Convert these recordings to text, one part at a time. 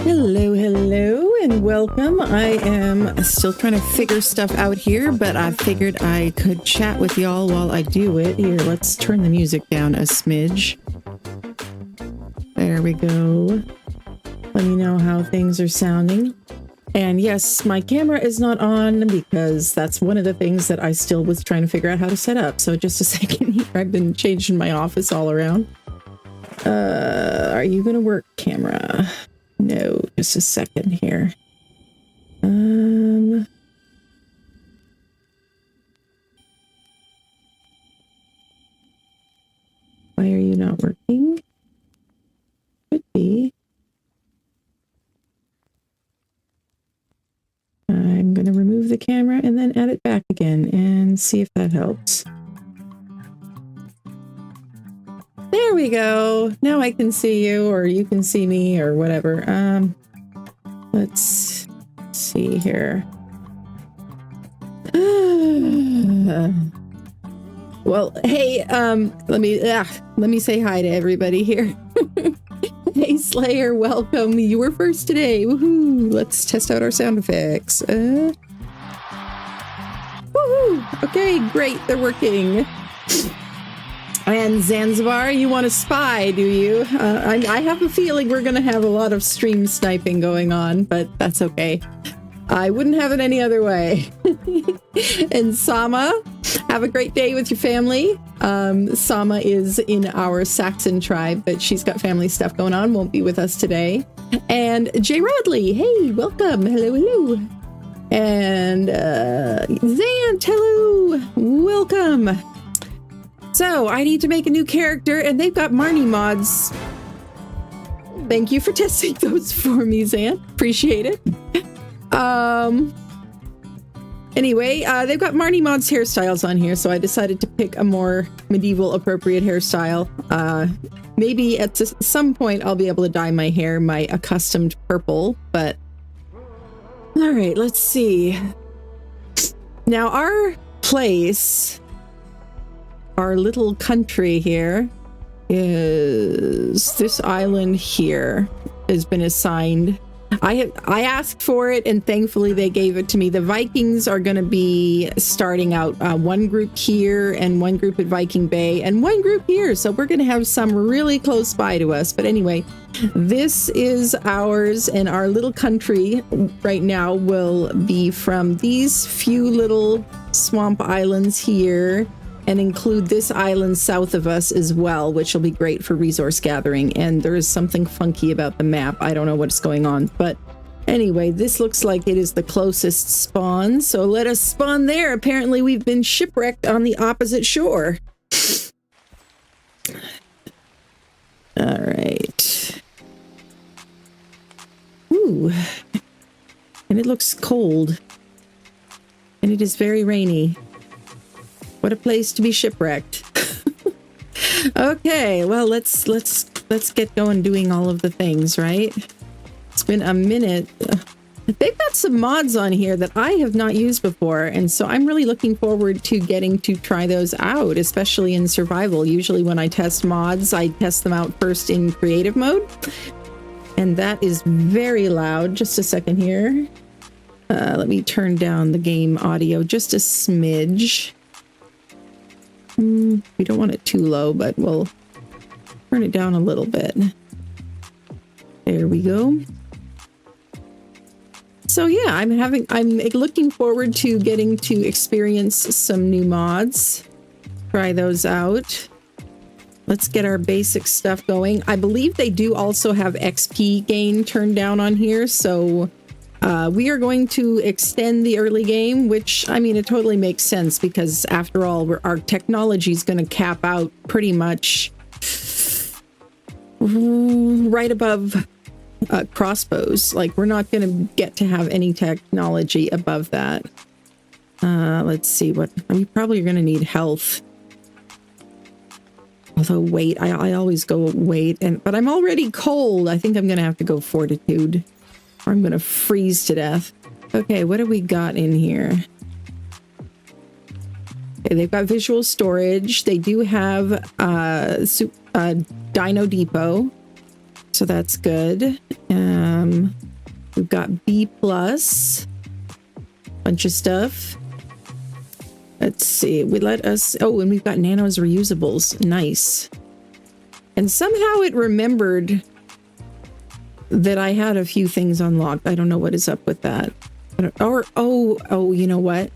Hello, hello, and welcome. I am still trying to figure stuff out here, but I figured I could chat with y'all while I do it. Here, let's turn the music down a smidge. There we go. Let me know how things are sounding. And yes, my camera is not on because that's one of the things that I still was trying to figure out how to set up. So just a second here, I've been changing my office all around. Are you gonna work, camera? No, just a second here. Why are you not working? Could be. I'm going to remove the camera and then add it back again and see if that helps. There we go. Now I can see you, or you can see me, or whatever. Let's see here. Well, hey, let me say hi to everybody here. Hey Slayer, welcome. You were first today. Woohoo! Let's test out our sound effects. Woohoo! Okay, great, they're working. And Zanzibar, you want to spy, do you? I have a feeling we're going to have a lot of stream sniping going on, but that's okay. I wouldn't have it any other way. And Sama, have a great day with your family. Sama is in our Saxon tribe, but she's got family stuff going on, won't be with us today. And Jay Radley, hey, welcome. Hello, hello. And Zant, hello, welcome. So I need to make a new character, and they've got Marnie mods. Thank you for testing those for me, Zant. Appreciate it. Anyway, they've got Marnie mods hairstyles on here, so I decided to pick a more medieval appropriate hairstyle. Maybe at some point I'll be able to dye my hair my accustomed purple, but all right, let's see. Now our place, our little country here, is this island here has been assigned. I asked for it, and thankfully they gave it to me. The Vikings are going to be starting out one group here and one group at Viking Bay and one group here. So we're going to have some really close by to us. But anyway, this is ours, and our little country right now will be from these few little swamp islands here, and include this island south of us as well, which will be great for resource gathering. And there is something funky about the map. I don't know what's going on, but anyway, this looks like it is the closest spawn. So let us spawn there. Apparently we've been shipwrecked on the opposite shore. All right. Ooh. And it looks cold. And it is very rainy. What a place to be shipwrecked. Okay, well, let's get going doing all of the things, right? It's been a minute. They've got some mods on here that I have not used before, and so I'm really looking forward to getting to try those out, especially in survival. Usually when I test mods, I test them out first in creative mode. And that is very loud. Just a second here. Let me turn down the game audio just a smidge. We don't want it too low, but we'll turn it down a little bit. There we go. So yeah, I'm looking forward to getting to experience some new mods. Try those out. Let's get our basic stuff going. I believe they do also have XP gain turned down on here, so we are going to extend the early game, which, I mean, it totally makes sense because, after all, our technology is going to cap out pretty much right above crossbows. Like, we're not going to get to have any technology above that. Let's see, we probably are going to need health. Although weight, I always go weight, but I'm already cold. I think I'm going to have to go fortitude. Or I'm going to freeze to death. Okay, what do we got in here? Okay, they've got visual storage. They do have Dino Depot. So that's good. We've got B plus, bunch of stuff. Let's see, and we've got nanos reusables. Nice. And somehow it remembered that I had a few things unlocked. I don't know what is up with that. Oh, you know what?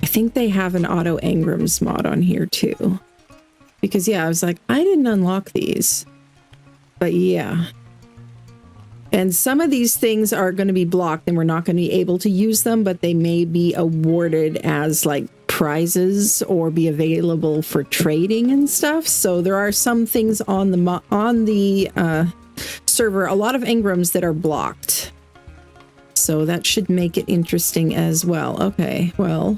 I think they have an auto engrams mod on here too. Because yeah, I was like, I didn't unlock these. But yeah. And some of these things are going to be blocked and we're not going to be able to use them, but they may be awarded as like prizes or be available for trading and stuff. So there are some things on the server, a lot of engrams that are blocked. So that should make it interesting as well. Okay, well,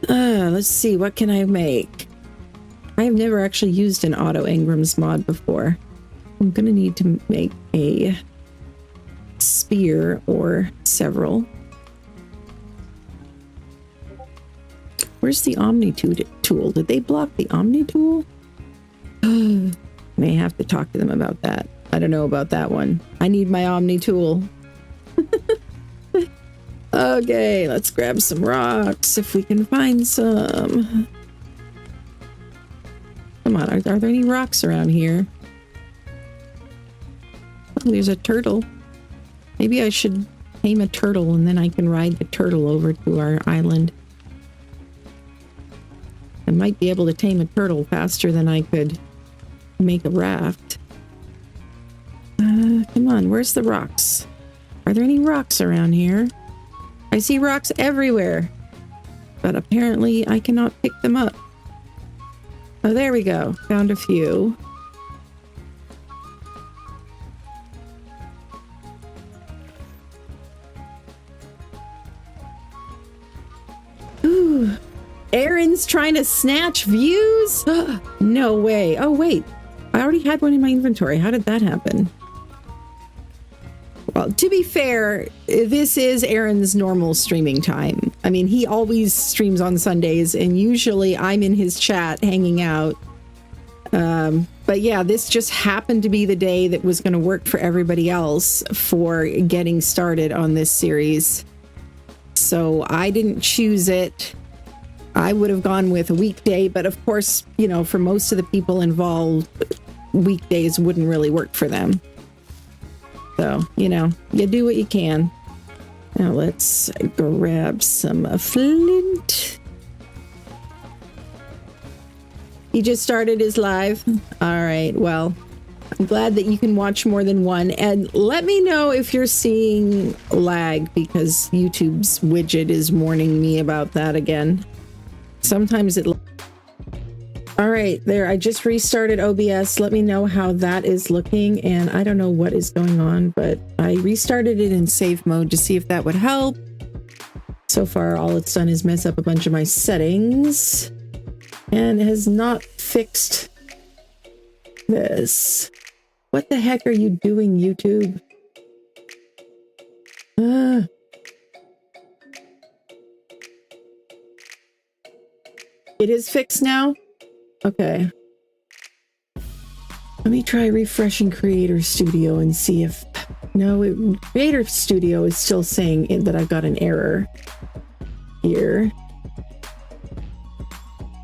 let's see, what can I make? I have never actually used an auto engrams mod before. I'm gonna need to make a spear or several. Where's the Omni tool? Did they block the Omni tool? May have to talk to them about that. I don't know about that one. I need my Omni tool. Okay, let's grab some rocks if we can find some. Come on, are there any rocks around here? Oh, there's a turtle. Maybe I should tame a turtle and then I can ride the turtle over to our island. I might be able to tame a turtle faster than I could make a raft. Come on, where's the rocks? Are there any rocks around here? I see rocks everywhere, but apparently I cannot pick them up. Oh, there we go. Found a few. Ooh. Aaron's trying to snatch views? No way. Oh, wait. I already had one in my inventory. How did that happen? Well, to be fair, this is Aaron's normal streaming time. I mean, he always streams on Sundays, and usually I'm in his chat hanging out. But yeah, this just happened to be the day that was going to work for everybody else for getting started on this series. So I didn't choose it. I would have gone with a weekday, but of course, you know, for most of the people involved, weekdays wouldn't really work for them. So, you know, you do what you can. Now let's grab some flint. He just started his live. All right, well, I'm glad that you can watch more than one. And let me know if you're seeing lag, because YouTube's widget is warning me about that again. Sometimes it... All right, there, I just restarted OBS. Let me know how that is looking. And I don't know what is going on, but I restarted it in safe mode to see if that would help. So far, all it's done is mess up a bunch of my settings and has not fixed this. What the heck are you doing, YouTube? It is fixed now? Okay. Let me try refreshing Creator Studio and see if... No, Creator Studio is still saying that I've got an error here.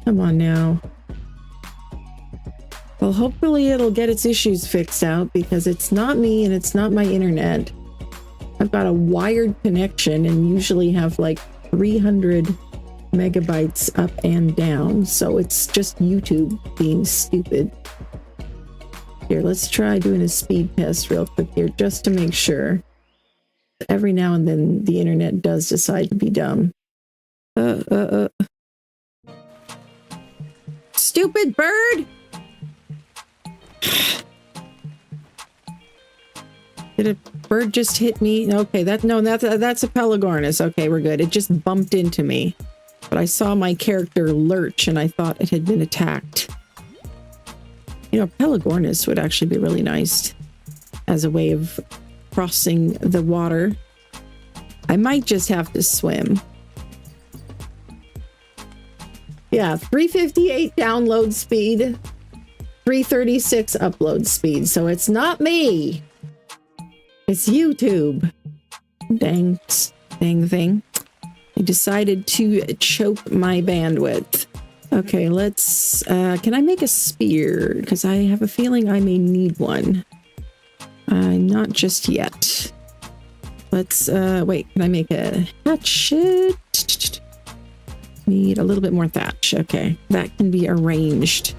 Come on now. Well, hopefully it'll get its issues fixed out, because it's not me and it's not my internet. I've got a wired connection and usually have like 300 megabytes up and down, so it's just YouTube being stupid. Here, let's try doing a speed test real quick here, just to make sure. Every now and then the internet does decide to be dumb. Stupid bird! Did a bird just hit me? Okay, that's a Pelagornis. Okay, we're good. It just bumped into me. But I saw my character lurch and I thought it had been attacked. You know, Pelagornis would actually be really nice as a way of crossing the water. I might just have to swim. Yeah, 358 download speed, 336 upload speed. So it's not me. It's YouTube. Dang thing. I decided to choke my bandwidth. Okay, let's... can I make a spear? Because I have a feeling I may need one. Not just yet. Let's... wait, can I make a hatchet? Need a little bit more thatch. Okay, that can be arranged.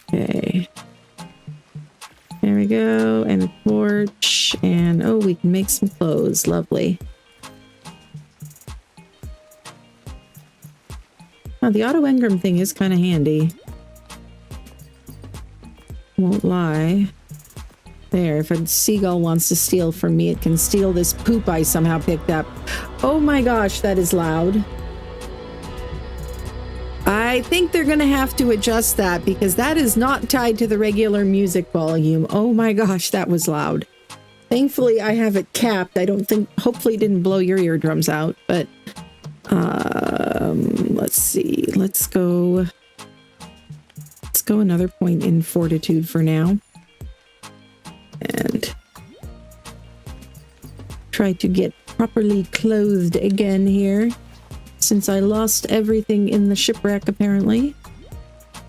Okay. There we go. And a torch. And oh, we can make some clothes. Lovely. Oh, the auto engram thing is kind of handy. Won't lie. There, if a seagull wants to steal from me, it can steal this poop I somehow picked up. Oh my gosh, that is loud. I think they're going to have to adjust that because that is not tied to the regular music volume. Oh my gosh, that was loud. Thankfully, I have it capped. I don't think, hopefully it didn't blow your eardrums out, but let's see. Let's go another point in fortitude for now. And try to get properly clothed again here. Since I lost everything in the shipwreck, apparently.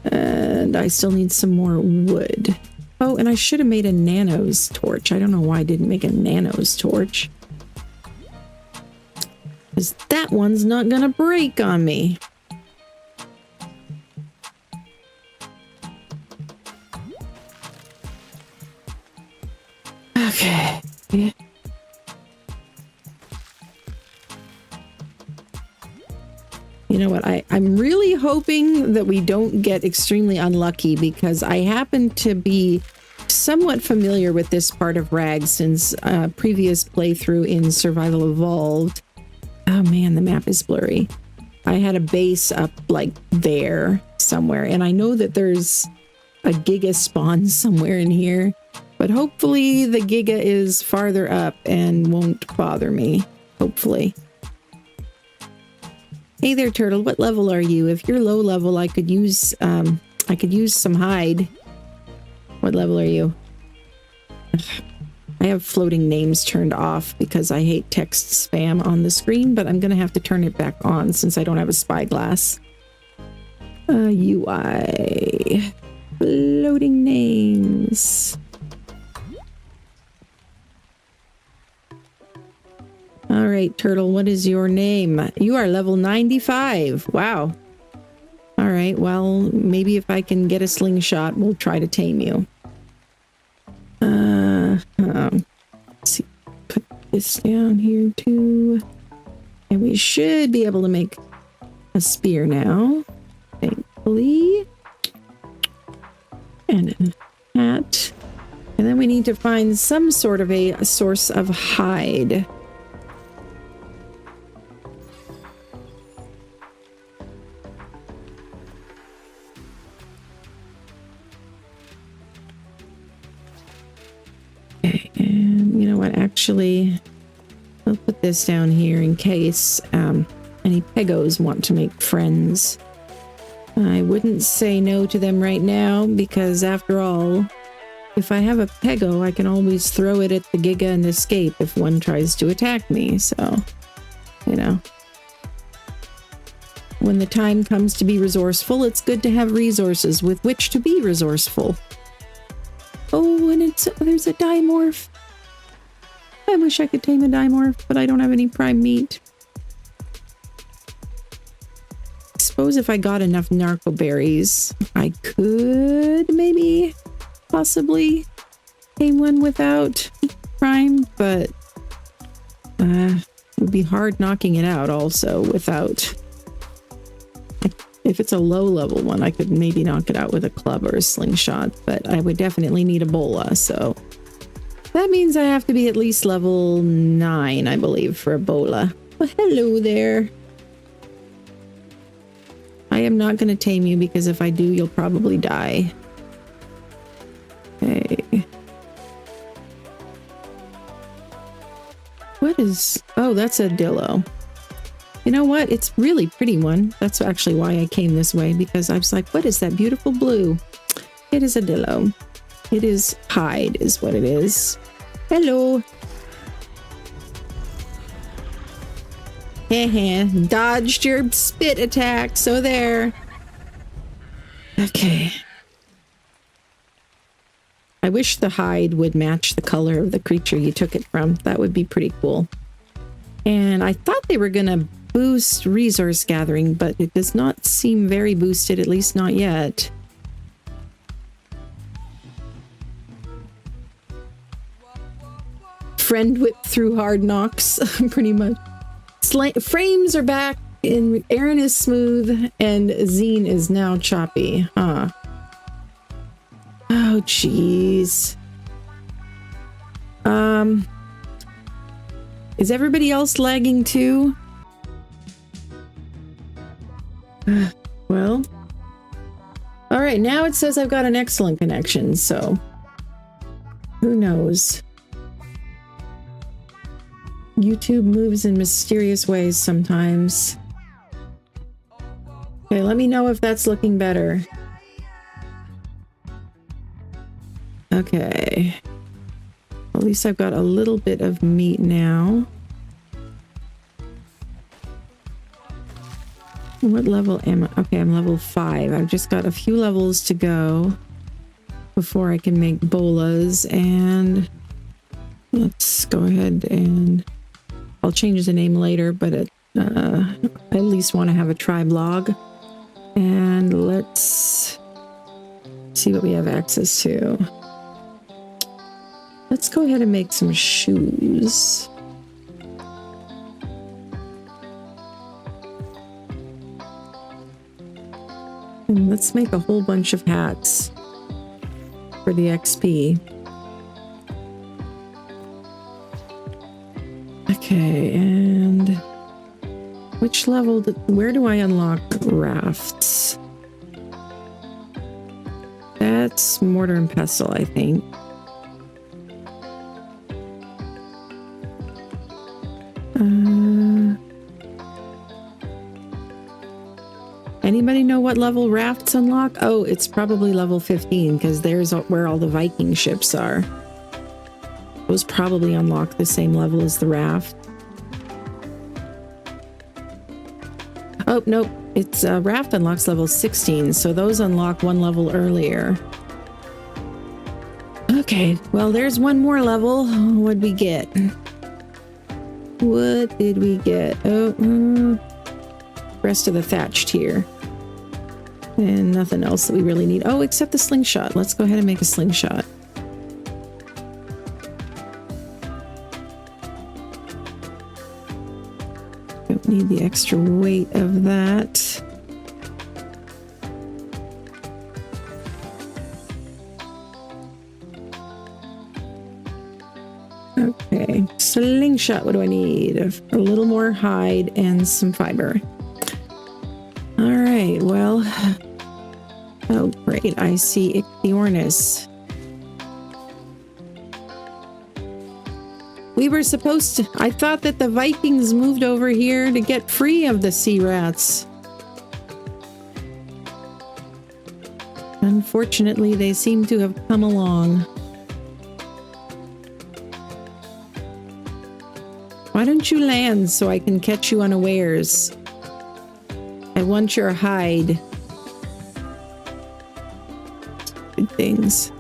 And I still need some more wood. Oh, and I should have made a nanos torch. I don't know why I didn't make a nanos torch. Because that one's not gonna break on me. Okay. Yeah. You know what? I'm really hoping that we don't get extremely unlucky because I happen to be somewhat familiar with this part of RAG since previous playthrough in Survival Evolved. Oh man, the map is blurry. I had a base up like there somewhere, and I know that there's a Giga spawn somewhere in here, but hopefully the Giga is farther up and won't bother me. Hopefully. Hey there, turtle. What level are you? If you're low level, I could use some hide. What level are you? I have floating names turned off because I hate text spam on the screen, but I'm gonna have to turn it back on since I don't have a spyglass. UI. Floating names. All right, turtle, what is your name? You are level 95. Wow. All right, well, maybe if I can get a slingshot, we'll try to tame you. Let's see. Put this down here too. And we should be able to make a spear now. Thankfully. And a hat. And then we need to find some sort of a source of hide. And you know what, actually, I'll put this down here in case any pegos want to make friends. I wouldn't say no to them right now because after all, if I have a pego, I can always throw it at the Giga and escape if one tries to attack me. So, you know, when the time comes to be resourceful, it's good to have resources with which to be resourceful. Oh, and there's a dimorph. I wish I could tame a dimorph, but I don't have any prime meat. I suppose if I got enough narco berries, I could maybe possibly tame one without prime, but it would be hard knocking it out also without... If it's a low level one, I could maybe knock it out with a club or a slingshot, but I would definitely need a bola, so that means I have to be at least level 9, I believe, for a bola. Well, hello there. I am not going to tame you because if I do, you'll probably die. Okay. What is... Oh, that's a dillo. You know what? It's a really pretty one. That's actually why I came this way, because I was like, what is that beautiful blue? It is a dillo. It is hide, is what it is. Hello. Heh, dodged your spit attack, so there. Okay. I wish the hide would match the color of the creature you took it from. That would be pretty cool. And I thought they were gonna boost resource gathering, but it does not seem very boosted, at least not yet. Friend whip through hard knocks, pretty much. Frames are back, and Aaron is smooth, and Zine is now choppy. Huh. Oh, jeez. Is everybody else lagging too? Well. Alright, now it says I've got an excellent connection, so... Who knows? YouTube moves in mysterious ways sometimes. Okay, let me know if that's looking better. Okay. At least I've got a little bit of meat now. What level am I? Okay, I'm level 5. I've just got a few levels to go before I can make bolas, and let's go ahead and I'll change the name later, but I at least want to have a tribe log. And let's see what we have access to. Let's go ahead and make some shoes. And let's make a whole bunch of hats for the XP. Okay, and which level, where do I unlock rafts? That's mortar and pestle, I think. Anybody know what level rafts unlock? Oh, it's probably level 15, because there's where all the Viking ships are. Those probably unlock the same level as the raft. Oh, nope. It's raft unlocks level 16, so those unlock one level earlier. Okay, well, there's one more level. What'd we get? What did we get? Oh, rest of the thatched here. And nothing else that we really need. Oh, except the slingshot. Let's go ahead and make a slingshot. Don't need the extra weight of that. Okay, slingshot. What do I need? A little more hide and some fiber. All right, well, oh great, I see Ichthyornis. We were supposed to, I thought that the Vikings moved over here to get free of the sea rats. Unfortunately, they seem to have come along. Why don't you land so I can catch you unawares? I want your hide. Good things.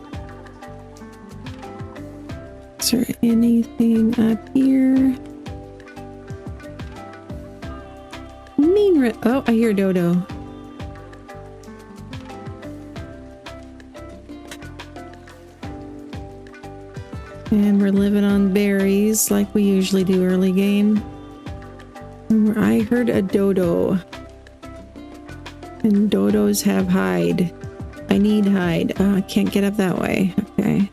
Is there anything up here? Oh, I hear Dodo. And we're living on berries like we usually do early game. I heard a dodo. And dodos have hide. I need hide. Oh, I can't get up that way. Okay.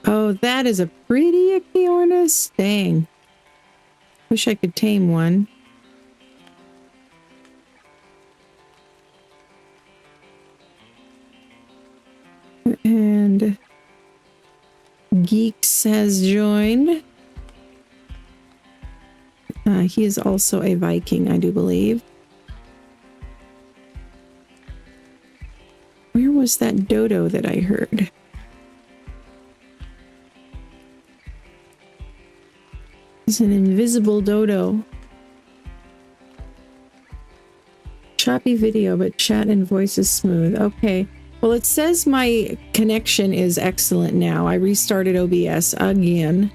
Oh, that is a pretty Equus. Dang. Wish I could tame one. And Geeks has joined. He is also a Viking, I do believe. Where was that dodo that I heard? It's an invisible dodo. Choppy video, but chat and voice is smooth. Okay. Well, it says my connection is excellent now. I restarted OBS again.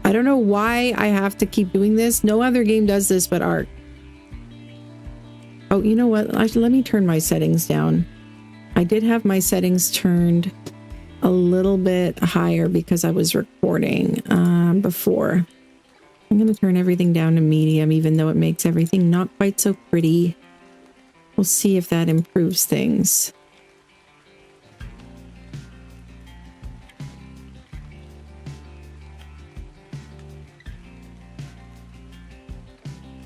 I don't know why I have to keep doing this. No other game does this but Ark. Oh, you know what? Let me turn my settings down. I did have my settings turned a little bit higher because I was recording before. I'm going to turn everything down to medium, even though it makes everything not quite so pretty. We'll see if that improves things.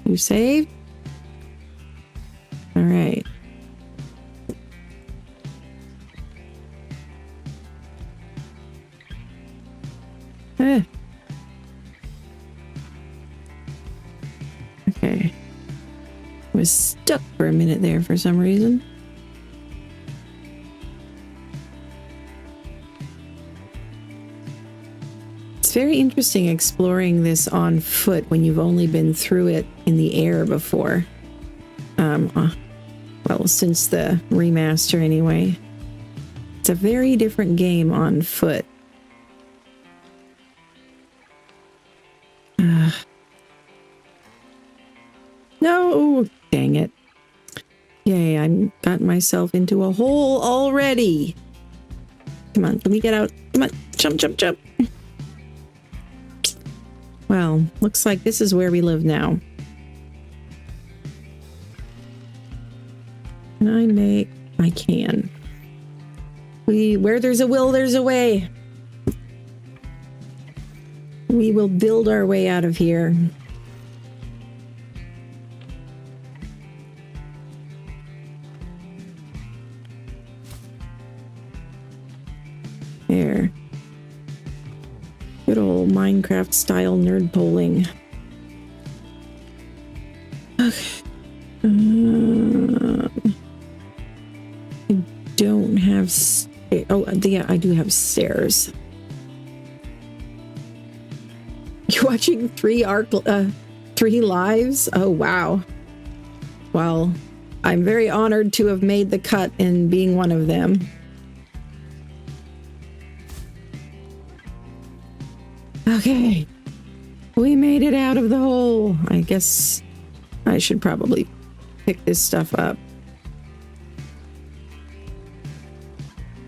You saved? All right. Okay. I was stuck for a minute there for some reason. It's very interesting exploring this on foot when you've only been through it in the air before. Well, since the remaster anyway. It's a very different game on foot. No! Dang it. Yay, I got myself into a hole already. Come on, let me get out. Come on, jump, jump, jump. Well, looks like this is where we live now. Can I make... I can. Where there's a will, there's a way. We will build our way out of here. There. Good old Minecraft style nerd polling. Okay. I don't have... Oh, yeah, I do have stairs. You're watching 3 lives? Oh, wow. Well, I'm very honored to have made the cut in being one of them. Okay. We made it out of the hole. I guess I should probably pick this stuff up.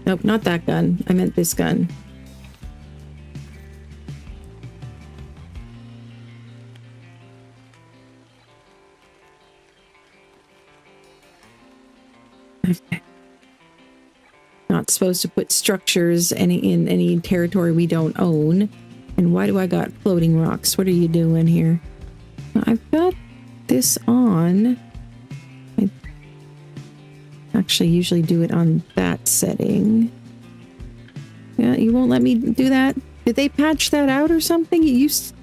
Nope, not that gun. I meant this gun. Okay. Not supposed to put structures in any territory we don't own. And why do I got floating rocks? What are you doing here? I've got this on. I actually usually do it on that setting. Yeah, you won't let me do that? Did they patch that out or something? It used...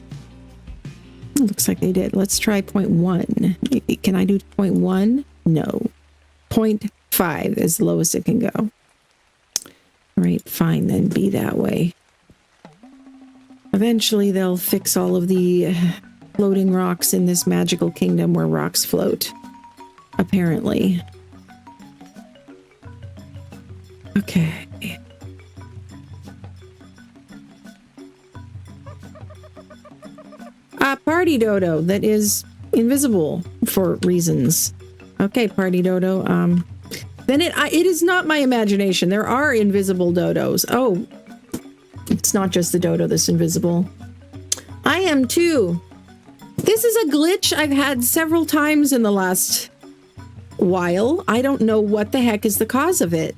It looks like they did. Let's try 0.1. Can I do 0.1? No. 0.5 is the lowest it can go. All right, fine, then be that way. Eventually they'll fix all of the floating rocks in this magical kingdom where rocks float. Apparently. Okay. Party dodo that is invisible for reasons. Okay, party dodo. Then it is not my imagination. There are invisible dodos. Oh, it's not just the dodo that's invisible. I am too. This is a glitch I've had several times in the last while. I don't know what the heck is the cause of it.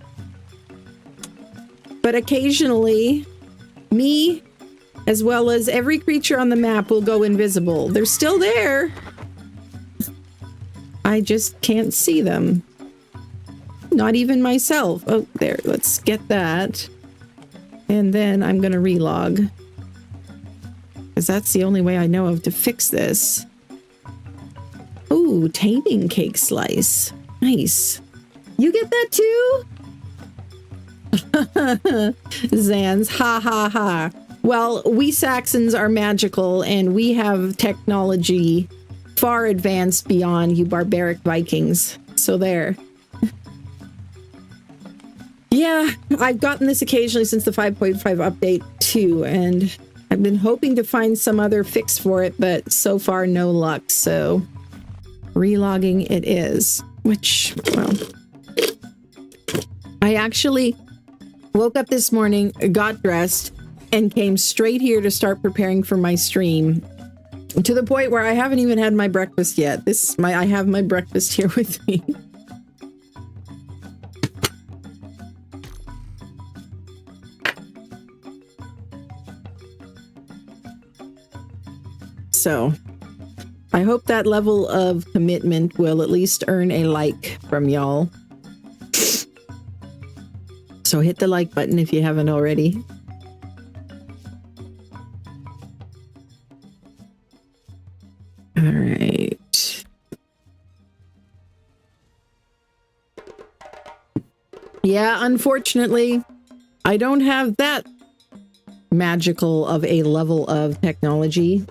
But occasionally, me, as well as every creature on the map, will go invisible. They're still there. I just can't see them. Not even myself. Oh, there. Let's get that. And then I'm going to relog. Because that's the only way I know of to fix this. Ooh, taming cake slice. Nice. You get that too? Zans, ha ha ha. Well, we Saxons are magical and we have technology far advanced beyond you barbaric Vikings. So there. Yeah, I've gotten this occasionally since the 5.5 update too, and I've been hoping to find some other fix for it, but so far no luck, so relogging it is. Which, well, I actually woke up this morning, got dressed, and came straight here to start preparing for my stream. To the point where I haven't even had my breakfast yet. I have my breakfast here with me. So, I hope that level of commitment will at least earn a like from y'all. So hit the like button if you haven't already. All right. Yeah, unfortunately, I don't have that magical of a level of technology.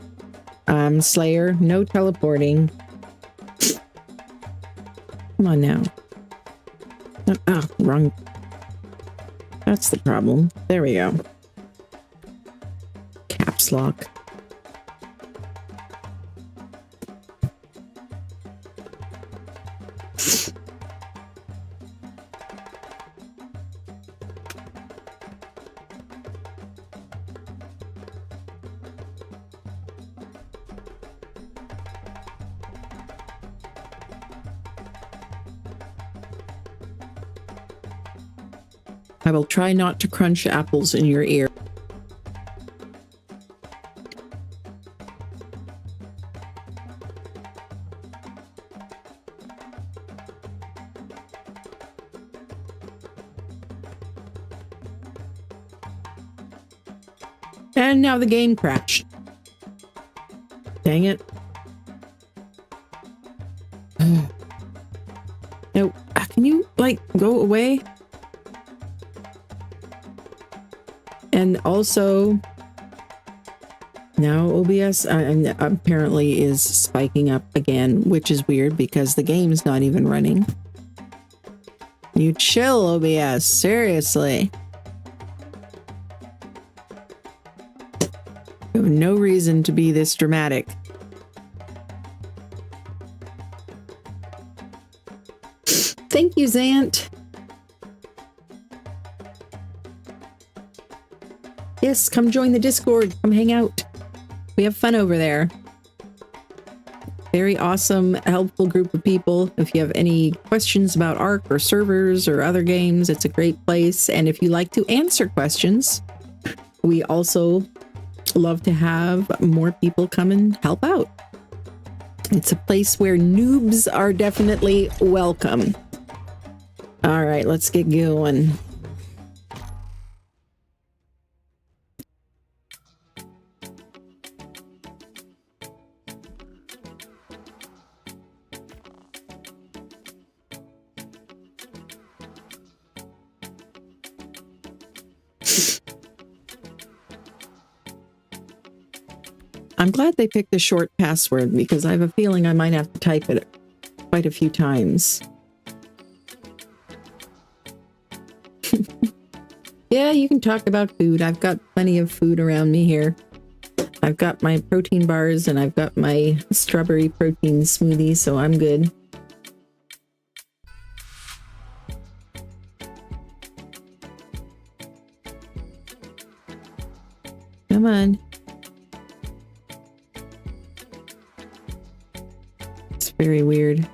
Slayer, no teleporting. Come on now. Oh, wrong. That's the problem. There we go. Caps lock. I will try not to crunch apples in your ear. And now the game crashed. Dang it. No, can you, like, go away? And also, now OBS apparently is spiking up again, which is weird because the game's not even running. You chill, OBS, seriously. You have no reason to be this dramatic. Thank you, Zant. Yes, come join the Discord. Come hang out. We have fun over there. Very awesome, helpful group of people. If you have any questions about Ark or servers or other games, it's a great place. And if you like to answer questions, we also love to have more people come and help out. It's a place where noobs are definitely welcome. All right, let's get going. I'm glad they picked a short password because I have a feeling I might have to type it quite a few times. Yeah, you can talk about food. I've got plenty of food around me here. I've got my protein bars and I've got my strawberry protein smoothie, so I'm good. Come on. It's very weird.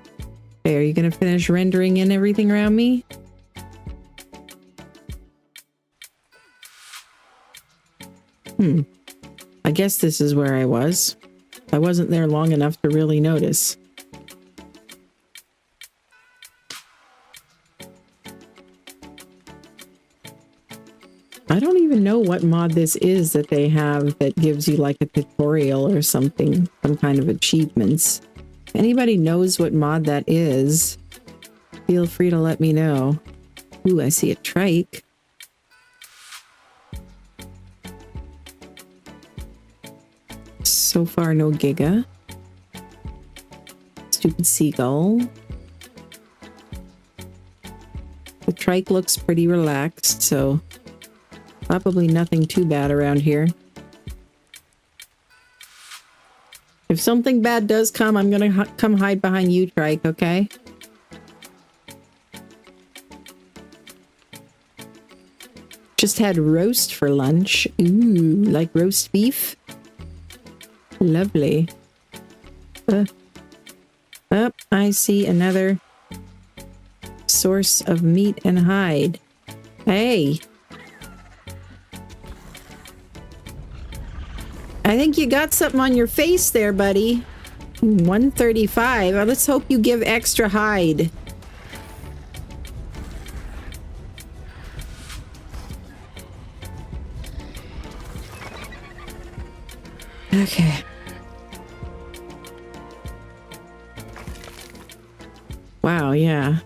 Okay, are you going to finish rendering in everything around me? I guess this is where I was. I wasn't there long enough to really notice. I don't even know what mod this is that they have that gives you like a tutorial or something, some kind of achievements. If anybody knows what mod that is, feel free to let me know. Ooh, I see a trike. So far, no giga. Stupid seagull. The trike looks pretty relaxed, so probably nothing too bad around here. If something bad does come, I'm gonna come hide behind you, trike, okay? Just had roast for lunch. Ooh, like roast beef? Lovely. Up, I see another source of meat and hide. Hey! I think you got something on your face there, buddy. 135. Let's hope you give extra hide. Okay. Wow, yeah.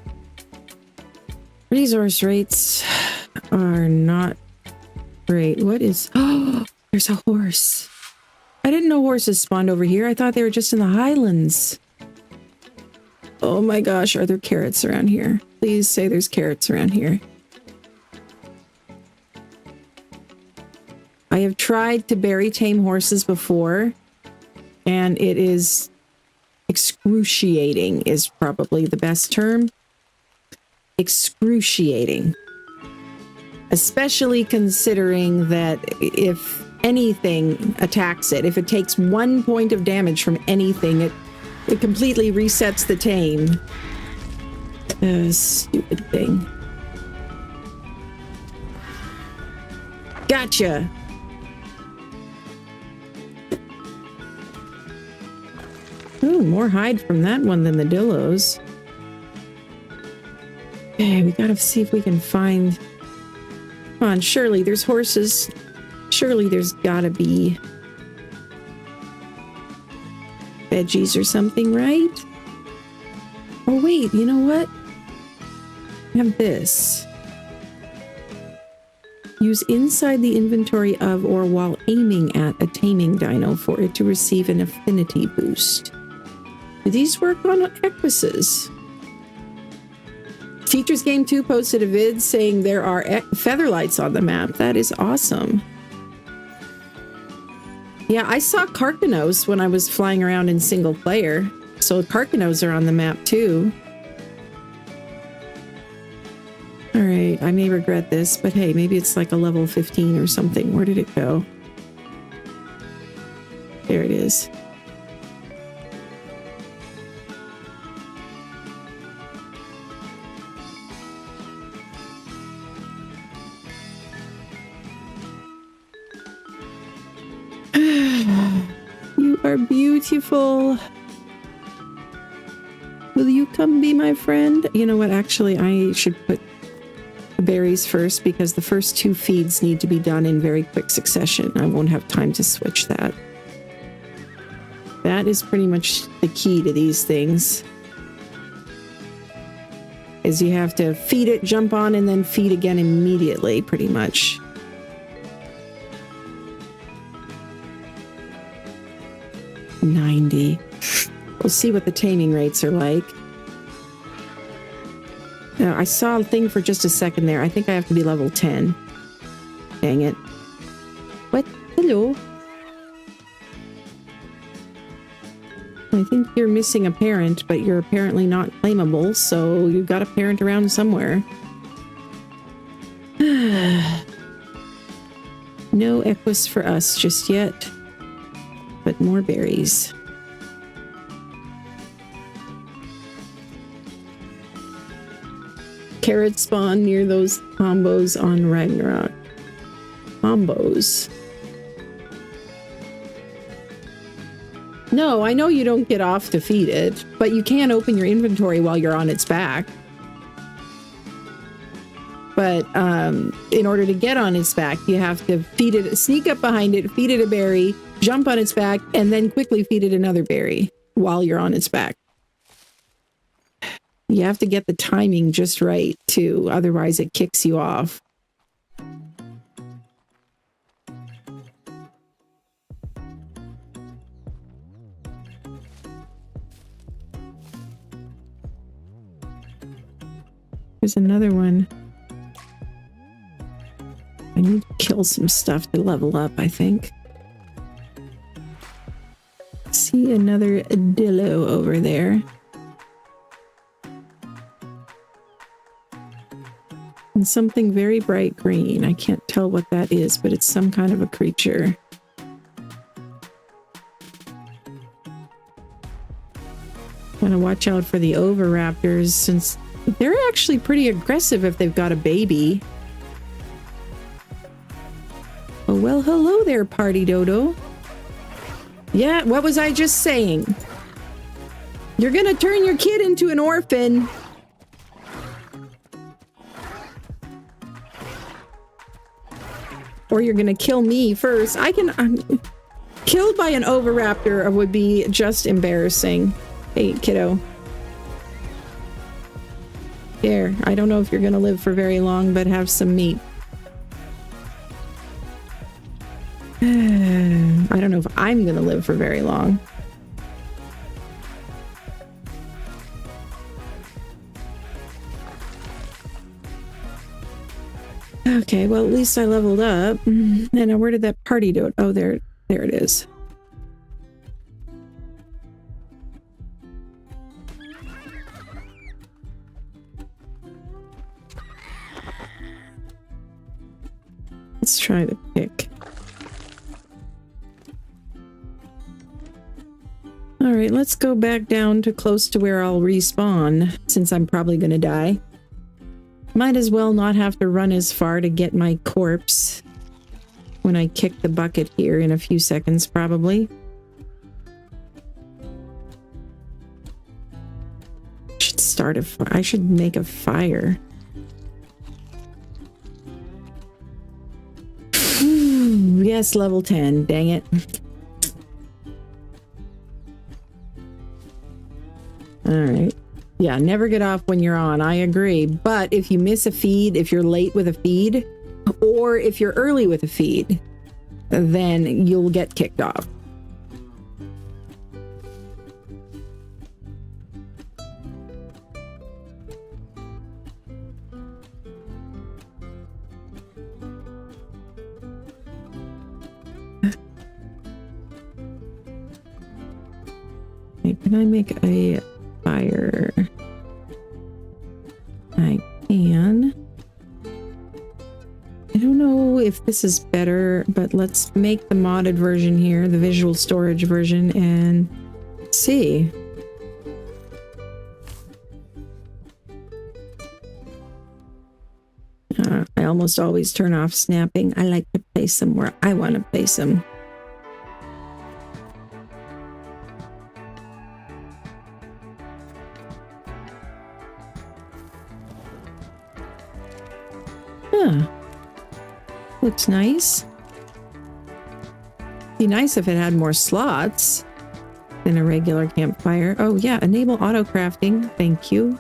Resource rates are not great. What is... Oh, there's a horse. I didn't know horses spawned over here. I thought they were just in the highlands. Oh my gosh, are there carrots around here? Please say there's carrots around here. I have tried to berry tame horses before, and it is excruciating is probably the best term. Excruciating. Especially considering that if anything attacks it, if it takes 1 point of damage from anything, it completely resets the tame. Stupid thing. Gotcha! Ooh, more hide from that one than the dillos. Okay, we gotta see if we can find... Come on, surely there's horses. Surely there's gotta be veggies or something, right? Oh wait, you know what? I have this. Use inside the inventory of or while aiming at a taming dino for it to receive an affinity boost. Do these work on Equises? Teachers Game 2 posted a vid saying there are featherlights on the map. That is awesome. Yeah, I saw Carcanos when I was flying around in single player. So Carcanos are on the map too. Alright, I may regret this, but hey, maybe it's like a level 15 or something. Where did it go? There it is. You are beautiful. Will you come be my friend? You know what? Actually, I should put the berries first because the first 2 feeds need to be done in very quick succession. I won't have time to switch that. That is pretty much the key to these things. Is you have to feed it, jump on, and then feed again immediately, pretty much. We'll see what the taming rates are like. Now, I saw a thing for just a second there. I think I have to be level 10. Dang it. What? Hello? I think you're missing a parent, but you're apparently not claimable, so you've got a parent around somewhere. No Equus for us just yet. But more berries. Carrots spawn near those combos on Ragnarok. Combos. No, I know you don't get off to feed it, but you can open your inventory while you're on its back. But in order to get on its back, you have to feed it, sneak up behind it, feed it a berry, jump on its back, and then quickly feed it another berry while you're on its back. You have to get the timing just right, too. Otherwise, it kicks you off. There's another one. I need to kill some stuff to level up, I think. See another dillo over there. And something very bright green. I can't tell what that is, but it's some kind of a creature. Gotta watch out for the oviraptors, since they're actually pretty aggressive if they've got a baby. Oh, well, hello there, Party Dodo. Yeah, what was I just saying? You're gonna turn your kid into an orphan. Or you're gonna kill me first. Killed by an oviraptor would be just embarrassing. Hey, kiddo. There, I don't know if you're gonna live for very long, but have some meat. I don't know if I'm gonna live for very long. Okay, well, at least I leveled up. And now where did that party do it? Oh, there it is. Let's try the pick. All right, let's go back down to close to where I'll respawn, since I'm probably gonna die. Might as well not have to run as far to get my corpse when I kick the bucket here in a few seconds, probably. I should make a fire. Yes, level 10. Dang it. All right. Yeah, never get off when you're on. I agree. But if you miss a feed, if you're late with a feed, or if you're early with a feed, then you'll get kicked off. Can I make a fire? I can. I don't know if this is better, but let's make the modded version here, the visual storage version, and see. I almost always turn off snapping. I like to play somewhere I want to play some. Looks nice. Be nice if it had more slots than a regular campfire. Oh yeah, enable auto crafting. Thank you.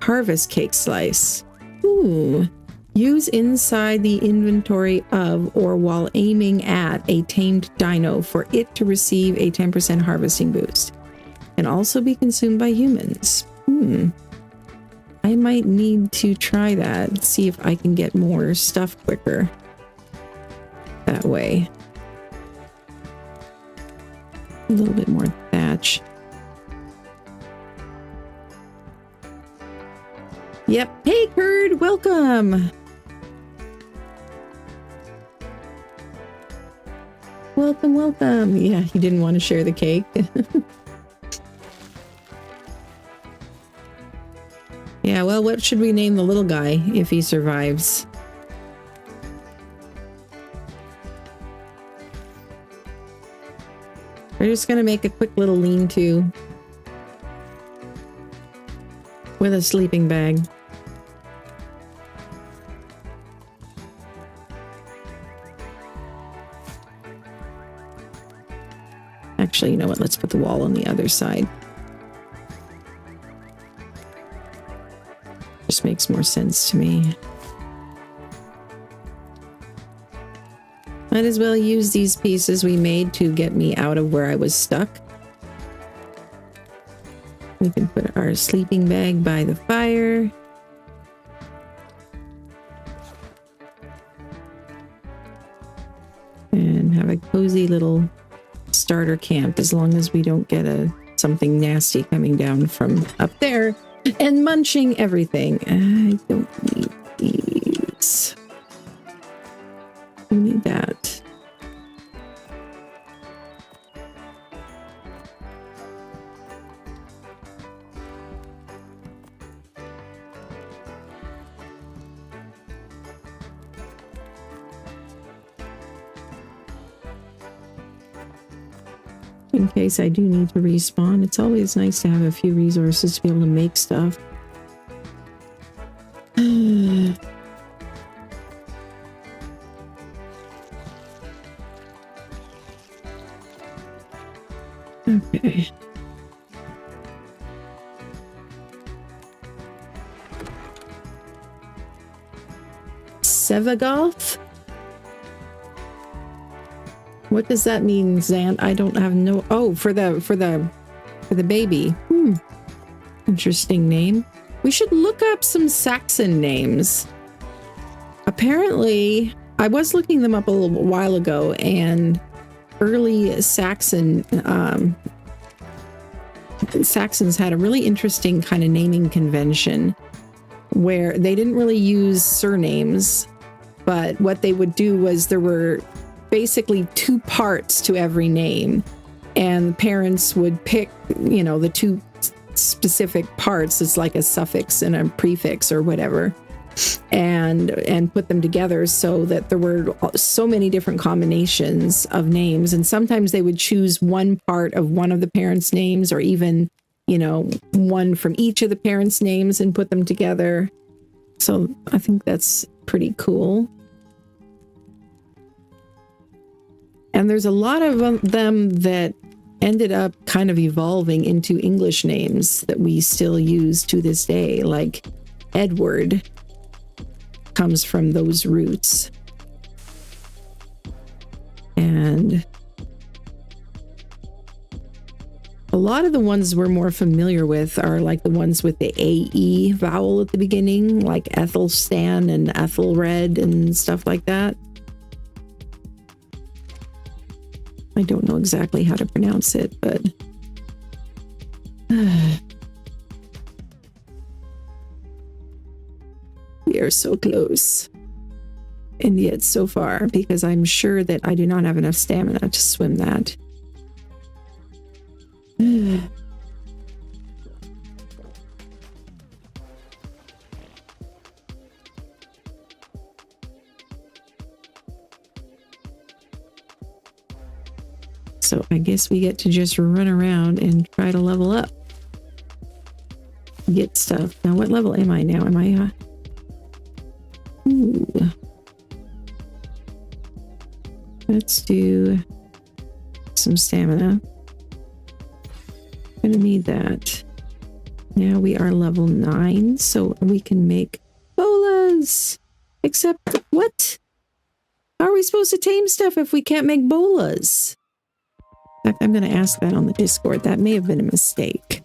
Harvest cake slice. Ooh. Use inside the inventory of or while aiming at a tamed dino for it to receive a 10% harvesting boost. Can also be consumed by humans. I might need to try that, see if I can get more stuff quicker that way. A little bit more thatch. Yep. Hey, Curd, welcome. Welcome, welcome. Yeah, he didn't want to share the cake. Yeah, well, what should we name the little guy if he survives? We're just gonna make a quick little lean-to with a sleeping bag. Actually, you know what? Let's put the wall on the other side. Just makes more sense to me. Might as well use these pieces we made to get me out of where I was stuck. We can put our sleeping bag by the fire. And have a cozy little starter camp, as long as we don't get something nasty coming down from up there and munching everything. I don't need these. I need that. In case I do need to respawn, it's always nice to have a few resources to be able to make stuff. Okay. Sevagoth? What does that mean, Zant? I don't have no... Oh, for the baby. Interesting name. We should look up some Saxon names. Apparently, I was looking them up a little while ago, and early Saxon Saxons had a really interesting kind of naming convention where they didn't really use surnames, but what they would do was there were basically two parts to every name, and parents would pick, you know, the two specific parts. It's like a suffix and a prefix or whatever, and put them together so that there were so many different combinations of names. And sometimes they would choose one part of one of the parents' names, or even, you know, one from each of the parents' names and put them together. So I think that's pretty cool. And there's a lot of them that ended up kind of evolving into English names that we still use to this day, like Edward comes from those roots. And a lot of the ones we're more familiar with are like the ones with the AE vowel at the beginning, like Ethelstan and Ethelred and stuff like that. I don't know exactly how to pronounce it, but we are so close, and yet so far, because I'm sure that I do not have enough stamina to swim that. So I guess we get to just run around and try to level up. Get stuff. Now, what level am I now? Am I... Ooh. Let's do some stamina. Gonna need that. Now we are level 9, so we can make bolas. Except, what? How are we supposed to tame stuff if we can't make bolas? In fact, I'm going to ask that on the Discord. That may have been a mistake.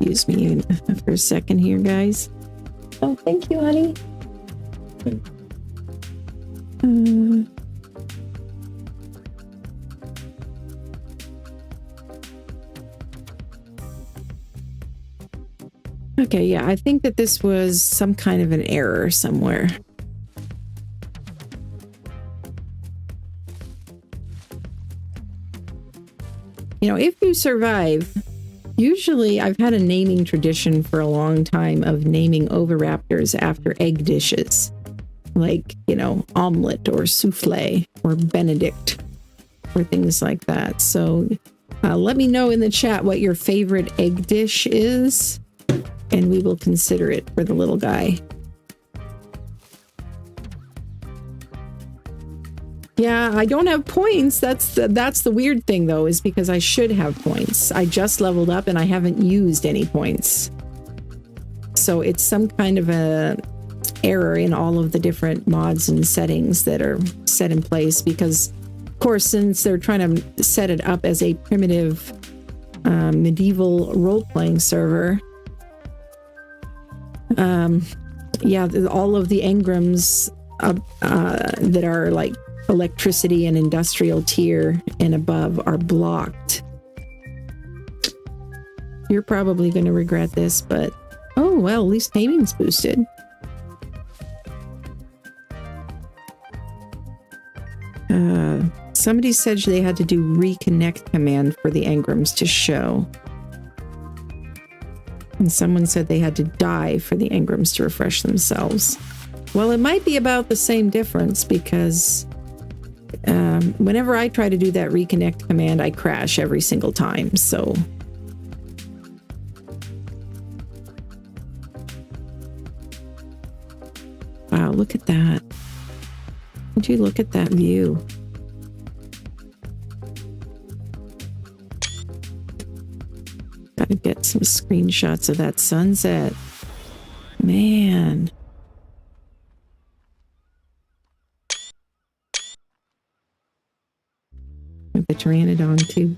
Excuse me for a second here, guys. Oh, thank you, honey. Okay, yeah, I think that this was some kind of an error somewhere. You know, if you survive, usually I've had a naming tradition for a long time of naming oviraptors after egg dishes. Like, you know, omelet or souffle or Benedict or things like that. So let me know in the chat what your favorite egg dish is, and we will consider it for the little guy. Yeah, I don't have points. That's the weird thing, though, is because I should have points. I just leveled up and I haven't used any points. So it's some kind of a error in all of the different mods and settings that are set in place, because, of course, since they're trying to set it up as a primitive medieval role-playing server, yeah, all of the engrams that are like electricity and industrial tier and above are blocked. You're probably going to regret this, but oh well, at least taming's boosted. Somebody said they had to do reconnect command for the engrams to show. And someone said they had to die for the engrams to refresh themselves. Well, it might be about the same difference, because whenever I try to do that reconnect command, I crash every single time, so... Wow, look at that. Would you look at that view? Gotta get some screenshots of that sunset. Man. With the Pteranodon too.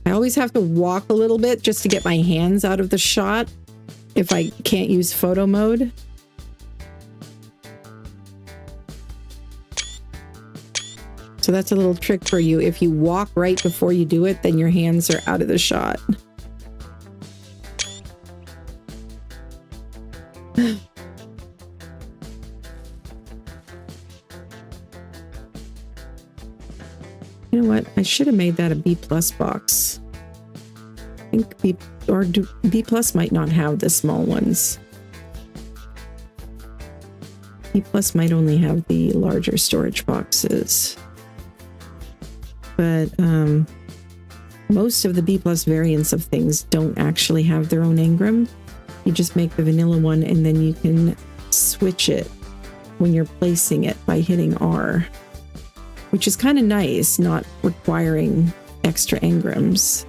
I always have to walk a little bit just to get my hands out of the shot if I can't use photo mode. So that's a little trick for you. If you walk right before you do it, then your hands are out of the shot. You know what? I should have made that a B+ box. I think B+ might not have the small ones. B+ might only have the larger storage boxes. But most of the B+ variants of things don't actually have their own engram. You just make the vanilla one, and then you can switch it when you're placing it by hitting R, which is kind of nice, not requiring extra engrams.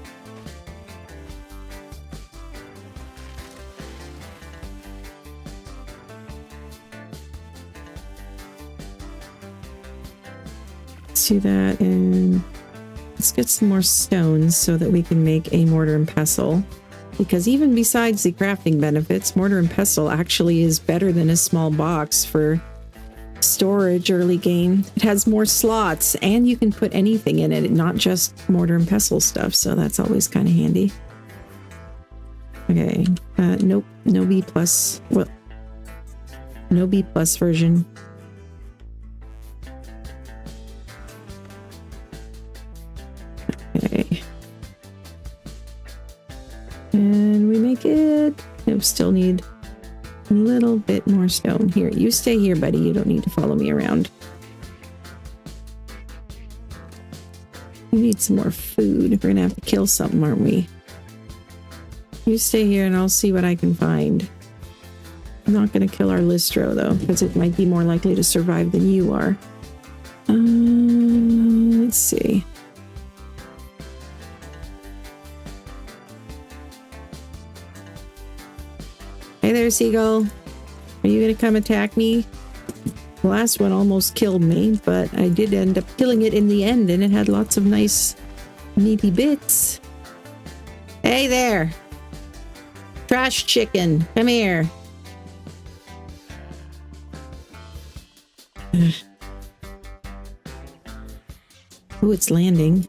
Let's do that, and let's get some more stones so that we can make a mortar and pestle. Because even besides the crafting benefits, mortar and pestle actually is better than a small box for storage early game. It has more slots, and you can put anything in it, not just mortar and pestle stuff, so that's always kind of handy. Okay, nope, no B+. Well, no B+ version. Okay. And we make it. Nope, still need a little bit more stone. Here, you stay here, buddy. You don't need to follow me around. We need some more food. We're gonna have to kill something, aren't we? You stay here and I'll see what I can find. I'm not gonna kill our Listro though, because it might be more likely to survive than you are. Let's see. Hey there, Seagull. Are you gonna come attack me? The last one almost killed me, but I did end up killing it in the end, and it had lots of nice Meaty bits. Hey there. Trash chicken. Come here. Oh, it's landing.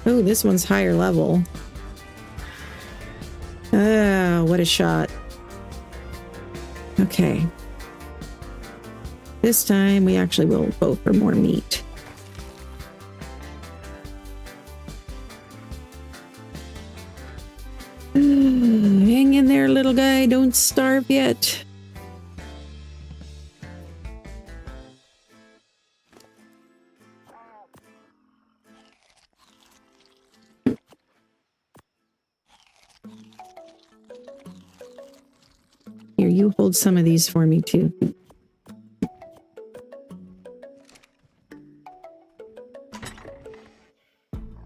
Oh, this one's higher level. Ah, what a shot. Okay. This time we actually will go for more meat. Hang in there, little guy. Don't starve yet. Here, you hold some of these for me, too.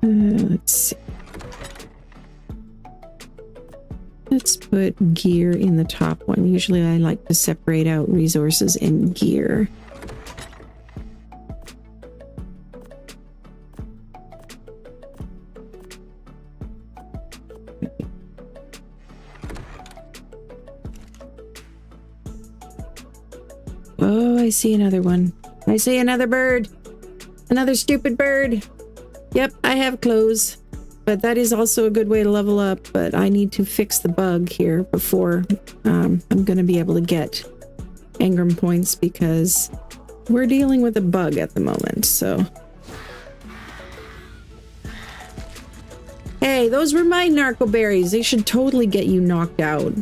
Let's see. Let's put gear in the top one. Usually I like to separate out resources and gear. Oh, I see another one. I see another bird. Another stupid bird. Yep, I have clothes. But that is also a good way to level up. But I need to fix the bug here before I'm going to be able to get engram points, because we're dealing with a bug at the moment. So, hey, those were my narco berries. They should totally get you knocked out.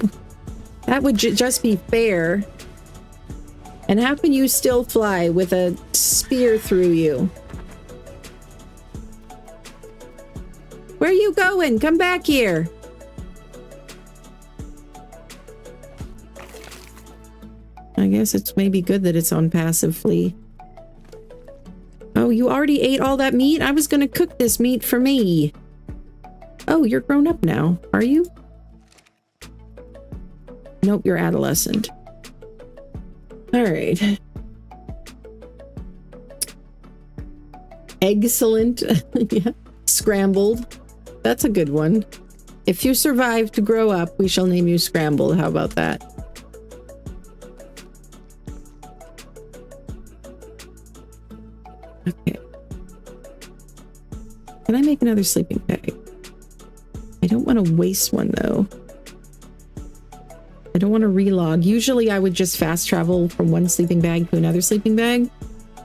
That would just be fair. And how can you still fly with a spear through you? Where are you going? Come back here. I guess it's maybe good that it's on passive flee. Oh, you already ate all that meat? I was going to cook this meat for me. Oh, you're grown up now, are you? Nope, you're adolescent. All right. Excellent. Yeah. Scrambled. That's a good one. If you survive to grow up, we shall name you Scrambled. How about that? Okay. Can I make another sleeping bag? I don't want to waste one, though. I don't want to relog. Usually I would just fast travel from one sleeping bag to another sleeping bag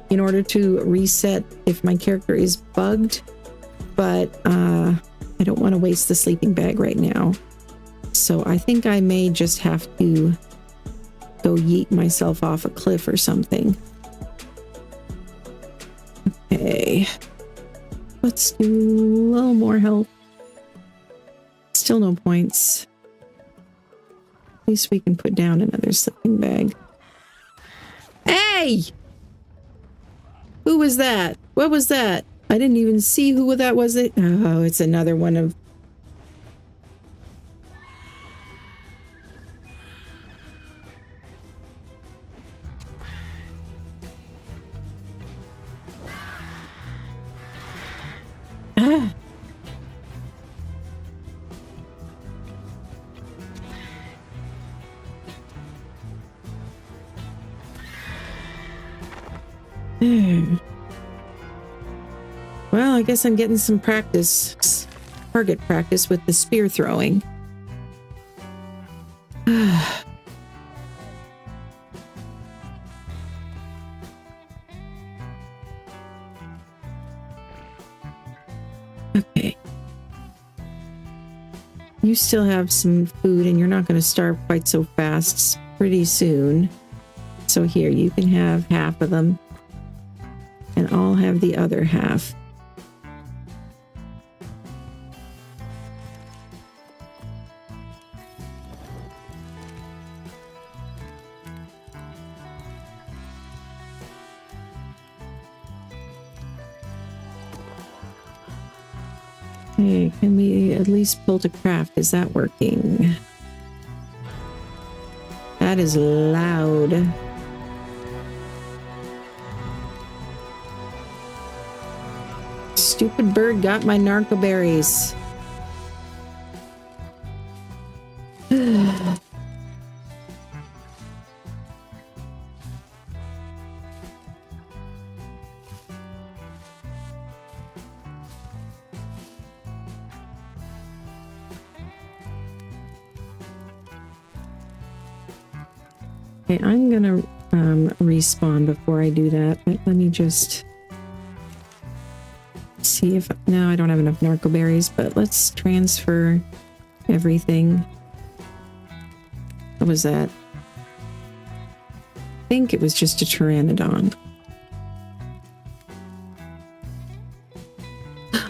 in order to reset if my character is bugged. But I don't want to waste the sleeping bag right now. So I think I may just have to go yeet myself off a cliff or something. Okay. Let's do a little more health. Still no points. At least we can put down another sleeping bag. Hey! Who was that? What was that? I didn't even see who that was. Oh, it's another one of... Ah! There. Well, I guess I'm getting some practice, target practice with the spear throwing. Okay. You still have some food and you're not going to starve quite so fast pretty soon. So here, you can have half of them and I'll have the other half. Hey, can we at least build a craft? Is that working? That is loud. Stupid bird got my narco berries. Okay, I'm gonna respawn before I do that, but let me just see if... No, I don't have enough narco berries, but let's transfer everything. What was that? I think it was just a pteranodon.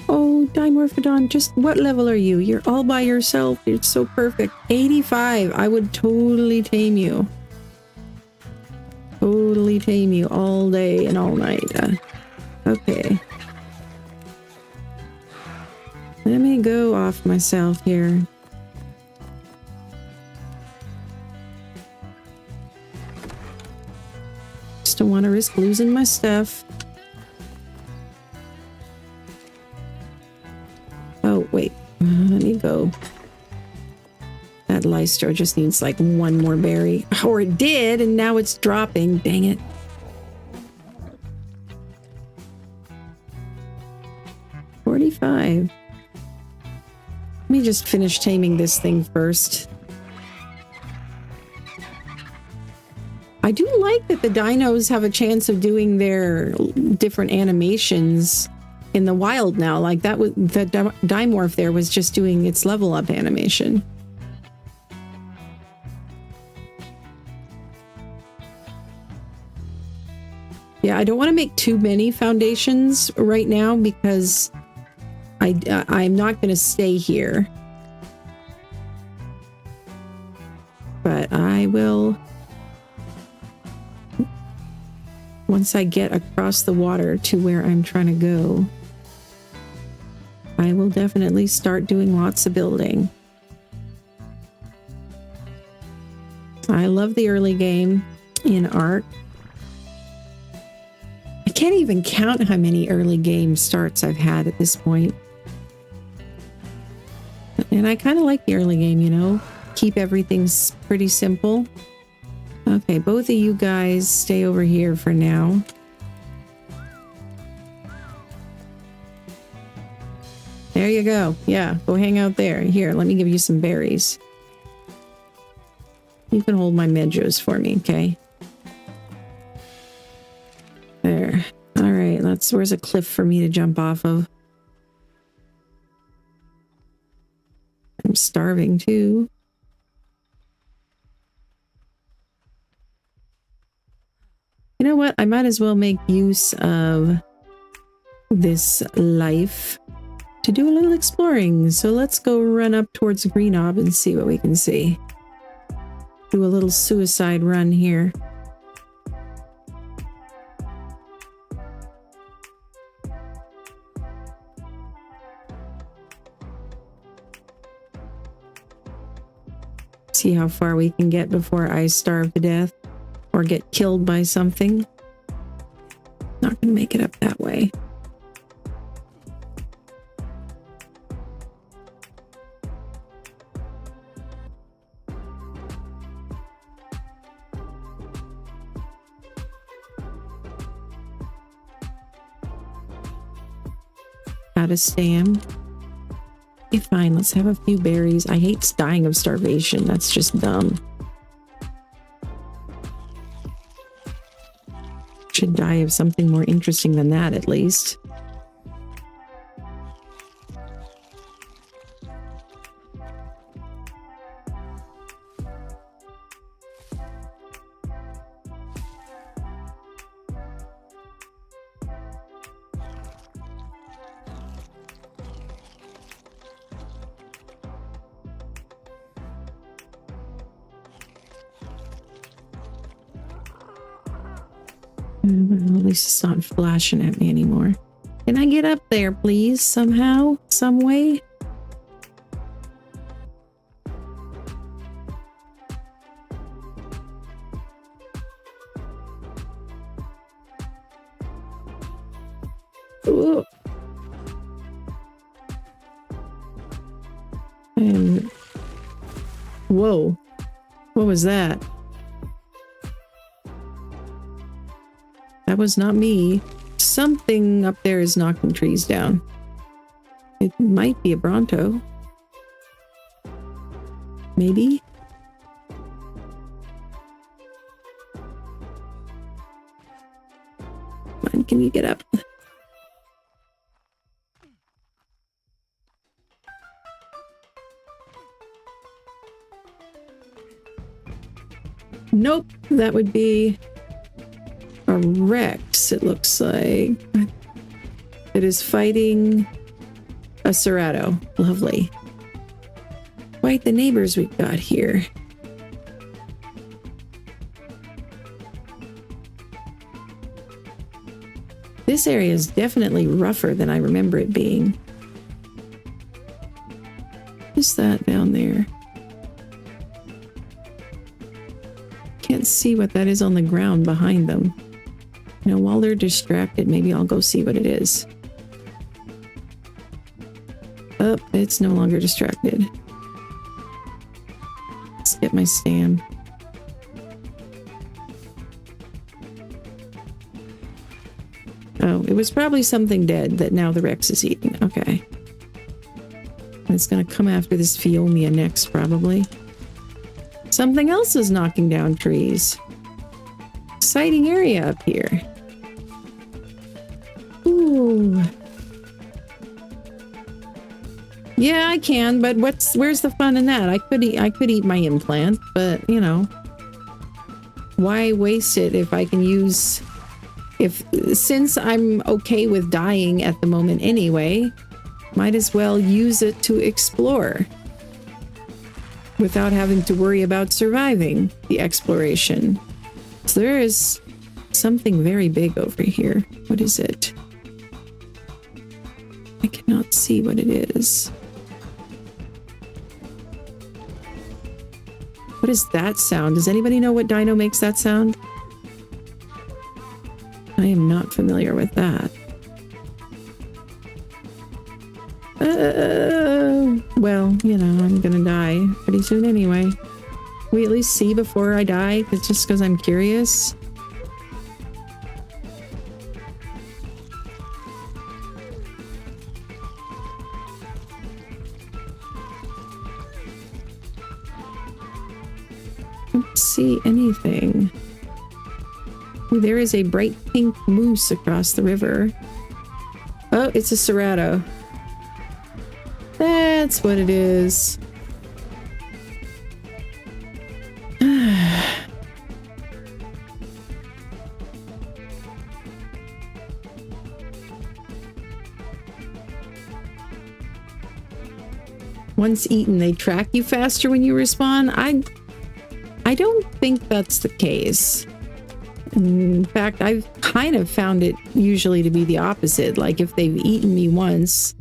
Oh, Dimorphodon, just what level are you? You're all by yourself. You're so perfect. 85. I would totally tame you. Totally tame you all day and all night. Okay. Let me go off myself here. Just don't want to risk losing my stuff. Oh, wait. Let me go. That Lystro just needs like one more berry. Or it did, and now it's dropping. Dang it. $45. Let me just finish taming this thing first. I do like that the dinos have a chance of doing their different animations in the wild now. Like that was the Dimorph there was just doing its level up animation. Yeah, I don't want to make too many foundations right now because I'm not going to stay here. But I will, once I get across the water to where I'm trying to go, I will definitely start doing lots of building. I love the early game in Ark. I can't even count how many early game starts I've had at this point. And I kind of like the early game, you know? Keep everything pretty simple. Okay, both of you guys stay over here for now. There you go. Yeah, go hang out there. Here, let me give you some berries. You can hold my medjos for me, okay? There. All right, where's a cliff for me to jump off of? I'm starving too. You know what? I might as well make use of this life to do a little exploring. So let's go run up towards Green Knob and see what we can see. Do a little suicide run here. See how far we can get before I starve to death or get killed by something. Not gonna make it up that way. Out of stam. Okay, fine, let's have a few berries. I hate dying of starvation. That's just dumb. Should die of something more interesting than that, at least. At least it's not flashing at me anymore. Can I get up there, please? Somehow? Some way? Ooh. And whoa, what was that? That was not me. Something up there is knocking trees down. It might be a Bronto. Maybe. Come on, can you get up? Nope, that would be a Rex, it looks like. It is fighting a Serrato. Lovely. Quite the neighbors we've got here. This area is definitely rougher than I remember it being. What's that down there? Can't see what that is on the ground behind them. You know, while they're distracted, maybe I'll go see what it is. Oh, it's no longer distracted. Let's get my stam. Oh, it was probably something dead that now the Rex is eating. Okay. And it's gonna come after this Fiomia next, probably. Something else is knocking down trees. Exciting area up here. Ooh. Yeah, I can, but where's the fun in that? I could eat my implant, but you know, why waste it if I can use, since I'm okay with dying at the moment anyway, might as well use it to explore without having to worry about surviving the exploration. So there is something very big over here. What is it? I cannot see what it is. What is that sound? Does anybody know what dino makes that sound? I am not familiar with that. Well, you know, I'm gonna die pretty soon anyway. Can we at least see before I die? It's just because I'm curious. Don't see anything. There is a bright pink moose across the river. Oh, it's a Serrato. That's what it is. Once eaten, they track you faster when you respawn? I don't think that's the case. In fact, I've kind of found it usually to be the opposite. Like if they've eaten me once,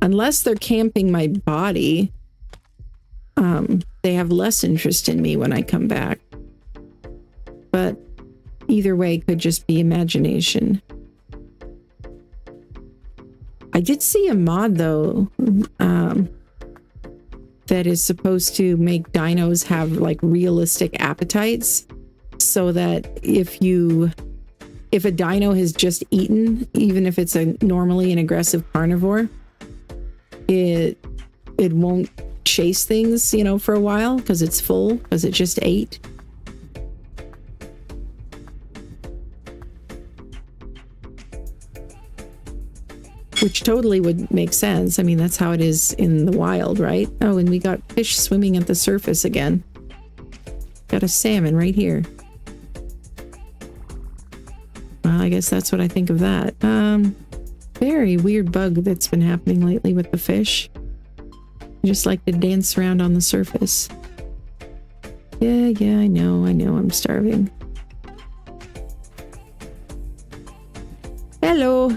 unless they're camping my body, they have less interest in me when I come back. But either way, could just be imagination. I did see a mod though, that is supposed to make dinos have like realistic appetites, so that if a dino has just eaten, even if it's normally an aggressive carnivore, it won't chase things, you know, for a while because it's full, because it just ate. Which totally would make sense. I mean, that's how it is in the wild, right? Oh, and we got fish swimming at the surface again. Got a salmon right here. Well, I guess that's what I think of that. Very weird bug that's been happening lately with the fish. I just like to dance around on the surface. Yeah, I know, I'm starving. Hello.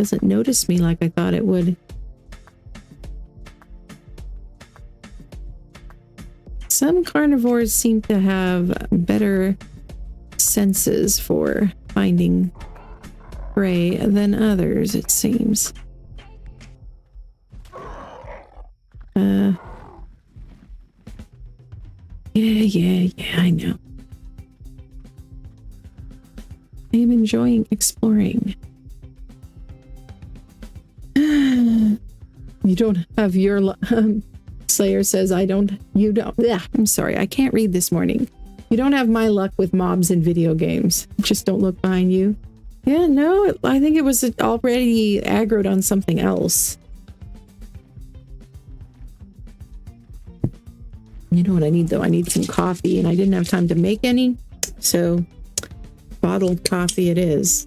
Doesn't notice me like I thought it would. Some carnivores seem to have better senses for finding prey than others, it seems. Yeah, I know. I am enjoying exploring. You don't have your... Slayer says, you don't. Yeah, I'm sorry, I can't read this morning. You don't have my luck with mobs in video games. Just don't look behind you. Yeah, no, I think it was already aggroed on something else. You know what I need, though? I need some coffee, and I didn't have time to make any. So, bottled coffee it is.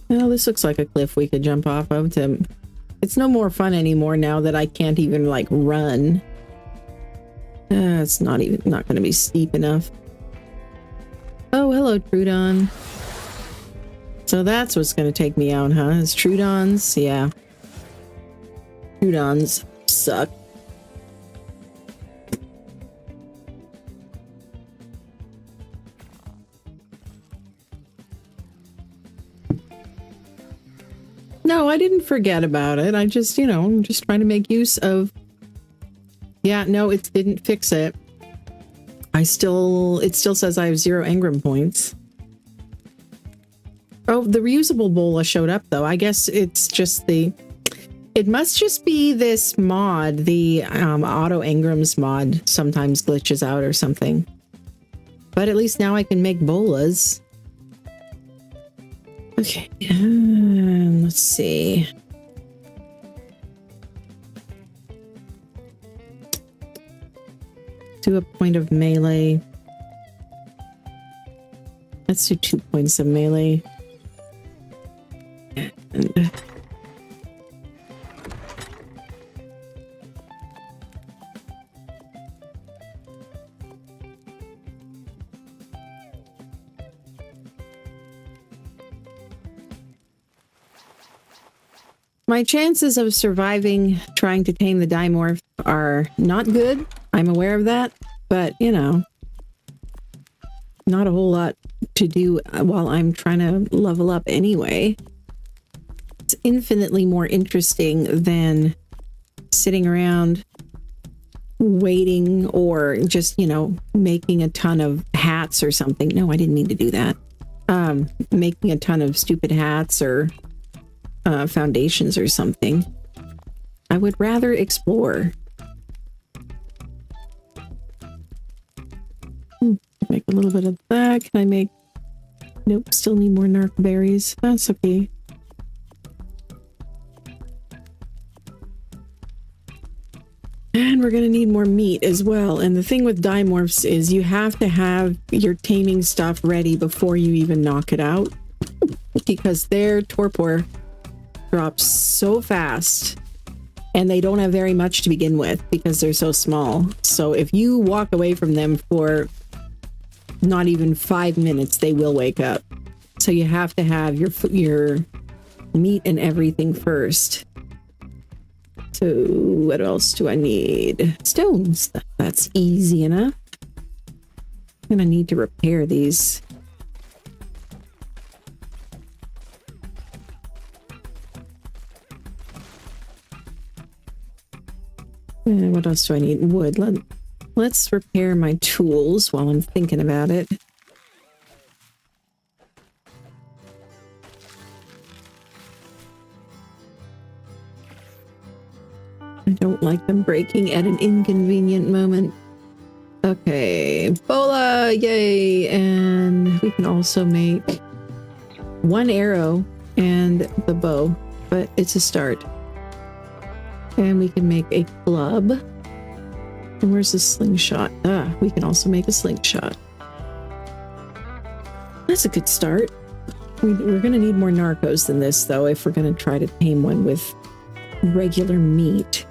Well, this looks like a cliff we could jump off of. It's no more fun anymore now that I can't even, like, run. It's not going to be steep enough. Oh, hello, Trudon. So that's what's going to take me out, huh? Is Trudons? Yeah. Trudons suck. No, I didn't forget about it. I just, I'm just trying to make use of... Yeah, no, it didn't fix it. It still says I have 0 engram points. Oh, the reusable bola showed up, though. I guess it's just it must just be this mod, the auto engrams mod sometimes glitches out or something. But at least now I can make bolas. Okay, let's see. Do a point of melee. Let's do 2 points of melee. And my chances of surviving trying to tame the dimorph are not good. I'm aware of that, but not a whole lot to do while I'm trying to level up anyway. It's infinitely more interesting than sitting around waiting or just, making a ton of hats or something. No, I didn't mean to do that. Making a ton of stupid hats or foundations or something. I would rather explore. Make a little bit of that. Can I make... Nope, still need more narc berries. That's okay. And we're going to need more meat as well. And the thing with dimorphs is you have to have your taming stuff ready before you even knock it out. Because their torpor drops so fast. And they don't have very much to begin with because they're so small. So if you walk away from them for not even 5 minutes, they will wake up. So you have to have your meat and everything first. So what else do I need? Stones. That's easy enough. I'm gonna need to repair these. And what else do I need? Wood. Let's repair my tools while I'm thinking about it. I don't like them breaking at an inconvenient moment. Okay, bola, yay! And we can also make 1 arrow and the bow, but it's a start. And we can make a club. And where's the slingshot? We can also make a slingshot. That's a good start. We're going to need more narcos than this, though, if we're going to try to tame one with regular meat.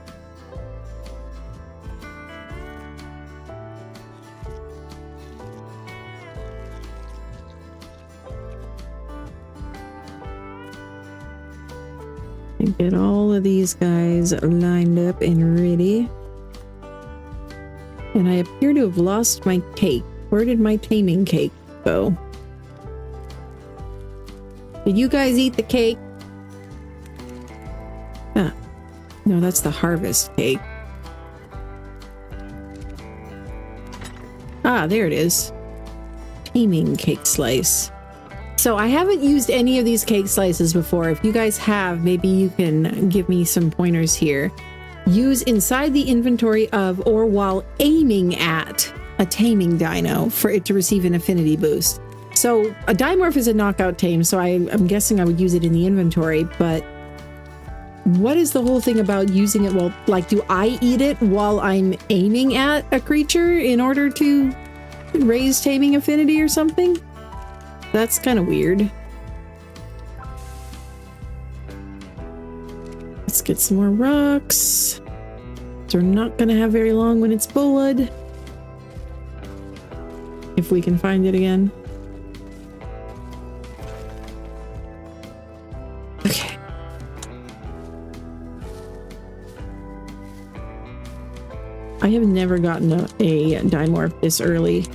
Get all of these guys lined up and ready. And I appear to have lost my cake. Where did my taming cake go? Did you guys eat the cake? Ah, no, that's the harvest cake. Ah, there it is. Taming cake slice. So I haven't used any of these cake slices before. If you guys have, maybe you can give me some pointers here. Use inside the inventory of or while aiming at a taming dino for it to receive an affinity boost. So a dimorph is a knockout tame, so I'm guessing I would use it in the inventory, but what is the whole thing about using it? Well, like, do I eat it while I'm aiming at a creature in order to raise taming affinity or something? That's kind of weird. Let's get some more rocks. They're not going to have very long when it's blood. If we can find it again. Okay. I have never gotten a dimorph this early.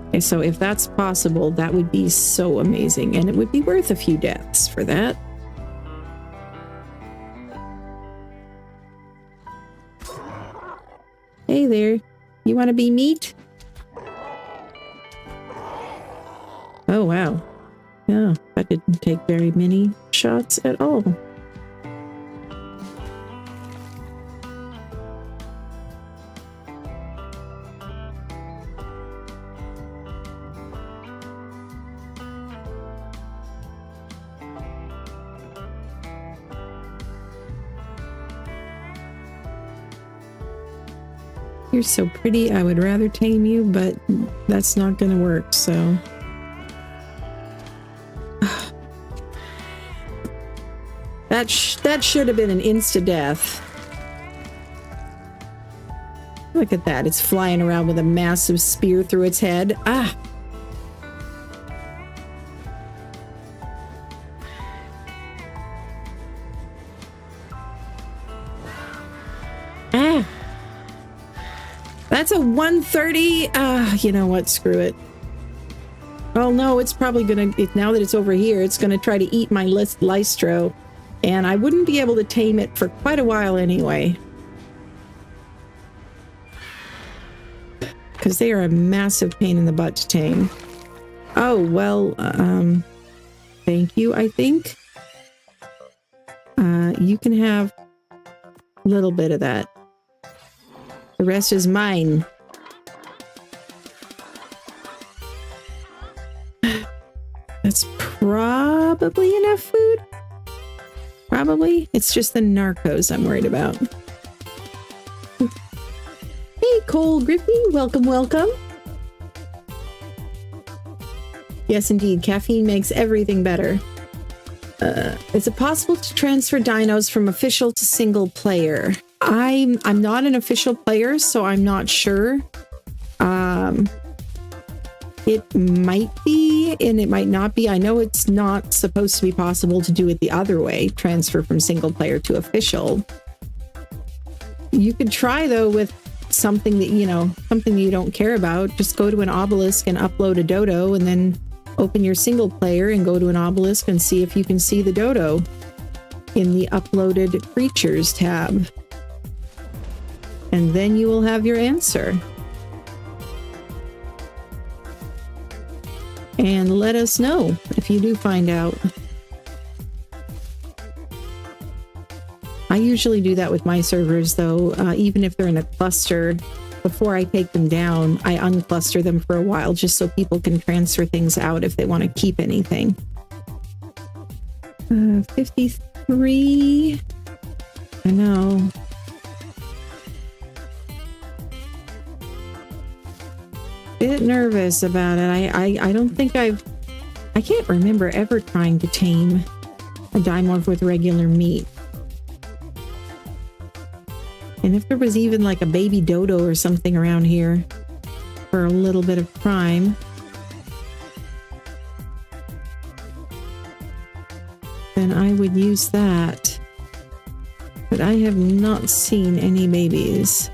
Okay, so if that's possible, that would be so amazing, and it would be worth a few deaths for that. Hey there, you want to be meat? Oh wow. Yeah, that didn't take very many shots at all. You're so pretty, I would rather tame you, but that's not gonna work, so... That should have been an insta-death. Look at that, it's flying around with a massive spear through its head. Ah! Ah! That's a 130. You know what? Screw it. Oh no, it's probably gonna, now that it's over here, it's gonna try to eat my lystro. And I wouldn't be able to tame it for quite a while anyway. Because they are a massive pain in the butt to tame. Oh, well, thank you, I think. You can have a little bit of that. The rest is mine. That's probably enough food. Probably. It's just the narcos I'm worried about. Hey, Cole Griffey. Welcome, welcome. Yes, indeed. Caffeine makes everything better. Is it possible to transfer dinos from official to single player? I'm not an official player, so I'm not sure. It might be, and it might not be. I know it's not supposed to be possible to do it the other way, transfer from single player to official. You could try, though, with something that, you know, something you don't care about. Just go to an obelisk and upload a dodo, and then open your single player and go to an obelisk and see if you can see the dodo in the uploaded creatures tab. And then you will have your answer. And let us know if you do find out. I usually do that with my servers, though, even if they're in a cluster. Before I take them down, I uncluster them for a while just so people can transfer things out if they want to keep anything. 53. I know. Bit nervous about it. I don't think I can't remember ever trying to tame a dimorph with regular meat. And if there was even like a baby dodo or something around here for a little bit of prime, then I would use that. but I have not seen any babies.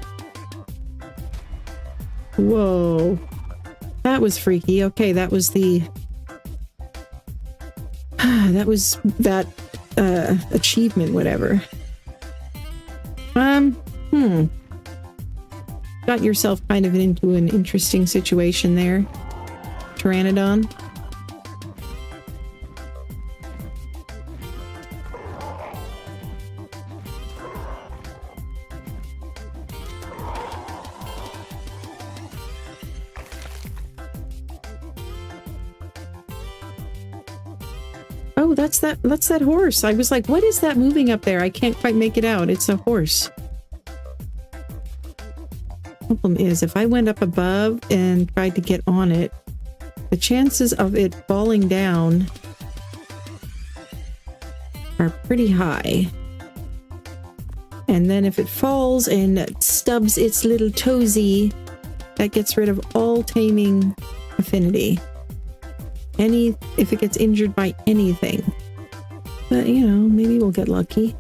Whoa. That was freaky. Okay, that was the... that was that achievement, whatever. Got yourself kind of into an interesting situation there, Pteranodon. Oh, that's that horse. I was like, what is that moving up there? I can't quite make it out. It's a horse. Problem is, if I went up above and tried to get on it, the chances of it falling down are pretty high. And then if it falls and stubs its little toesy, that gets rid of all taming affinity. If it gets injured by anything. But, you know, maybe we'll get lucky.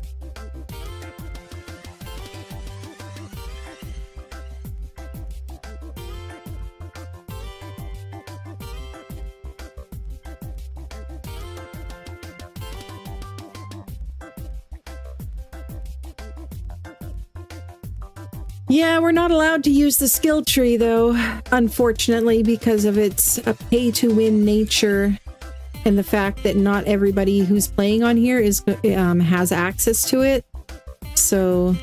Yeah, we're not allowed to use the skill tree, though, unfortunately, because of its pay-to-win nature and the fact that not everybody who's playing on here has access to it. So,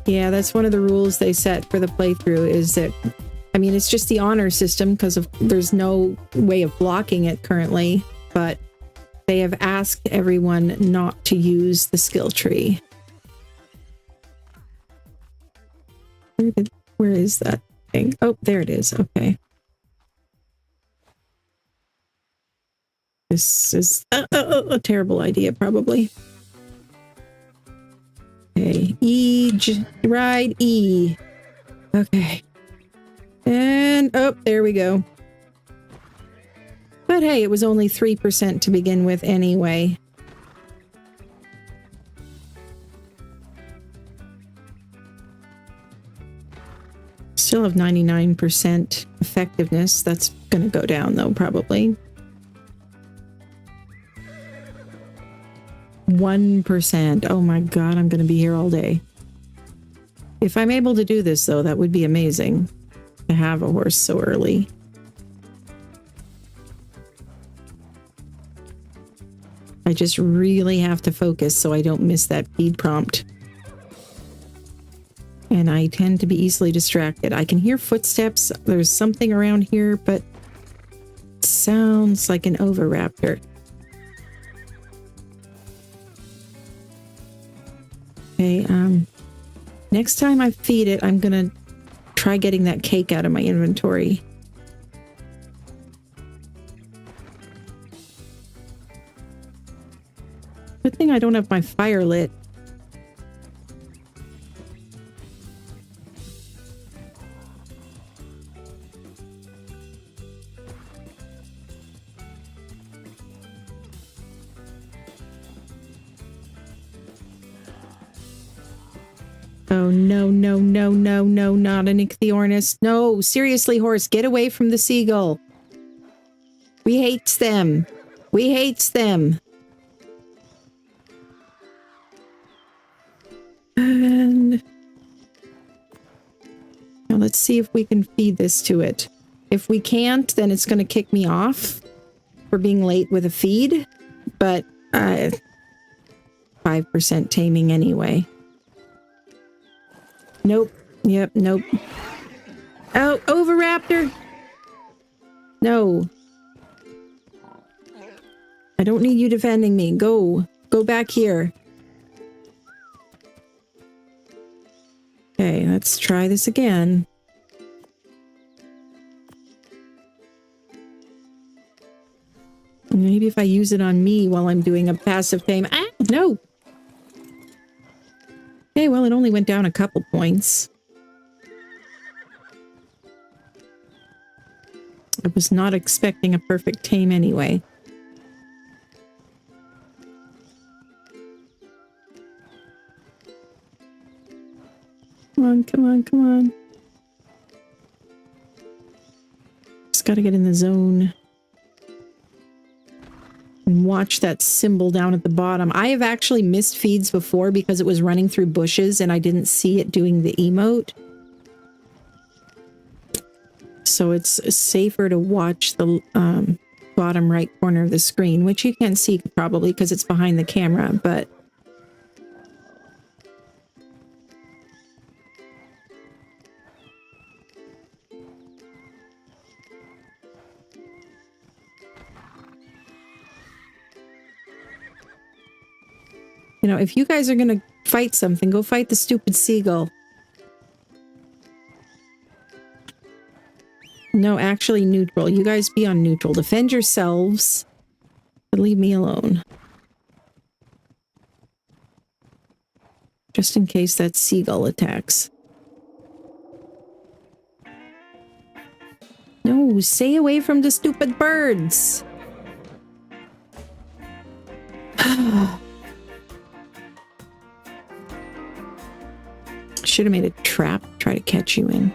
yeah, that's one of the rules they set for the playthrough is that, I mean, it's just the honor system because there's no way of blocking it currently, but they have asked everyone not to use the skill tree. Where is that thing? Oh, there it is. Okay. This is a terrible idea, probably. Okay. Ride E. Okay. And, oh, there we go. But hey, it was only 3% to begin with anyway. Still have 99% effectiveness. That's going to go down, though, probably. 1%. Oh my god, I'm going to be here all day. If I'm able to do this, though, that would be amazing. To have a horse so early. I just really have to focus so I don't miss that feed prompt. And I tend to be easily distracted. I can hear footsteps. There's something around here, but it sounds like an oviraptor. Okay, next time I feed it, I'm gonna try getting that cake out of my inventory. Good thing I don't have my fire lit. Oh, no, no, no, no, no, not an Ichthyornis. No, seriously, horse, get away from the seagull. We hates them. We hates them. And now let's see if we can feed this to it. If we can't, then it's going to kick me off for being late with a feed. But 5% taming anyway. Nope. Yep, nope. Oh, oviraptor! No. I don't need you defending me. Go. Go back here. Okay, let's try this again. Maybe if I use it on me while I'm doing a passive tame. Ah, no! Okay, well, it only went down a couple points. I was not expecting a perfect tame anyway. Come on, come on, come on. Just gotta get in the zone. And watch that symbol down at the bottom. I have actually missed feeds before because it was running through bushes and I didn't see it doing the emote. So it's safer to watch the bottom right corner of the screen, which you can't see probably because it's behind the camera, but you know, if you guys are gonna fight something, go fight the stupid seagull. No, actually neutral. You guys be on neutral. Defend yourselves, but leave me alone. Just in case that seagull attacks. No, stay away from the stupid birds. Should have made a trap, try to catch you in.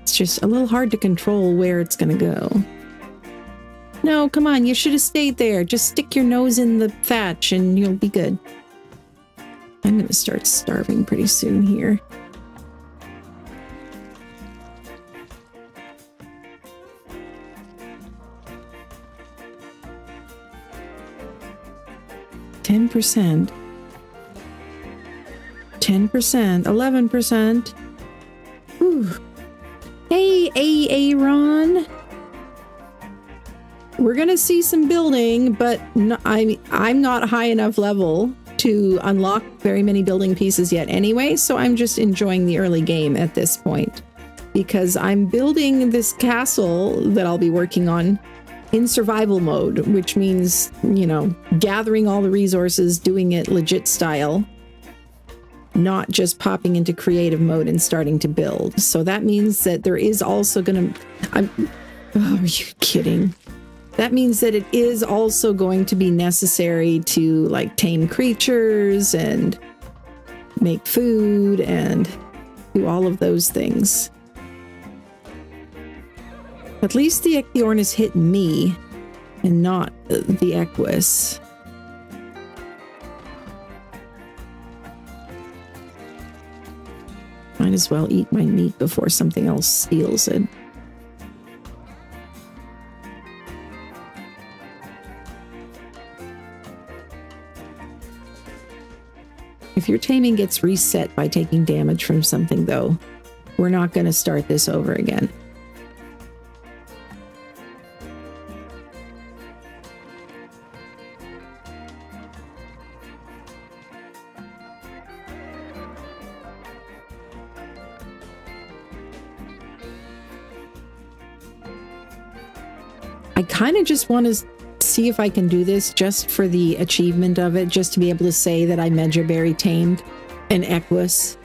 It's just a little hard to control where it's gonna go. No, come on, you should have stayed there. Just stick your nose in the thatch and you'll be good. I'm gonna start starving pretty soon here. $10%. 10%. 11%. Whew. Hey, Aaron. We're gonna see some building, but no, I'm not high enough level to unlock very many building pieces yet anyway, so I'm just enjoying the early game at this point. Because I'm building this castle that I'll be working on in survival mode, which means, you know, gathering all the resources, doing it legit style. Not just popping into creative mode and starting to build. So that means that there is also gonna... oh, are you kidding? That means that it is also going to be necessary to, like, tame creatures and make food and do all of those things. At least the Ichthyornis hit me and not the Equus. Might as well eat my meat before something else steals it. If your taming gets reset by taking damage from something, though, we're not going to start this over again. I kind of just want to see if I can do this just for the achievement of it, just to be able to say that I Megaberry tamed an Equus.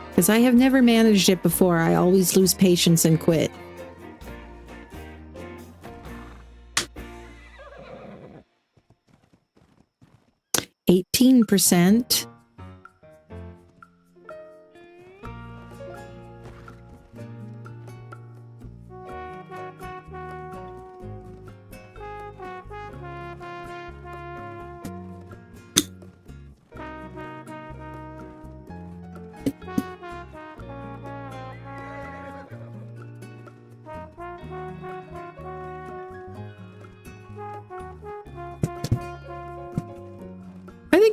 Because I have never managed it before. I always lose patience and quit. %.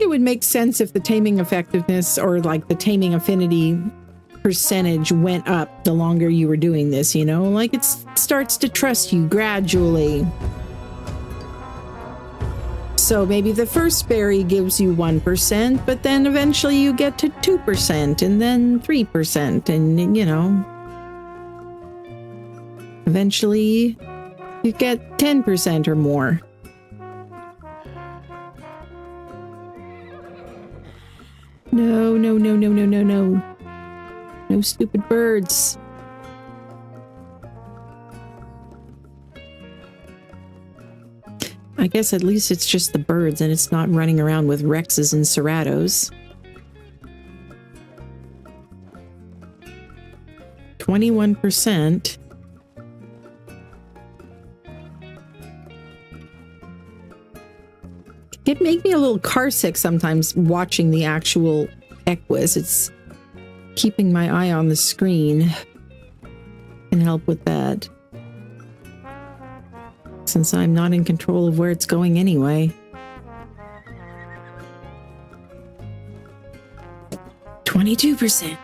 It would make sense if the taming effectiveness or like the taming affinity percentage went up the longer you were doing this, you know, like it starts to trust you gradually. So maybe the first berry gives you 1%, but then eventually you get to 2% and then 3%, and you know, eventually you get 10% or more. No, no, no, no, no, no, no. No stupid birds. I guess at least it's just the birds and it's not running around with Rexes and Ceratos. 21%. It makes me a little carsick sometimes watching the actual Equus. It's keeping my eye on the screen can help with that, since I'm not in control of where it's going anyway. 22%.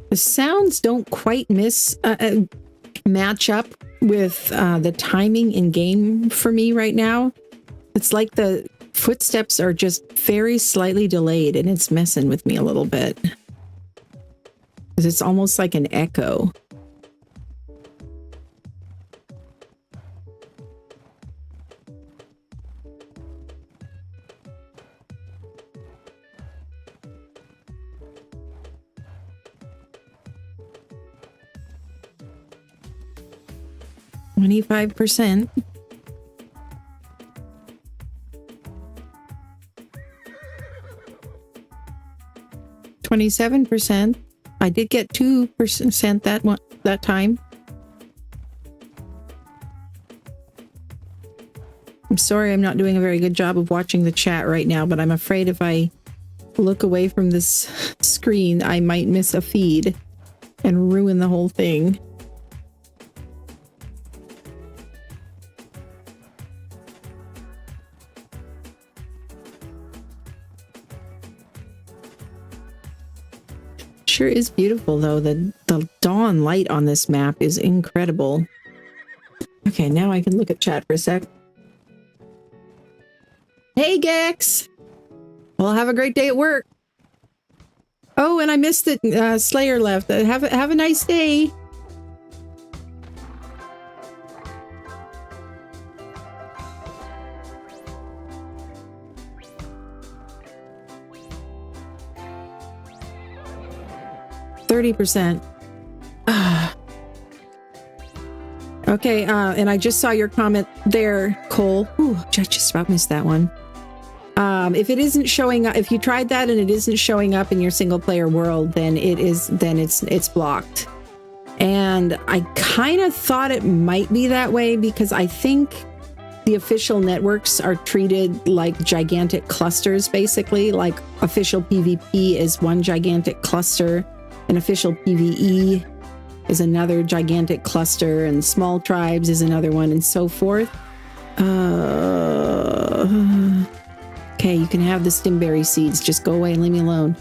The sounds don't quite match up with the timing in game for me right now. It's like the footsteps are just very slightly delayed and it's messing with me a little bit. Because it's almost like an echo. %. 27%. I did get 2% that time. I'm sorry I'm not doing a very good job of watching the chat right now, but I'm afraid if I look away from this screen, I might miss a feed and ruin the whole thing. Sure is beautiful though. The dawn light on this map is incredible. Okay, now I can look at chat for a sec. Hey Gex! Well, have a great day at work. Oh, and I missed it. Slayer left. Have a nice day. %. Okay, and I just saw your comment there, Cole. Ooh, I just about missed that one. If it isn't showing up, if you tried that and it isn't showing up in your single player world, then it's blocked. And I kind of thought it might be that way because I think the official networks are treated like gigantic clusters, basically. Like official PvP is one gigantic cluster, and official PvE is another gigantic cluster, and small tribes is another one, and so forth. Okay, you can have the stimberry seeds. Just go away and leave me alone.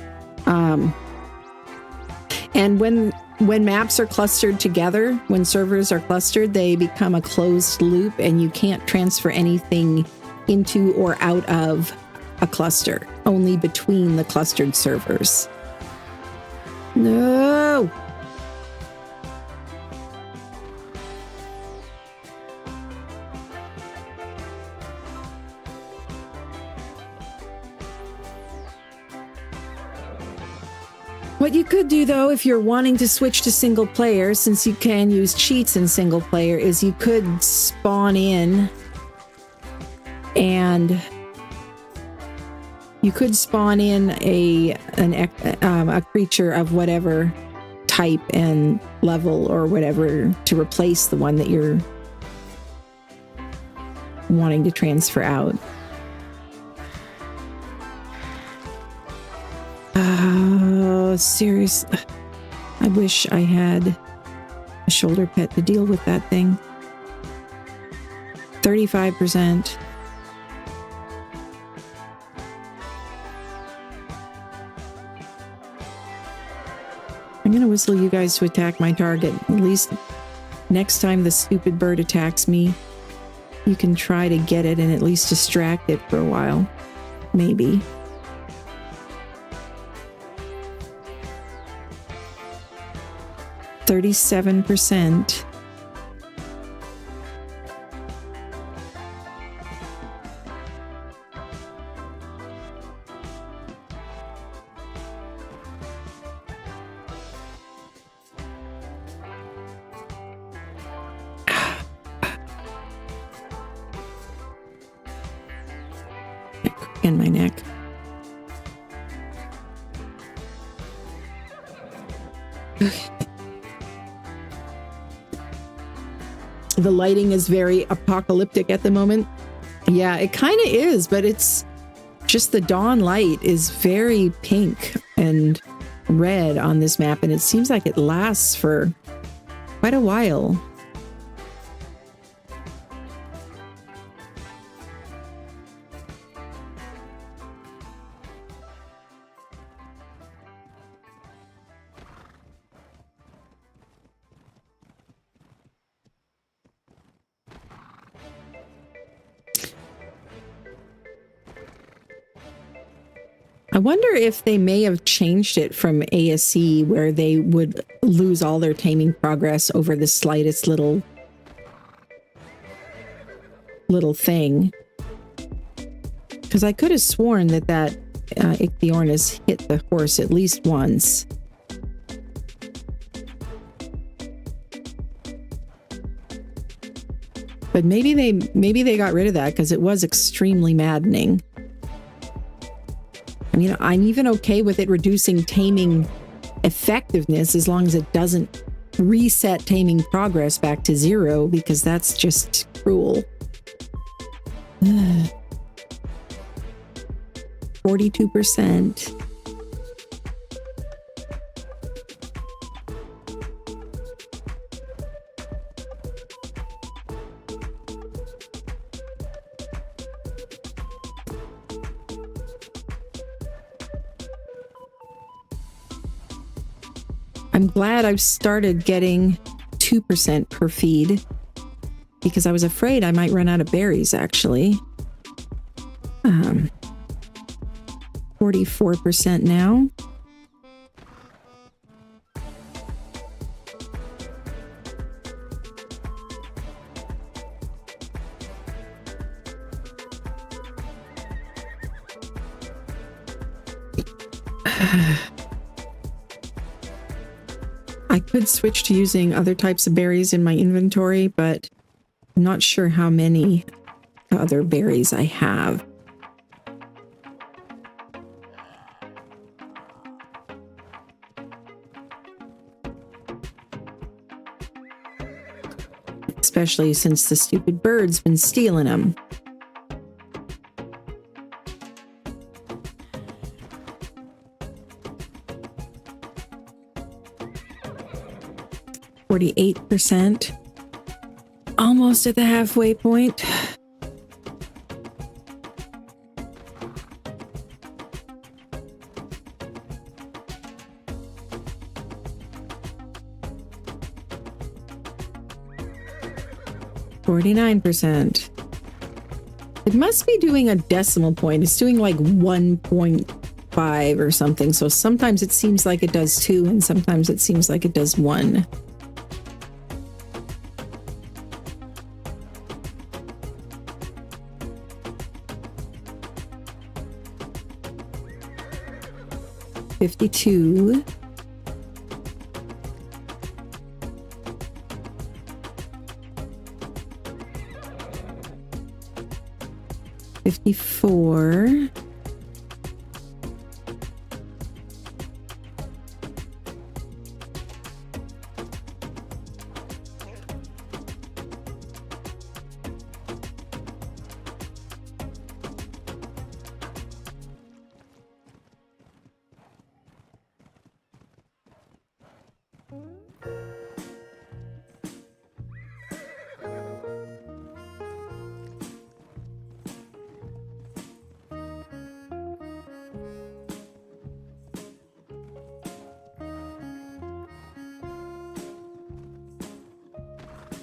And when maps are clustered together, when servers are clustered, they become a closed loop, and you can't transfer anything into or out of a cluster, only between the clustered servers. No! What you could do, though, if you're wanting to switch to single player, since you can use cheats in single player, is you could spawn in and you could spawn in a creature of whatever type and level or whatever to replace the one that you're wanting to transfer out. Serious. I wish I had a shoulder pet to deal with that thing. 35%. I'm gonna whistle you guys to attack my target. At least next time the stupid bird attacks me, you can try to get it and at least distract it for a while. Maybe. 37%. In my neck. The lighting is very apocalyptic at the moment. Yeah, it kind of is, but it's just the dawn light is very pink and red on this map, and it seems like it lasts for quite a while. I wonder if they may have changed it from ASC, where they would lose all their taming progress over the slightest little thing. Because I could have sworn that Ichthyornis hit the horse at least once. But maybe they got rid of that because it was extremely maddening. I mean, I'm even okay with it reducing taming effectiveness as long as it doesn't reset taming progress back to 0, because that's just cruel. 42%. I'm glad I've started getting 2% per feed, because I was afraid I might run out of berries, actually. 44% now. I could switch to using other types of berries in my inventory, but I'm not sure how many other berries I have. Especially since the stupid bird's been stealing them. %, almost at the halfway point. %. It must be doing a decimal point. It's doing like 1.5 or something. So sometimes it seems like it does 2, and sometimes it seems like it does 1. $52. $54.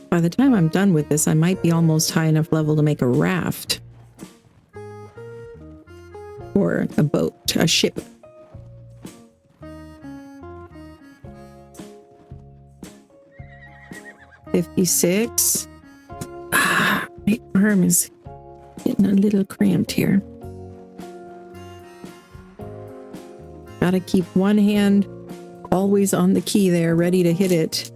By the time I'm done with this, I might be almost high enough level to make a raft. Or a boat, a ship. 56. My arm is getting a little cramped here. Gotta keep one hand always on the key there, ready to hit it.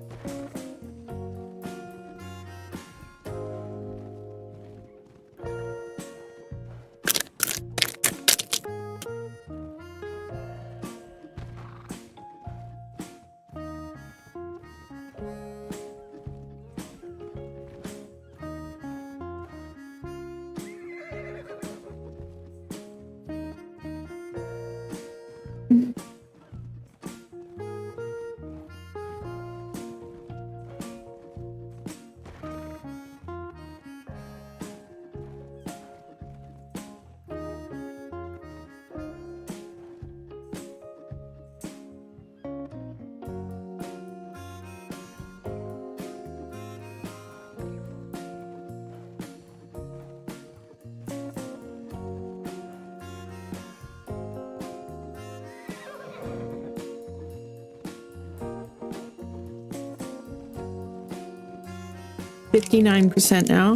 %59 now.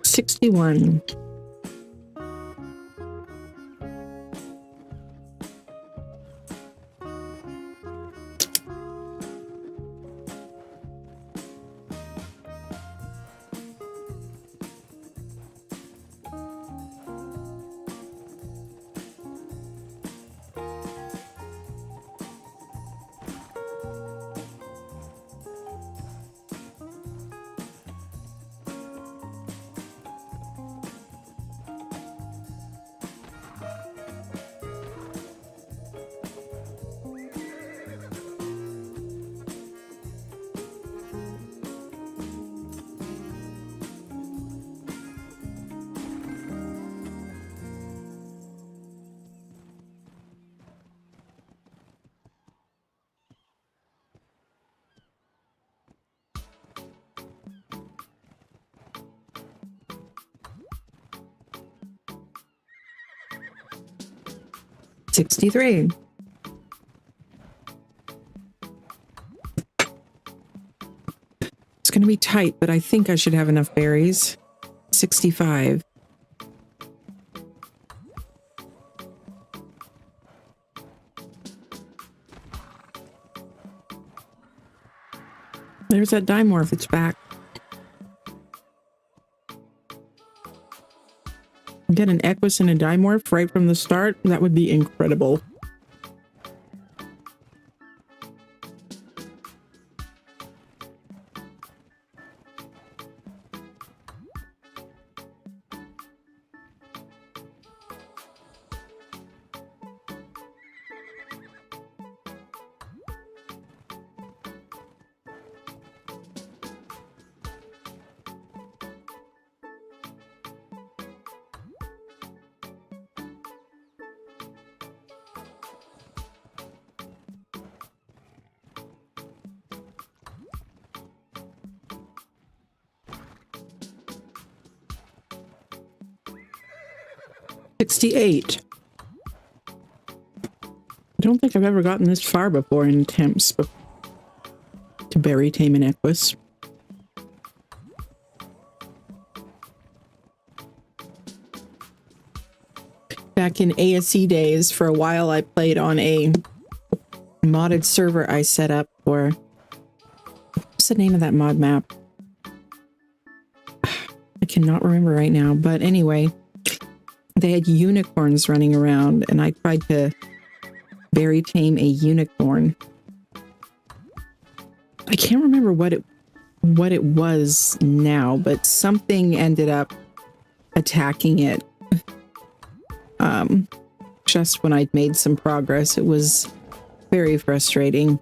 $61. $63. It's going to be tight, but I think I should have enough berries. 65. There's that dimorph. It's back. Get an Equus and a dimorph right from the start. That would be incredible. $68. I don't think I've ever gotten this far before in attempts to berry tame an Equus. Back in ASE days, for a while I played on a modded server I set up for... What's the name of that mod map? I cannot remember right now, but anyway... They had unicorns running around, and I tried to berry tame a unicorn. I can't remember what it was now, but something ended up attacking it. just when I'd made some progress. It was very frustrating.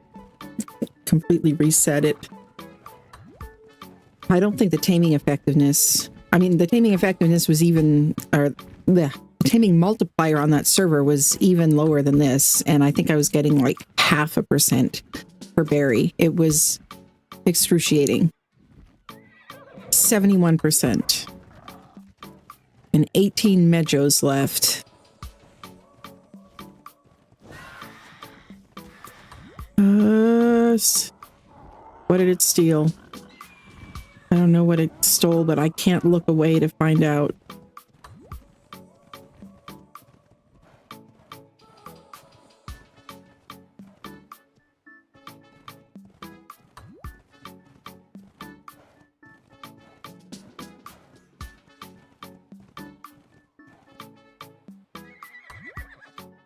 Completely reset it. I don't think the taming effectiveness, the taming effectiveness was even, or the taming multiplier on that server was even lower than this. And I think I was getting like 0.5% per berry. It was excruciating. 71%. And 18 medjos left. What did it steal? I don't know what it stole, but I can't look away to find out.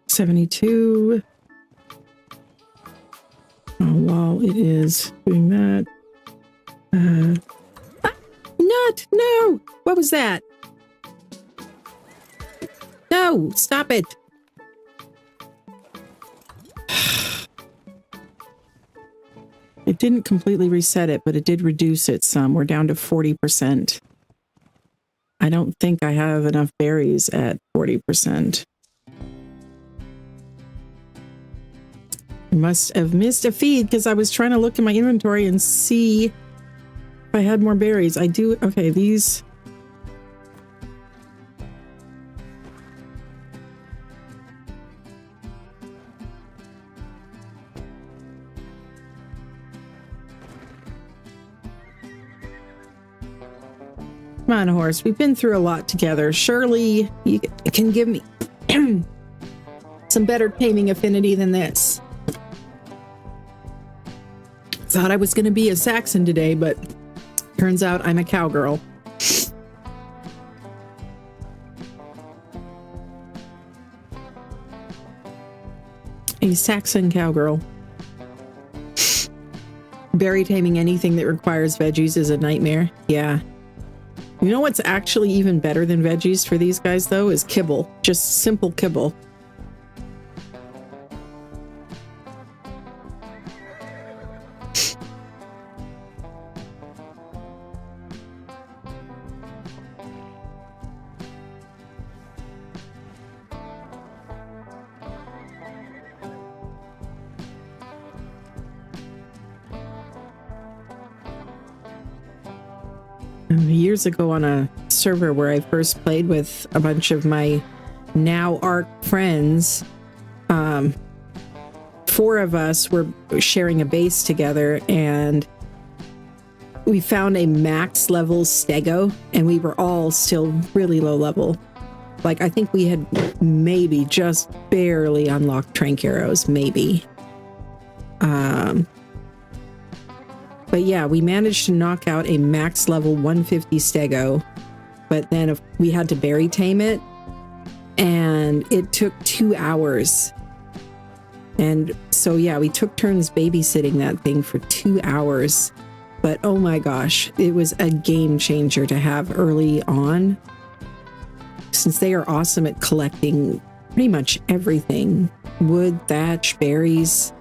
$72. While it is doing that. Nut! No! What was that? No! Stop it! It didn't completely reset it, but it did reduce it some. We're down to 40%. I don't think I have enough berries at 40%. I must have missed a feed because I was trying to look in my inventory and see if I had more berries. I do. Okay, these. Come on, horse. We've been through a lot together. Surely you can give me some better taming affinity than this. Thought I was going to be a Saxon today, but turns out I'm a cowgirl. A Saxon cowgirl. Berry taming anything that requires veggies is a nightmare. Yeah. You know what's actually even better than veggies for these guys, though, is kibble. Just simple kibble. Years ago on a server where I first played with a bunch of my now Ark friends, 4 of us were sharing a base together, and we found a max level stego, and we were all still really low level. Like, I think we had maybe just barely unlocked trank arrows, maybe. But yeah, we managed to knock out a max level 150 stego, but then we had to berry tame it, and it took 2 hours. And so yeah, we took turns babysitting that thing for 2 hours. But oh my gosh, it was a game changer to have early on, since they are awesome at collecting pretty much everything. Wood, thatch, berries,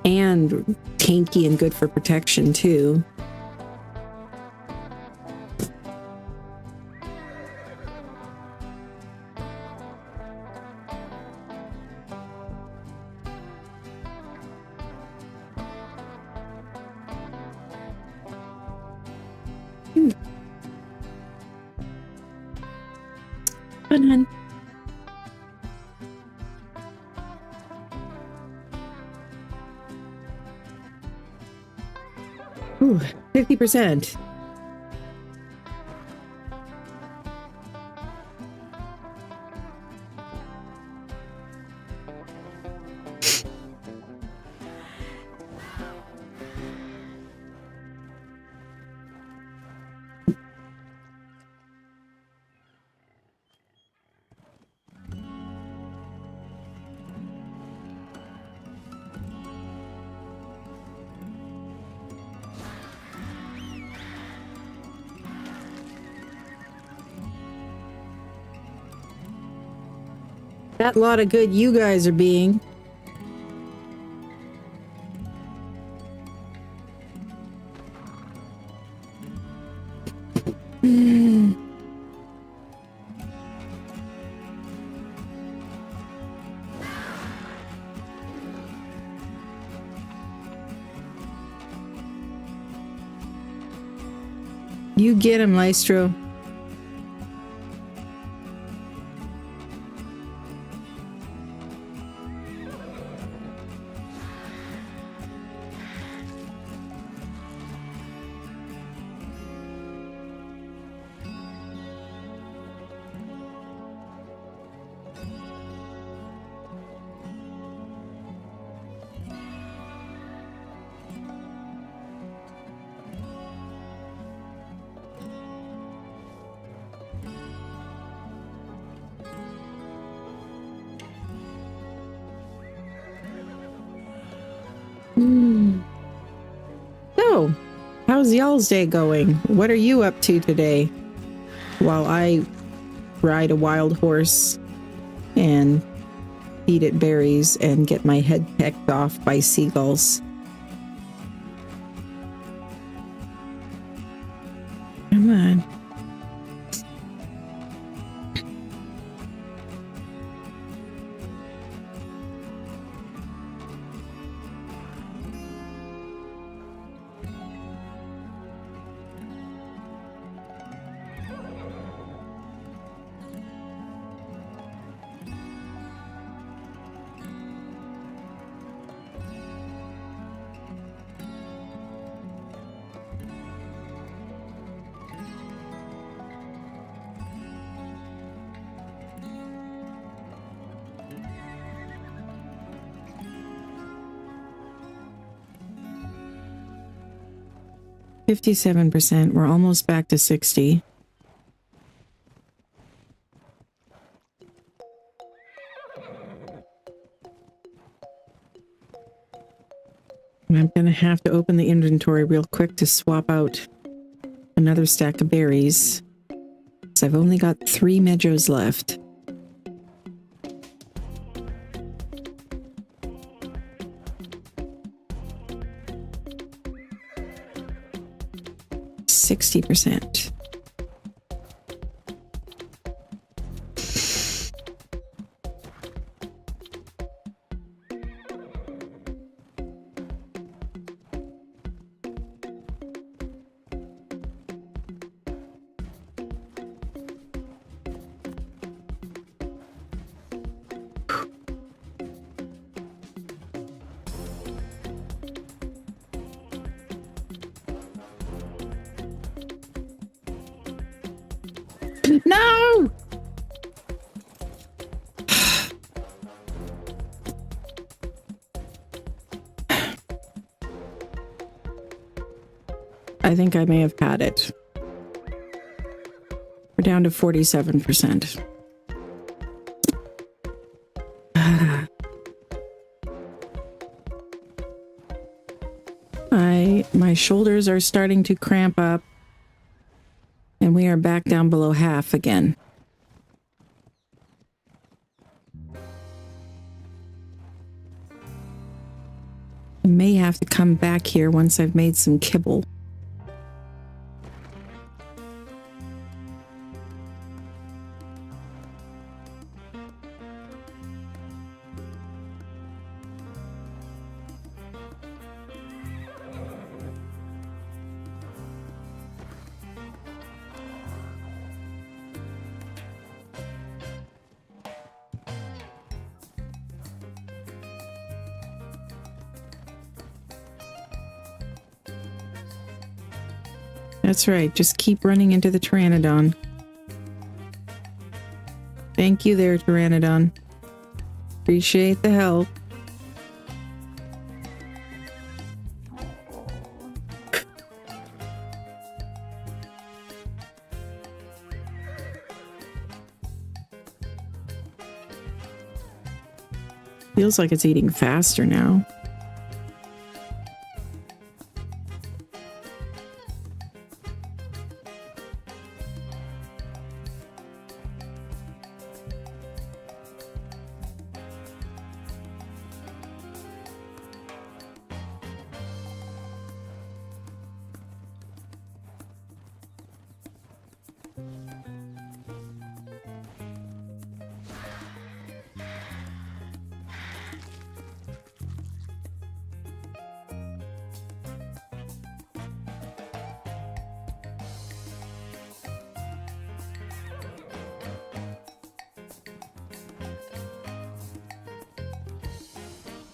and tanky and good for protection too. Fun. Ooh, 50%. That lot of good you guys are being. You get him, Maestro. So, how's y'all's day going? What are you up to today? While I ride a wild horse and feed it berries and get my head pecked off by seagulls. Come on. %. We're almost back to 60. And I'm going to have to open the inventory real quick to swap out another stack of berries. So I've only got 3 medjos left. %. No! I think I may have had it. We're down to 47%. My shoulders are starting to cramp up. And we are back down below half again. I may have to come back here once I've made some kibble. That's right, just keep running into the Pteranodon. Thank you there, Pteranodon. Appreciate the help. Feels like it's eating faster now.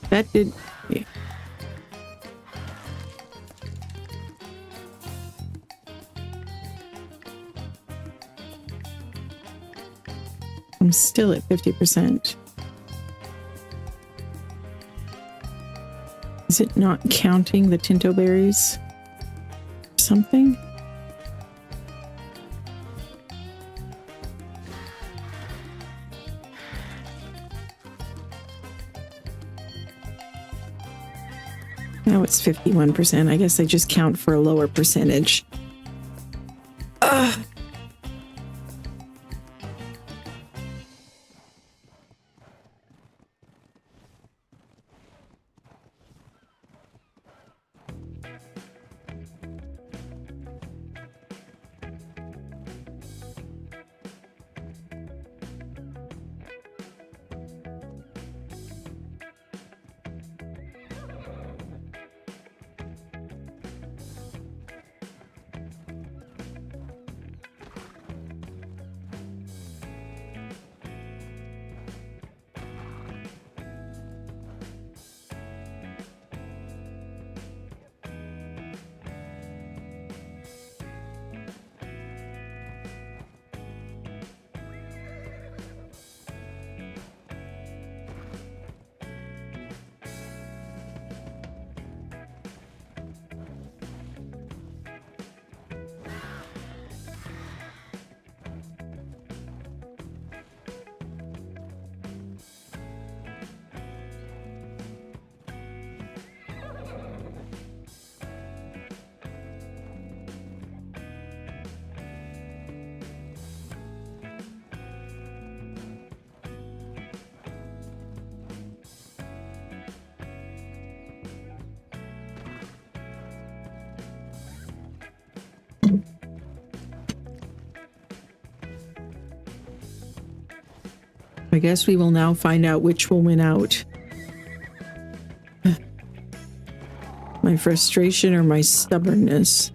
That did... Yeah. I'm still at 50%. Is it not counting the Tinto berries? Something? Now it's 51%. I guess I just count for a lower percentage. Ugh. I guess we will now find out which will win out. My frustration or my stubbornness.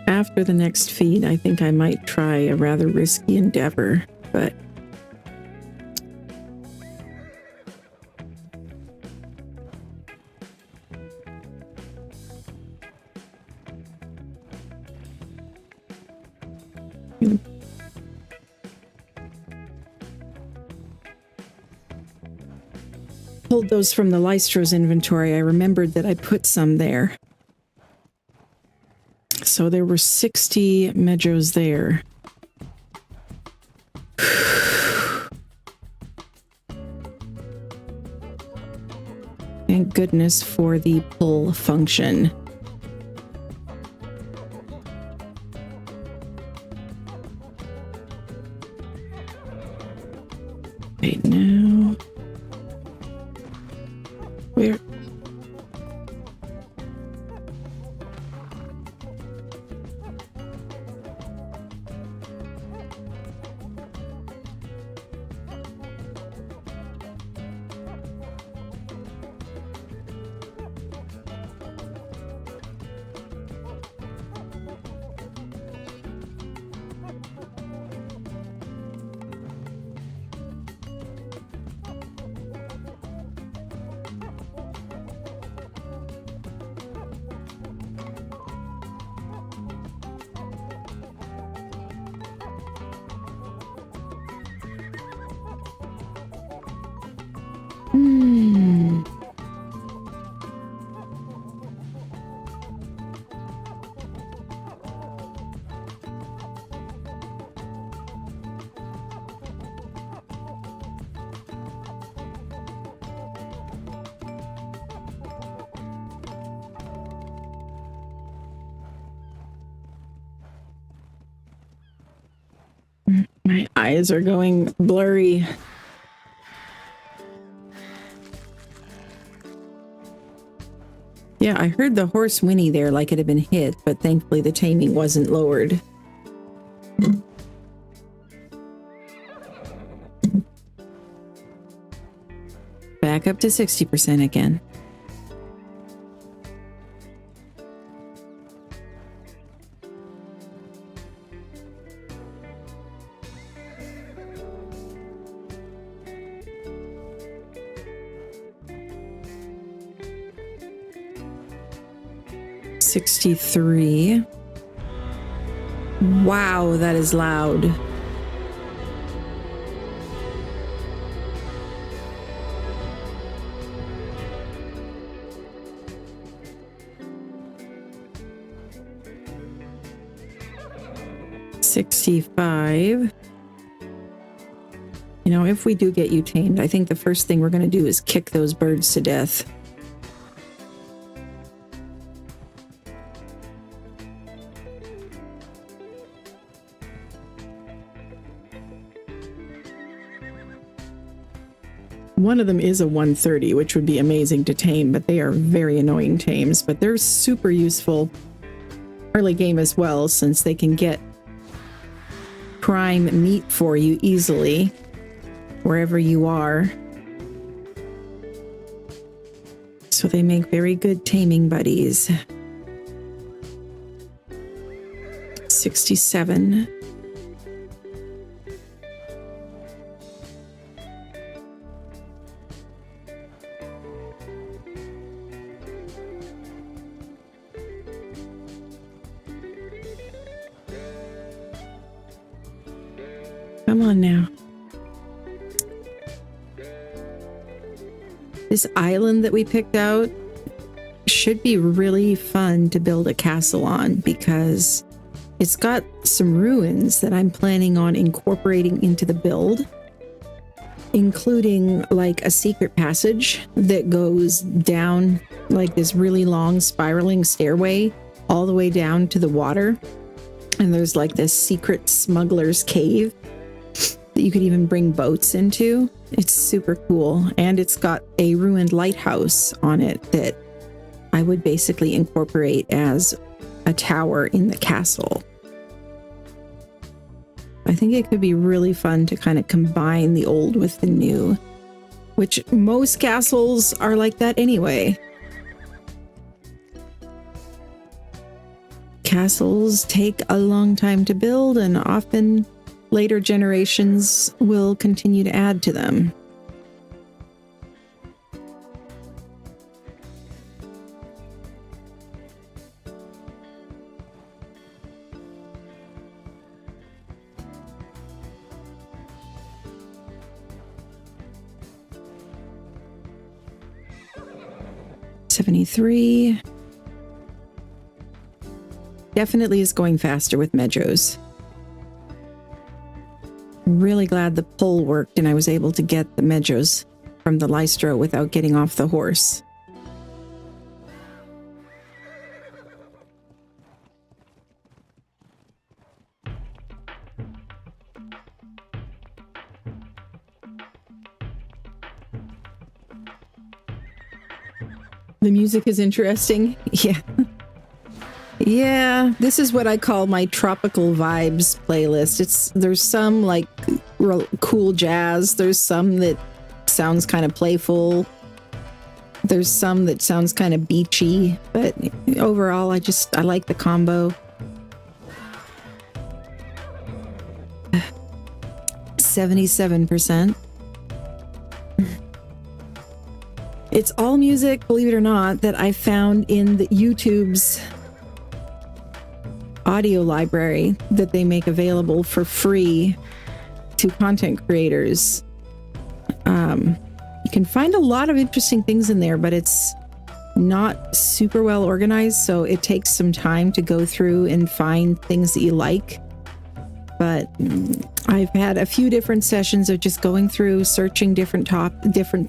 After the next feed, I think I might try a rather risky endeavor, but pulled those from the Lystro's inventory. I remembered that I put some there. So there were 60 medros there. Thank goodness for the pull function. Wait, now. Where? My eyes are going blurry. Yeah, I heard the horse whinny there like it had been hit, but thankfully the taming wasn't lowered. Back up to 60% again. $63. Wow, that is loud. $65. You know, if we do get you tamed, I think the first thing we're going to do is kick those birds to death. One of them is a 130, which would be amazing to tame, but they are very annoying tames. But they're super useful early game as well, since they can get prime meat for you easily wherever you are. So they make very good taming buddies. 67. Come on now. This island that we picked out should be really fun to build a castle on, because it's got some ruins that I'm planning on incorporating into the build, including like a secret passage that goes down like this really long spiraling stairway all the way down to the water. And there's like this secret smuggler's cave that you could even bring boats into. It's super cool. And it's got a ruined lighthouse on it that I would basically incorporate as a tower in the castle. I think it could be really fun to kind of combine the old with the new, which most castles are like that anyway. Castles take a long time to build, and often later generations will continue to add to them. $73. Definitely is going faster with Medros. I'm really glad the pull worked and I was able to get the Medros from the Lystro without getting off the horse. The music is interesting. Yeah. Yeah, this is what I call my tropical vibes playlist. There's some like cool jazz. There's some that sounds kind of playful. There's some that sounds kind of beachy, but overall I like the combo. 77%. It's all music, believe it or not, that I found in the YouTube's audio library that they make available for free to content creators. You can find a lot of interesting things in there, but it's not super well organized, so it takes some time to go through and find things that you like. But I've had a few different sessions of just going through, searching different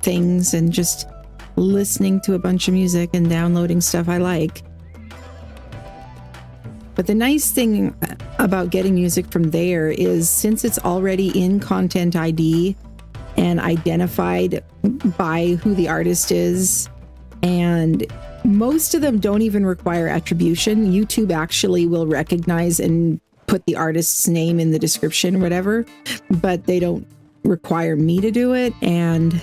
things, and just listening to a bunch of music and downloading stuff I like. But the nice thing about getting music from there is since it's already in Content ID and identified by who the artist is, and most of them don't even require attribution. YouTube actually will recognize and put the artist's name in the description or whatever, but they don't require me to do it. And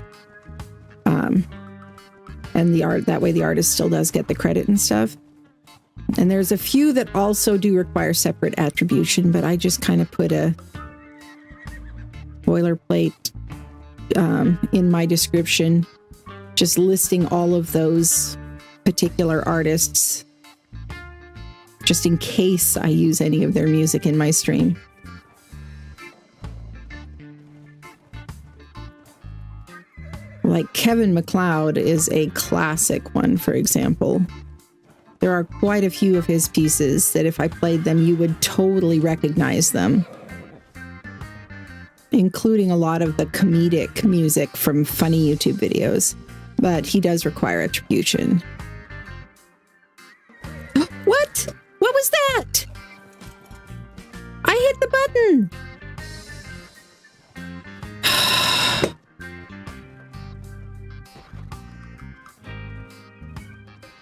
that way the artist still does get the credit and stuff. And there's a few that also do require separate attribution, but I just kind of put a boilerplate in my description, just listing all of those particular artists, just in case I use any of their music in my stream. Like Kevin MacLeod is a classic one, for example. There are quite a few of his pieces that if I played them, you would totally recognize them, including a lot of the comedic music from funny YouTube videos, but he does require attribution. What? What was that? I hit the button.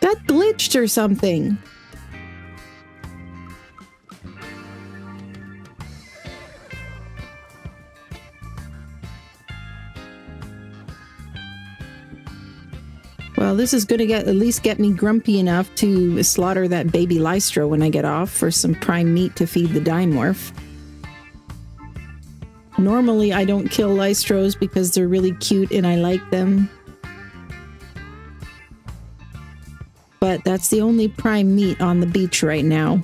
That glitched or something. Well, this is going to at least get me grumpy enough to slaughter that baby Lystro when I get off for some prime meat to feed the Dimorph. Normally, I don't kill Lystros because they're really cute and I like them. But that's the only prime meat on the beach right now.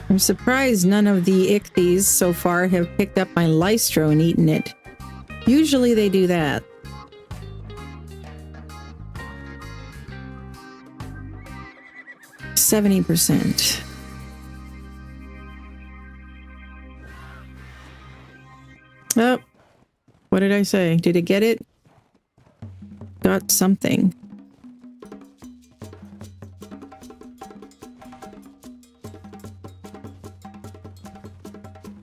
I'm surprised none of the Ichthyes so far have picked up my Lystro and eaten it. Usually they do that. %. Oh, what did I say? Did it get it? Got something.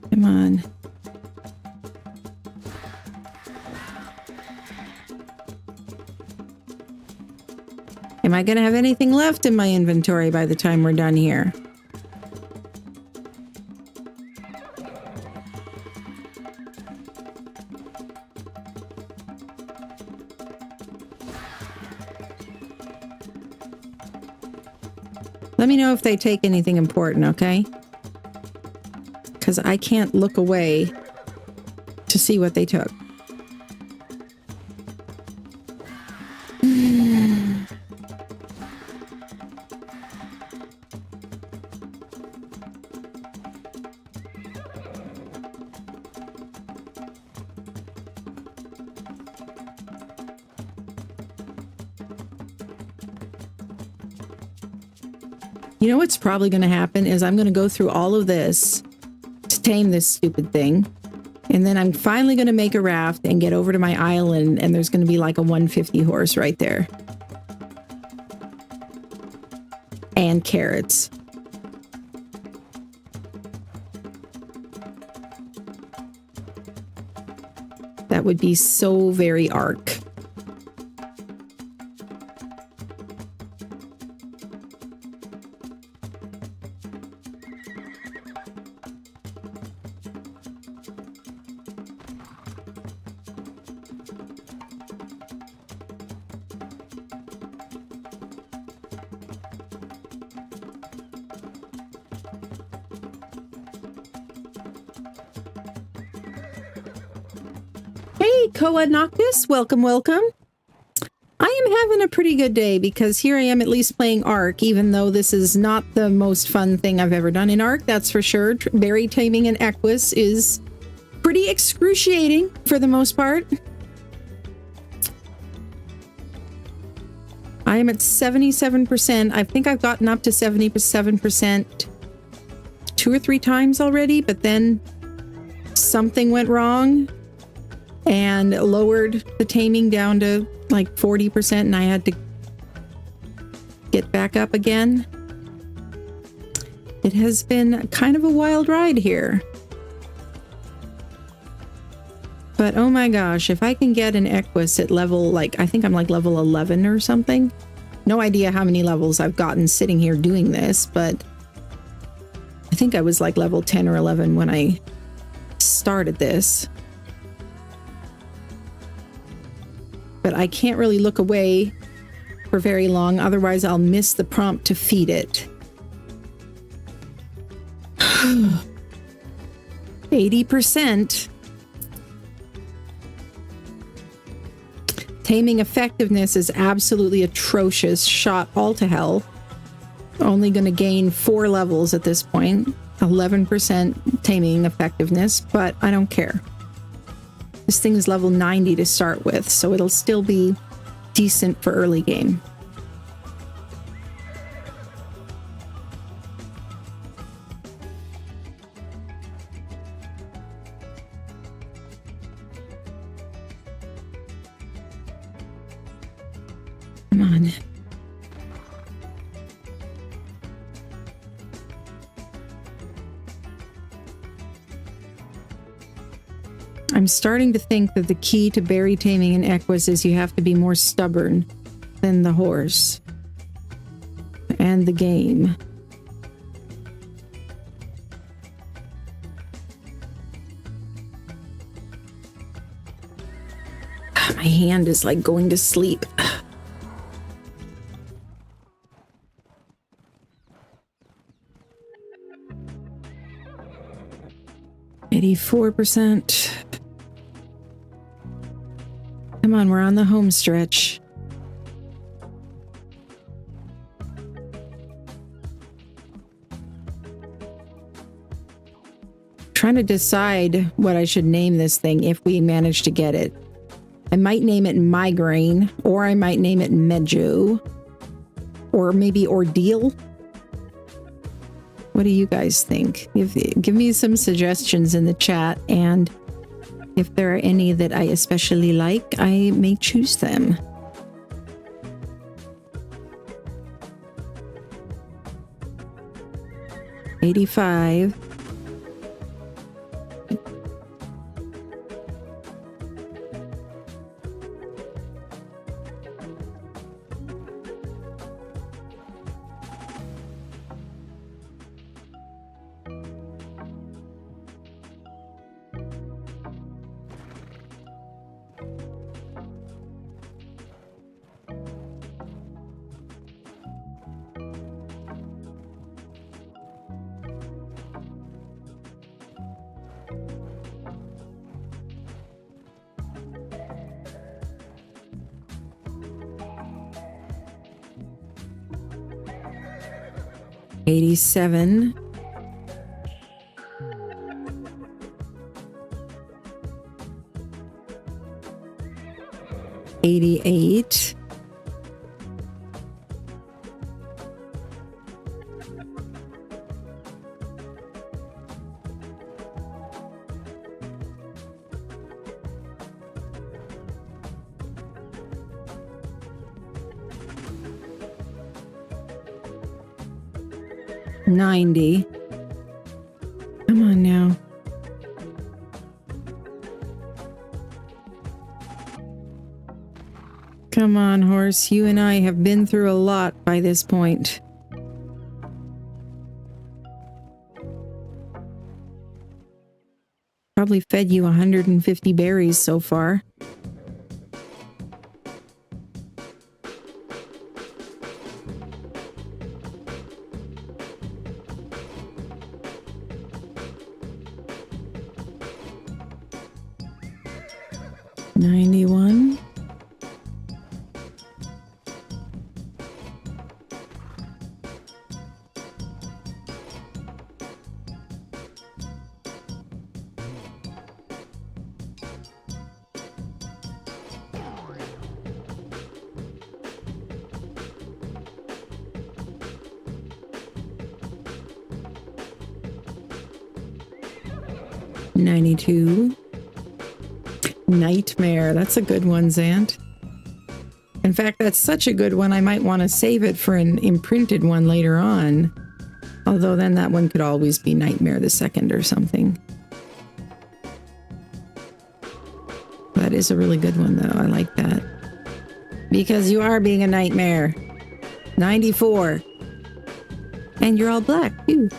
Come on. Am I going to have anything left in my inventory by the time we're done here? Let me know if they take anything important, okay? Because I can't look away to see what they took. You know what's probably going to happen is I'm going to go through all of this to tame this stupid thing. And then I'm finally going to make a raft and get over to my island, and there's going to be like a 150 horse right there. And carrots. That would be so very Ark. Audionautix, welcome, welcome. I am having a pretty good day because here I am at least playing Ark, even though this is not the most fun thing I've ever done in Ark, that's for sure. Berry taming an Equus is pretty excruciating for the most part. I am at 77%. I think I've gotten up to 77% 2 or 3 times already, but then something went wrong and lowered the taming down to like 40%, and I had to get back up again. It has been kind of a wild ride here. But oh my gosh, if I can get an Equus at level, like, I think I'm like level 11 or something. No idea how many levels I've gotten sitting here doing this, but I think I was like level 10 or 11 when I started this. But I can't really look away for very long, otherwise I'll miss the prompt to feed it. 80%. Taming effectiveness is absolutely atrocious, shot all to hell. Only going to gain 4 levels at this point. 11% taming effectiveness, but I don't care. This thing is level 90 to start with, so it'll still be decent for early game. Come on. I'm starting to think that the key to berry taming an Equus is you have to be more stubborn than the horse and the game. My hand is like going to sleep. 84%. Come on, we're on the home stretch. Trying to decide what I should name this thing if we manage to get it. I might name it Migraine, or I might name it Mejo, or maybe Ordeal. What do you guys think? Give me some suggestions in the chat, and if there are any that I especially like, I may choose them. $85. $87. $88. $90. Come on now. Come on, horse. You and I have been through a lot by this point. Probably fed you 150 berries so far. 91. $92. Nightmare. That's a good one, Zant. In fact, that's such a good one, I might want to save it for an imprinted one later on. Although then that one could always be Nightmare the Second or something. That is a really good one, though. I like that. Because you are being a nightmare. 94. And you're all black, too.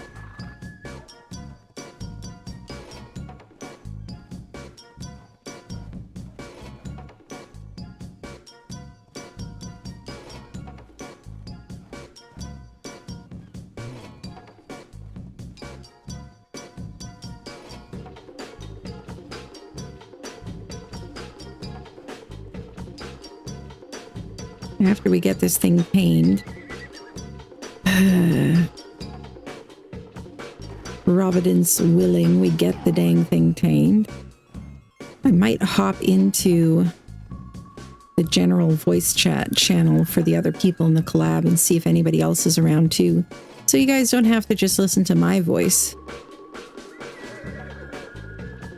After we get this thing tamed. Providence willing, we get the dang thing tamed. I might hop into the general voice chat channel for the other people in the collab and see if anybody else is around too. So you guys don't have to just listen to my voice.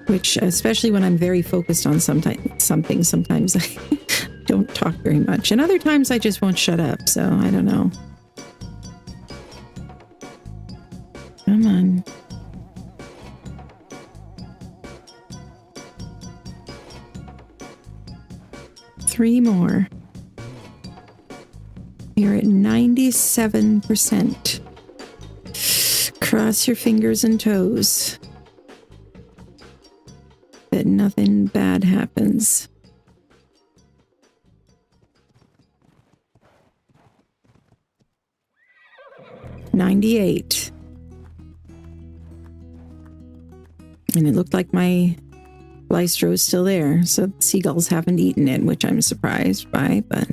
Which, especially when I'm very focused on sometimes I don't talk very much. And other times I just won't shut up, so I don't know. Come on. Three more. You're at 97%. Cross your fingers and toes that nothing bad happens. $98. And it looked like my lystro is still there, so the seagulls haven't eaten it, which I'm surprised by, but...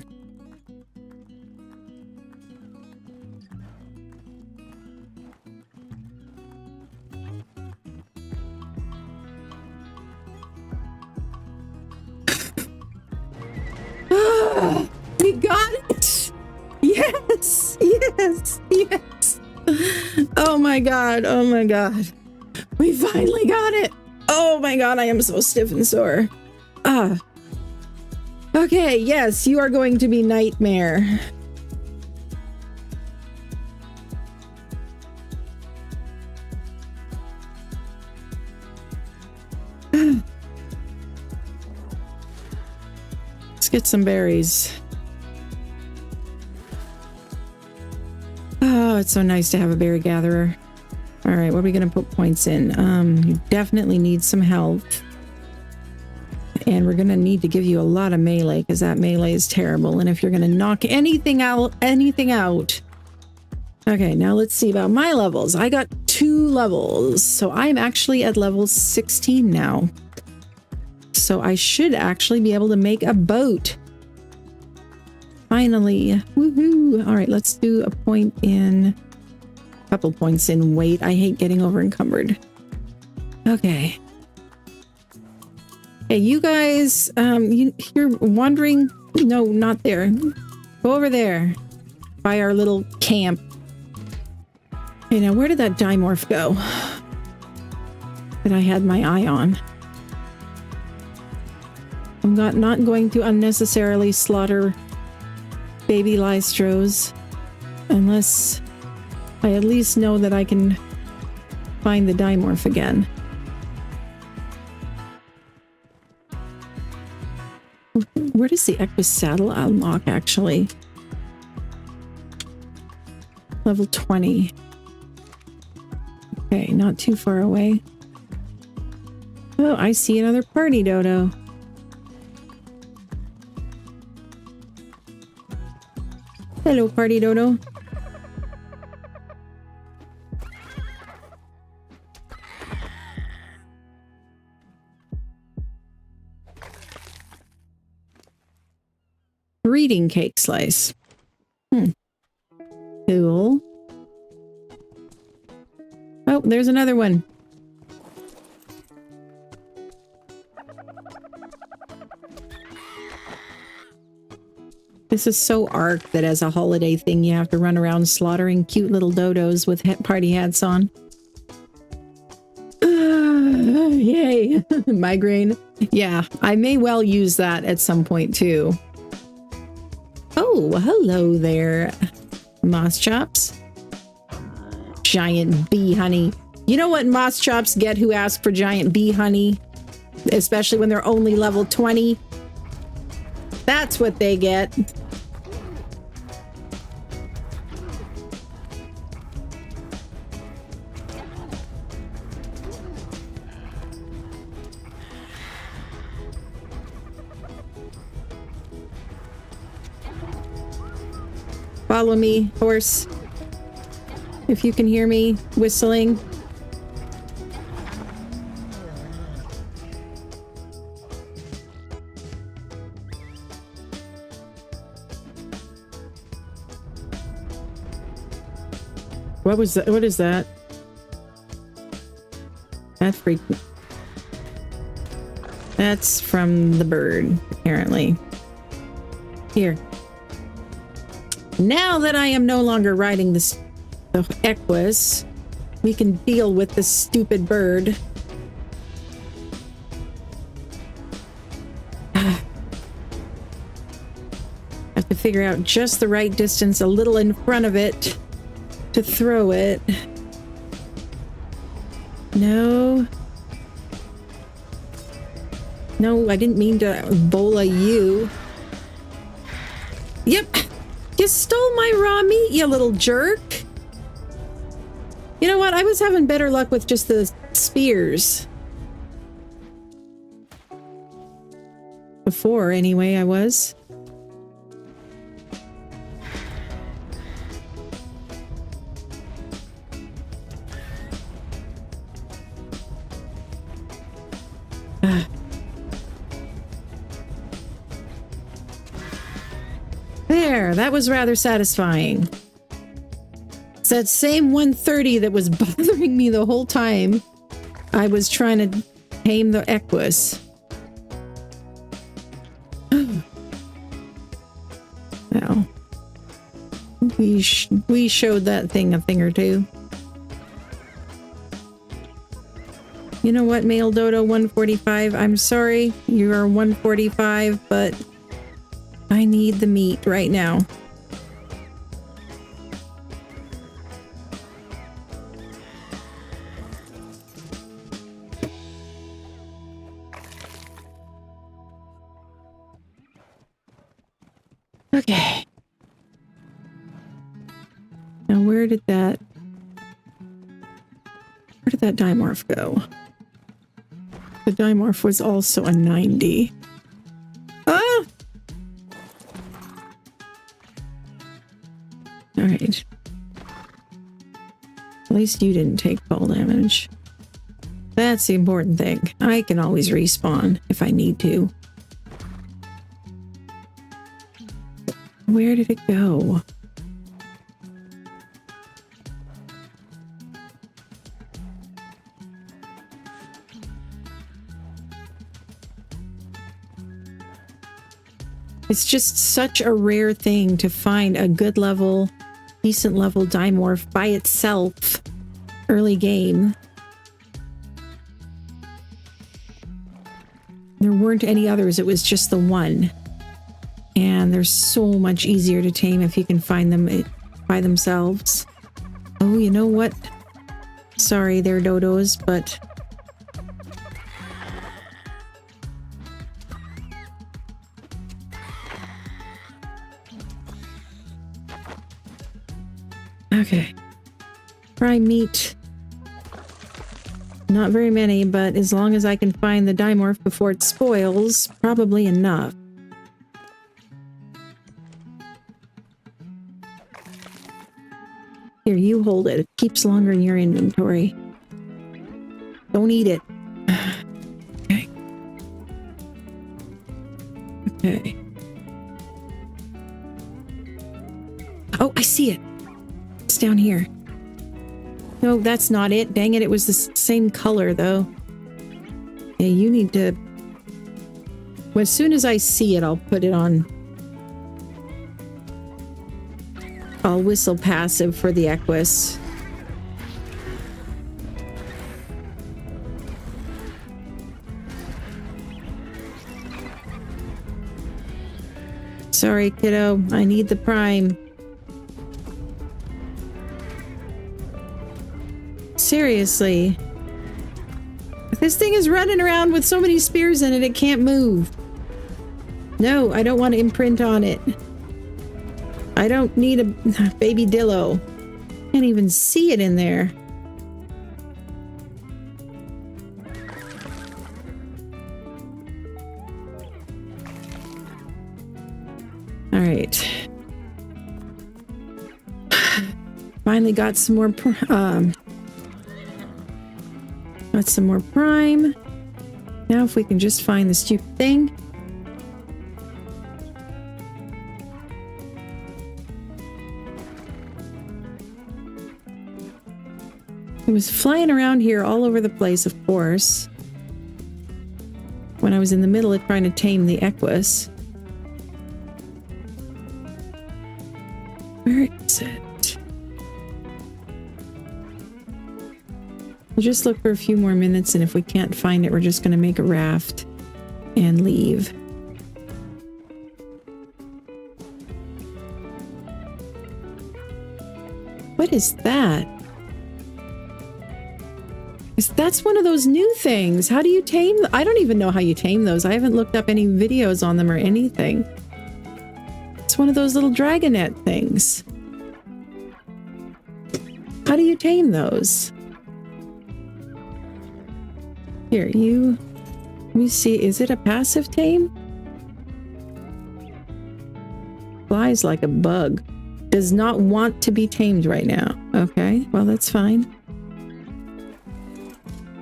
We got it! Yes! Yes! Yes! Oh my god, oh my god. We finally got it! Oh my god, I am so stiff and sore. Okay, yes, you are going to be Nightmare. Let's get some berries. Oh, it's so nice to have a berry gatherer. All right, what are we going to put points in? You definitely need some health. And we're going to need to give you a lot of melee because that melee is terrible. And if you're going to knock anything out. Okay, now let's see about my levels. I got 2 levels. So I'm actually at level 16 now. So I should actually be able to make a boat. Finally. Woohoo. All right, let's do a point in... couple points in weight. I hate getting over encumbered. Okay. Hey, you guys, you're wandering. No, not there. Go over there by our little camp. Okay, now where did that dimorph go that I had my eye on? I'm not going to unnecessarily slaughter baby lystros unless I at least know that I can find the dimorph again. Where does the Equus saddle unlock, actually? Level 20. Okay, not too far away. Oh, I see another party dodo. Hello, party dodo. breeding cake slice. Cool. Oh, there's another one. This is so Ark that as a holiday thing you have to run around slaughtering cute little dodos with party hats on. Yay! Migraine. Yeah, I may well use that at some point too. Oh, hello there, Moss Chops. Giant bee honey. You know what Moss Chops get who ask for giant bee honey? Especially when they're only level 20. That's what they get. Follow me, horse. If you can hear me whistling. What was that? What is that? That freaked me. That's from the bird, apparently. Here. Now that I am no longer riding the Equus, we can deal with this stupid bird. Have to figure out just the right distance, a little in front of it, to throw it. No. No, I didn't mean to bola you. Yep. You stole my raw meat, you little jerk. You know what? I was having better luck with just the spears. Before, anyway, I was. There, that was rather satisfying. It's that same 130 that was bothering me the whole time I was trying to tame the Equus. Now, we showed that thing a thing or two. You know what, male dodo 145? I'm sorry, you are 145, but I need the meat right now. Okay. Now where did that dimorph go? The dimorph was also a 90. Ah! Alright. At least you didn't take fall damage. That's the important thing. I can always respawn if I need to. Where did it go? It's just such a rare thing to find a good level, decent level dimorph by itself early game. There weren't any others, it was just the one. And they're so much easier to tame if you can find them by themselves. Oh, you know what? Sorry, they're dodos, but... Okay. Prime meat. Not very many, but as long as I can find the dimorph before it spoils, probably enough. Here, you hold it. It keeps longer in your inventory. Don't eat it. Okay. Okay. Oh, I see it. It's down here. No, that's not it. Dang it, it was the same color, though. Yeah, you need to... Well, as soon as I see it, I'll put it on. I'll whistle passive for the Equus. Sorry, kiddo. I need the prime. Seriously. This thing is running around with so many spears in it, it can't move. No, I don't want to imprint on it. I don't need a baby dillo. Can't even see it in there. All right. Finally got some more prime. Now if we can just find the stupid thing. It was flying around here all over the place, of course, when I was in the middle of trying to tame the Equus. Where is it? We'll just look for a few more minutes, and if we can't find it, we're just going to make a raft and leave. What is that? That's one of those new things. How do you tame? I don't even know how you tame those. I haven't looked up any videos on them or anything. It's one of those little dragonette things. How do you tame those? Here, let me see. Is it a passive tame? Flies like a bug. Does not want to be tamed right now. Okay, well, that's fine.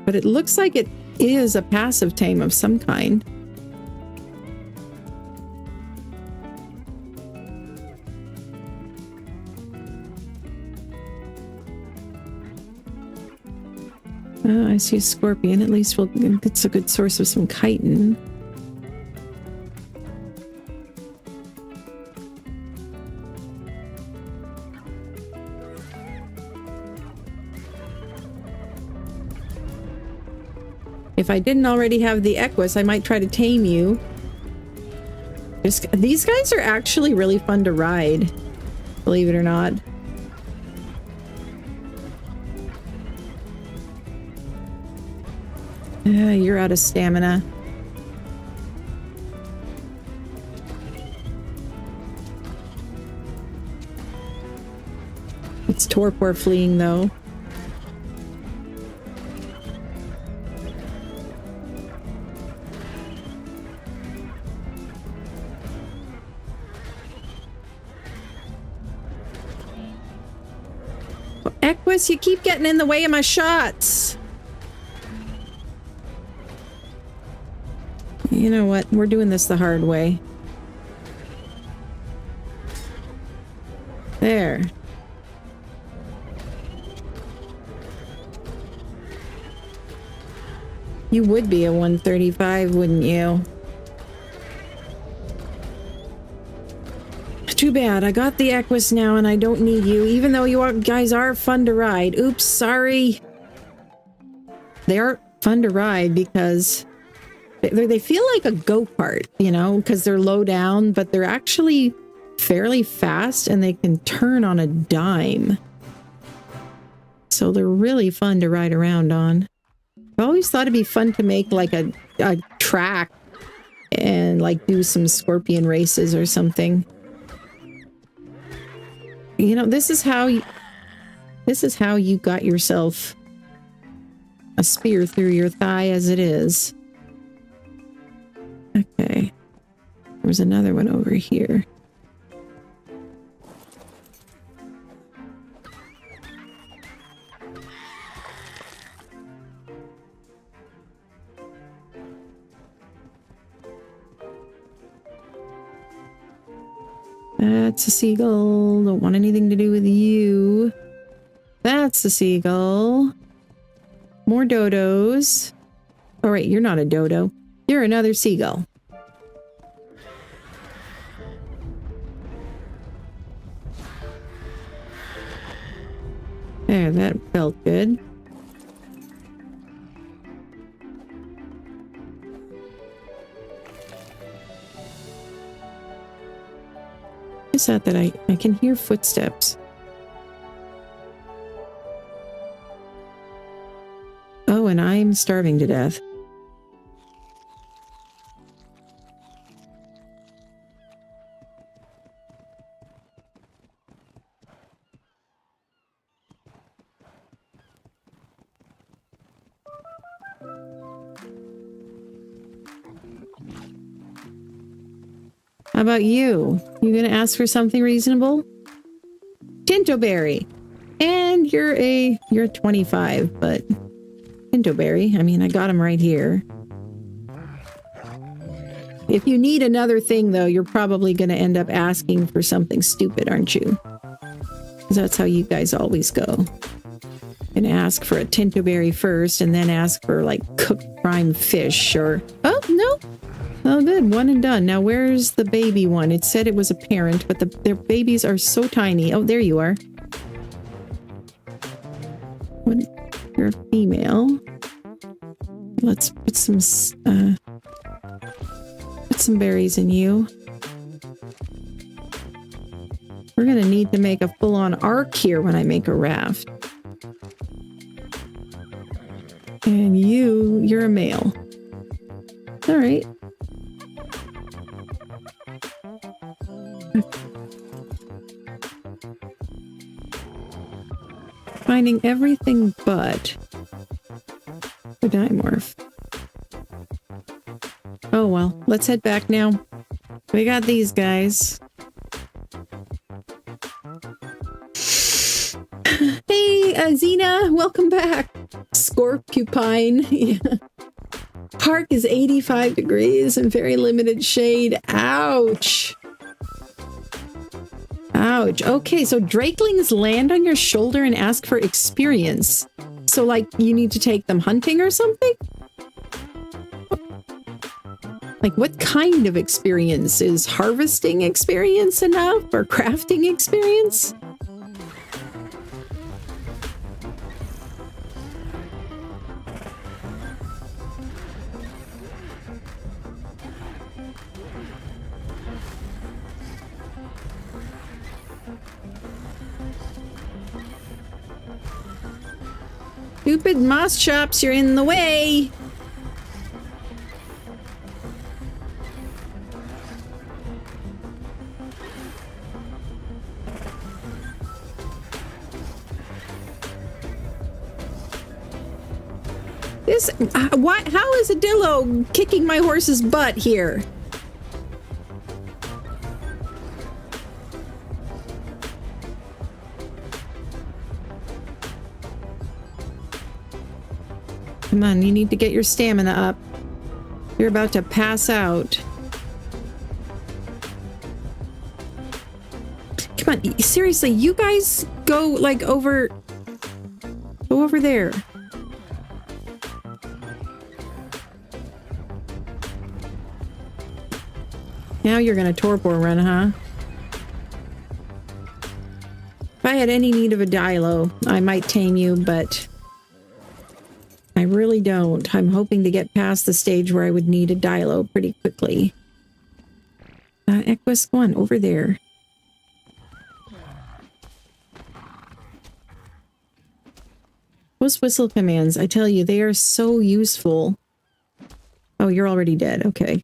But it looks like it is a passive tame of some kind. I see a scorpion. At least it's a good source of some chitin. If I didn't already have the Equus, I might try to tame you. These guys are actually really fun to ride, believe it or not. You're out of stamina. It's torpor fleeing, though. Equus, you keep getting in the way of my shots. You know what? We're doing this the hard way. There. You would be a 135, wouldn't you? Too bad. I got the Equus now and I don't need you, even though you guys are fun to ride. Oops, sorry. They are fun to ride because they feel like a go-kart, you know, because they're low down, but they're actually fairly fast and they can turn on a dime. So they're really fun to ride around on. I always thought it'd be fun to make like a track and like do some scorpion races or something. You know, this is how you got yourself a spear through your thigh as it is. Okay. There's another one over here. That's a seagull. Don't want anything to do with you. That's a seagull. More dodos. Oh, wait, you're not a dodo. You're another seagull. There, that felt good. Is that I can hear footsteps? Oh, and I'm starving to death. How about you? You gonna ask for something reasonable? Tintoberry. And you're 25, but Tintoberry, I mean, I got him right here. If you need another thing, though, you're probably gonna end up asking for something stupid, aren't you? Because that's how you guys always go. Gonna ask for a Tintoberry first, and then ask for, like, cooked prime fish, or... Oh, no! Oh, good. One and done. Now, where's the baby one? It said it was a parent, but their babies are so tiny. Oh, there you are. What? You're a female. Let's put some berries in you. We're gonna need to make a full-on ark here when I make a raft. And you're a male. All right. Finding everything but the dimorph. Oh well, let's head back now. We got these guys. Hey, Xena, welcome back. Scorpupine. Yeah. Park is 85 degrees and very limited shade. Ouch. Ouch. Okay, so drakelings land on your shoulder and ask for experience. So, like, you need to take them hunting or something? Like, what kind of experience? Is harvesting experience enough? Or crafting experience? Stupid moss chops, you're in the way! This, what? How is a dillo kicking my horse's butt here? Come on, you need to get your stamina up. You're about to pass out. Come on, seriously, you guys go, like, over... Go over there. Now you're gonna torpor run, huh? If I had any need of a dilo, I might tame you, but... I really don't. I'm hoping to get past the stage where I would need a dilo pretty quickly. Equus, go on, over there. Those whistle commands, I tell you, they are so useful. Oh, you're already dead. Okay.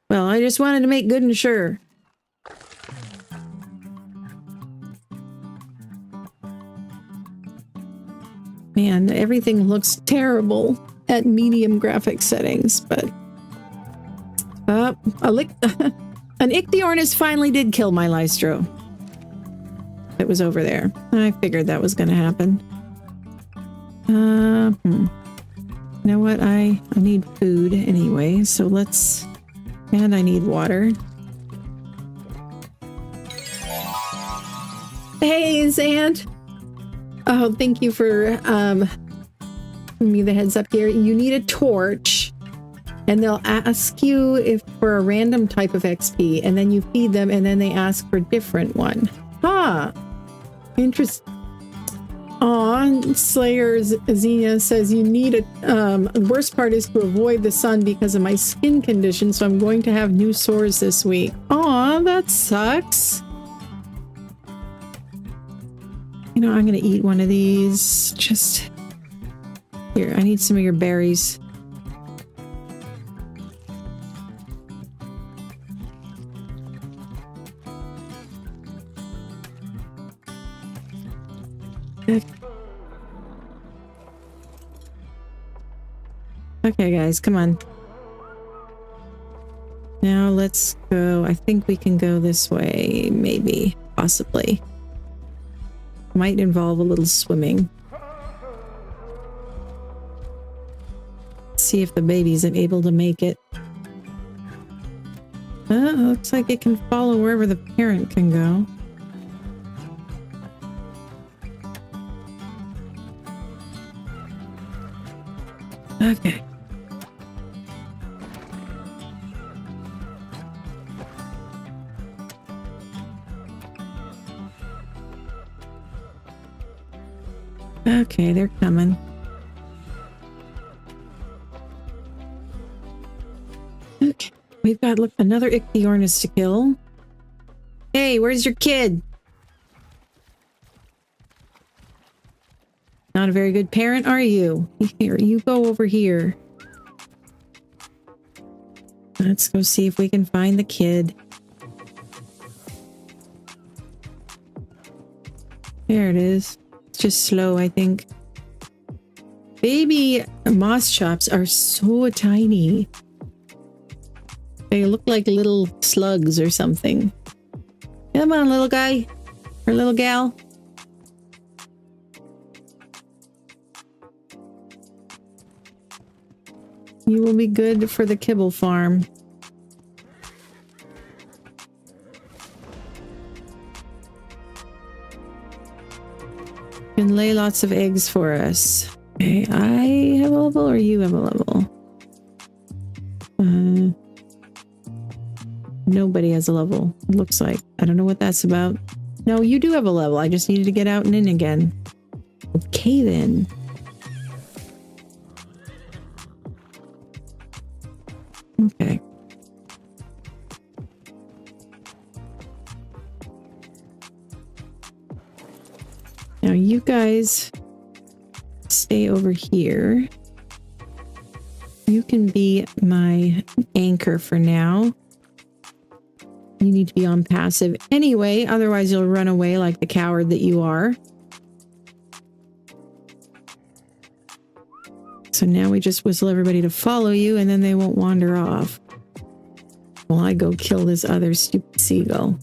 Well, I just wanted to make good and sure. Man, everything looks terrible at medium graphic settings, but... an Ichthyornis finally did kill my Lystro. It was over there. I figured that was going to happen. You know what? I need food anyway, so let's... And I need water. Hey, Zant. Oh, thank you for giving me the heads up here. You need a torch, and they'll ask you if for a random type of XP, and then you feed them, and then they ask for a different one. Ah, interesting. Aw, Slayer Xenia says you need a. The worst part is to avoid the sun because of my skin condition, so I'm going to have new sores this week. Aw, that sucks. You know, I'm gonna eat one of these. Just here, I need some of your berries. Okay, guys, come on. Now let's go. I think we can go this way, maybe, possibly. Might involve a little swimming. See if the baby's able to make it. Looks like it can follow wherever the parent can go. Okay. Okay, they're coming. Okay, we've got, look, another Ichthyornis to kill. Hey, where's your kid? Not a very good parent, are you? Here, you go over here. Let's go see if we can find the kid. There it is. It's just slow, I think. Baby moss chops are so tiny. They look like little slugs or something. Come on, little guy. Or little gal. You will be good for the kibble farm. You can lay lots of eggs for us. Okay, I have a level or you have a level? Nobody has a level, it looks like. I don't know what that's about. No, you do have a level. I just needed to get out and in again. Okay, then. Okay. Now you guys stay over here. You can be my anchor for now. You need to be on passive anyway, otherwise you'll run away like the coward that you are. So now we just whistle everybody to follow you and then they won't wander off. While I go kill this other stupid seagull.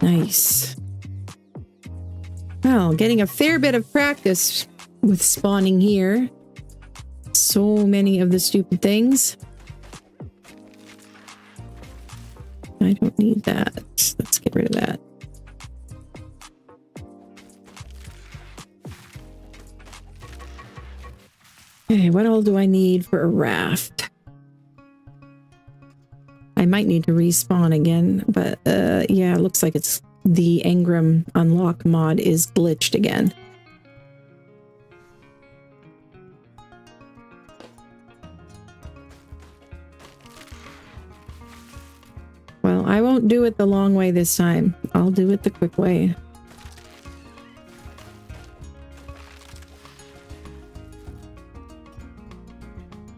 Nice. Well, getting a fair bit of practice with spawning here. So many of the stupid things. I don't need that. Let's get rid of that. Okay, what all do I need for a raft? I might need to respawn again, but yeah, it looks like it's the Engram unlock mod is glitched again. Well, I won't do it the long way this time. I'll do it the quick way.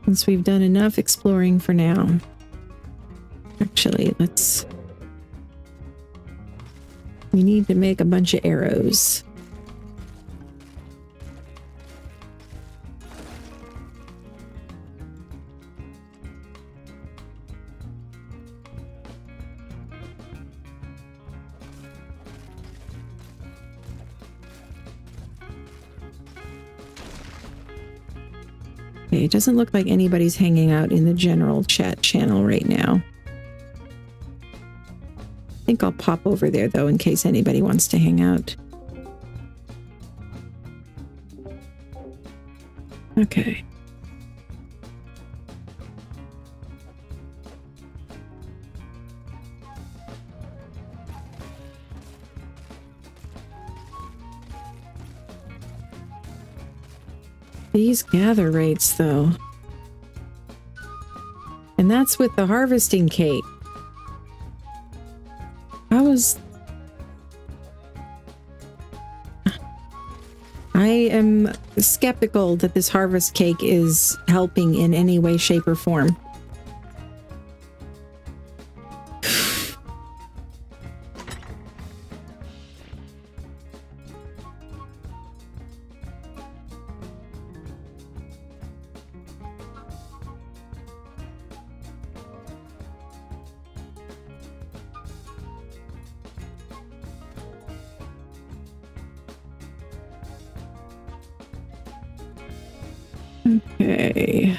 Since we've done enough exploring for now. Actually, we need to make a bunch of arrows. Okay, it doesn't look like anybody's hanging out in the general chat channel right now. I think I'll pop over there, though, in case anybody wants to hang out. Okay. These gather rates, though. And that's with the harvesting cake. I am skeptical that this harvest cake is helping in any way, shape, or form. Okay.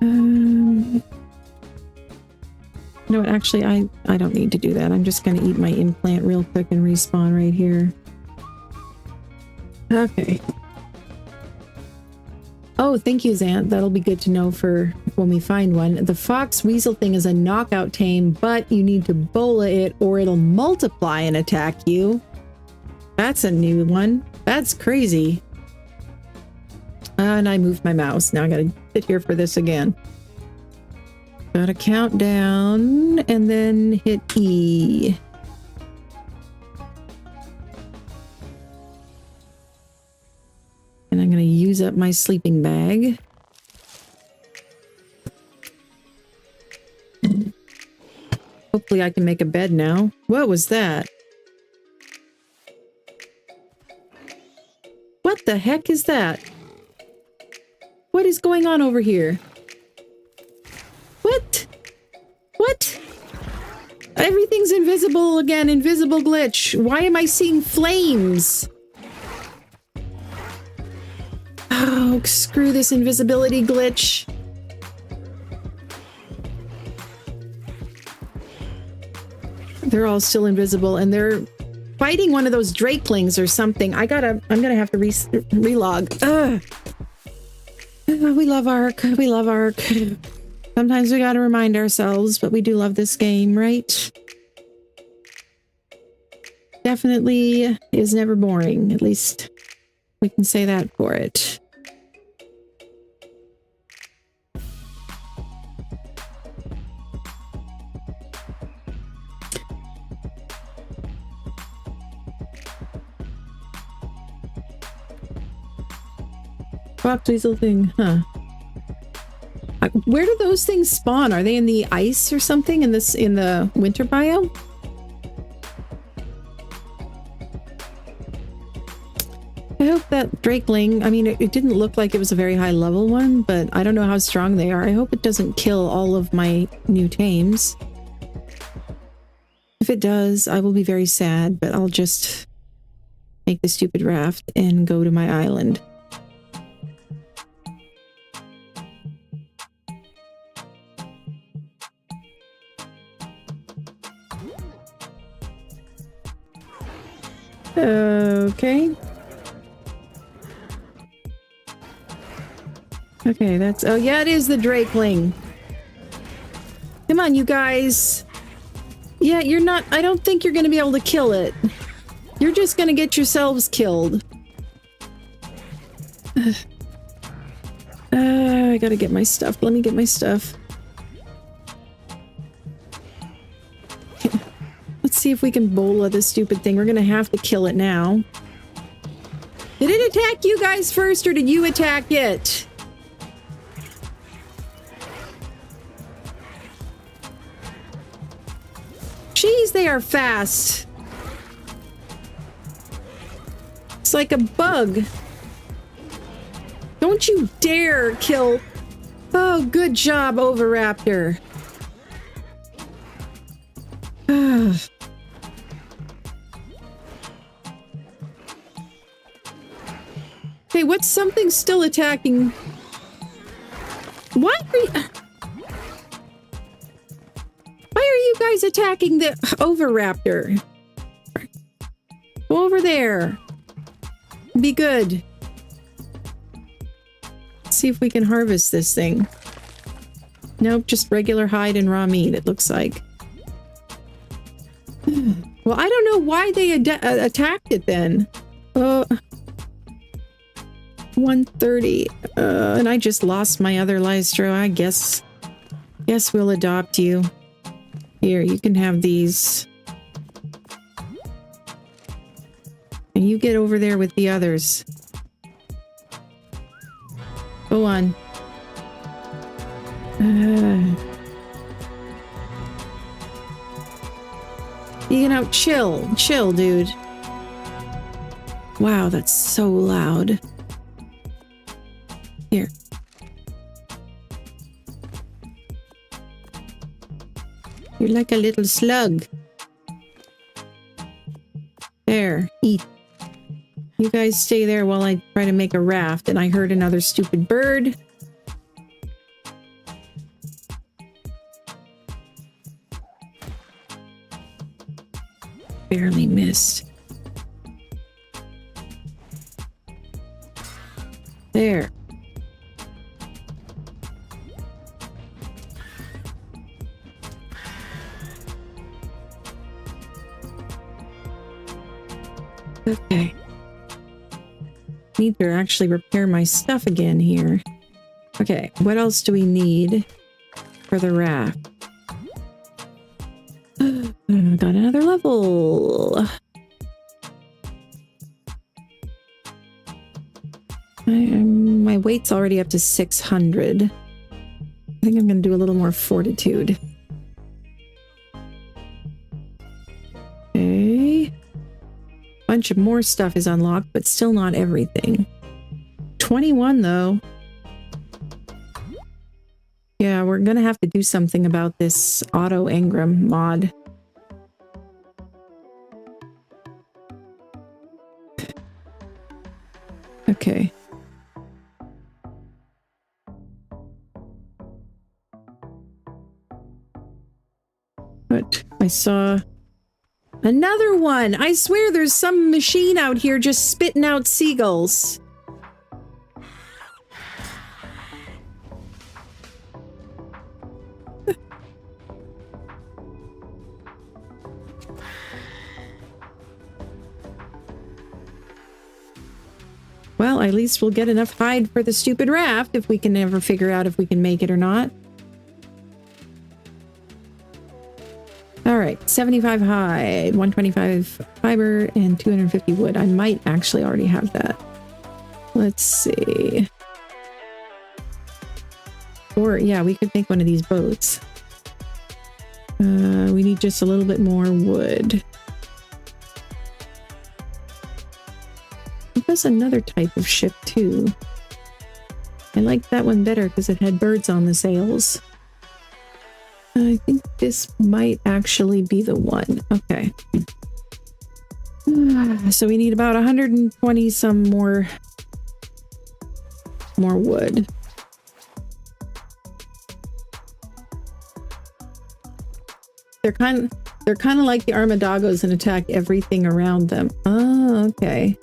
You know what? Actually, I don't need to do that. I'm just going to eat my implant real quick and respawn right here. Okay. Oh, thank you, Zant. That'll be good to know for when we find one. The fox weasel thing is a knockout tame, but you need to bola it or it'll multiply and attack you. That's a new one. That's crazy. And I moved my mouse. Now I gotta sit here for this again. Gotta count down and then hit E. And I'm gonna use up my sleeping bag. Hopefully I can make a bed now. What was that? What the heck is that? What is going on over here? What? What? Everything's invisible again. Invisible glitch. Why am I seeing flames? Oh, screw this invisibility glitch. They're all still invisible and they're fighting one of those drakelings or something. I'm gonna have to relog. Ugh. We love Ark. We love Ark. Sometimes we gotta remind ourselves, but we do love this game, right? Definitely is never boring. At least we can say that for it. Fox weasel thing, huh? Where do those things spawn? Are they in the ice or something in the winter biome? I hope that drakeling, I mean, it didn't look like it was a very high level one, but I don't know how strong they are. I hope it doesn't kill all of my new tames. If it does, I will be very sad, but I'll just make the stupid raft and go to my island. Okay. Okay, that's... Oh, yeah, it is the drakeling. Come on, you guys. Yeah, you're not... I don't think you're going to be able to kill it. You're just going to get yourselves killed. I gotta get my stuff. Let me get my stuff. Let's see if we can bola this stupid thing. We're gonna have to kill it now. Did it attack you guys first, or did you attack it? Jeez, they are fast. It's like a bug. Don't you dare kill... Oh, good job, Oviraptor. Okay, what's something still attacking? Why are you guys attacking the Oviraptor? Go over there. Be good. Let's see if we can harvest this thing. Nope, just regular hide and raw meat, it looks like. Well, I don't know why they attacked it then. 130. And I just lost my other Lystro. I guess we'll adopt you. Here, you can have these. And you get over there with the others. Go on. You know, chill, dude. Wow, that's so loud. Here. You're like a little slug. There, eat. You guys stay there while I try to make a raft, and I heard another stupid bird. Barely missed. There. Okay. Need to actually repair my stuff again here. Okay, what else do we need for the raft? Got another level. My weight's already up to 600. I think I'm going to do a little more fortitude. Okay. Bunch of more stuff is unlocked, but still not everything. 21 though. Yeah, we're going to have to do something about this auto engram mod. Okay. But I saw another one. I swear there's some machine out here just spitting out seagulls. Well, at least we'll get enough hide for the stupid raft if we can ever figure out if we can make it or not. All right, 75 hide, 125 fiber, and 250 wood. I might actually already have that. Let's see. Or, yeah, we could make one of these boats. We need just a little bit more wood. There's another type of ship too. I liked that one better because it had birds on the sails. I think this might actually be the one. Okay. So we need about 120 some more wood. They're kind of like the Armadagos and attack everything around them. Oh, okay.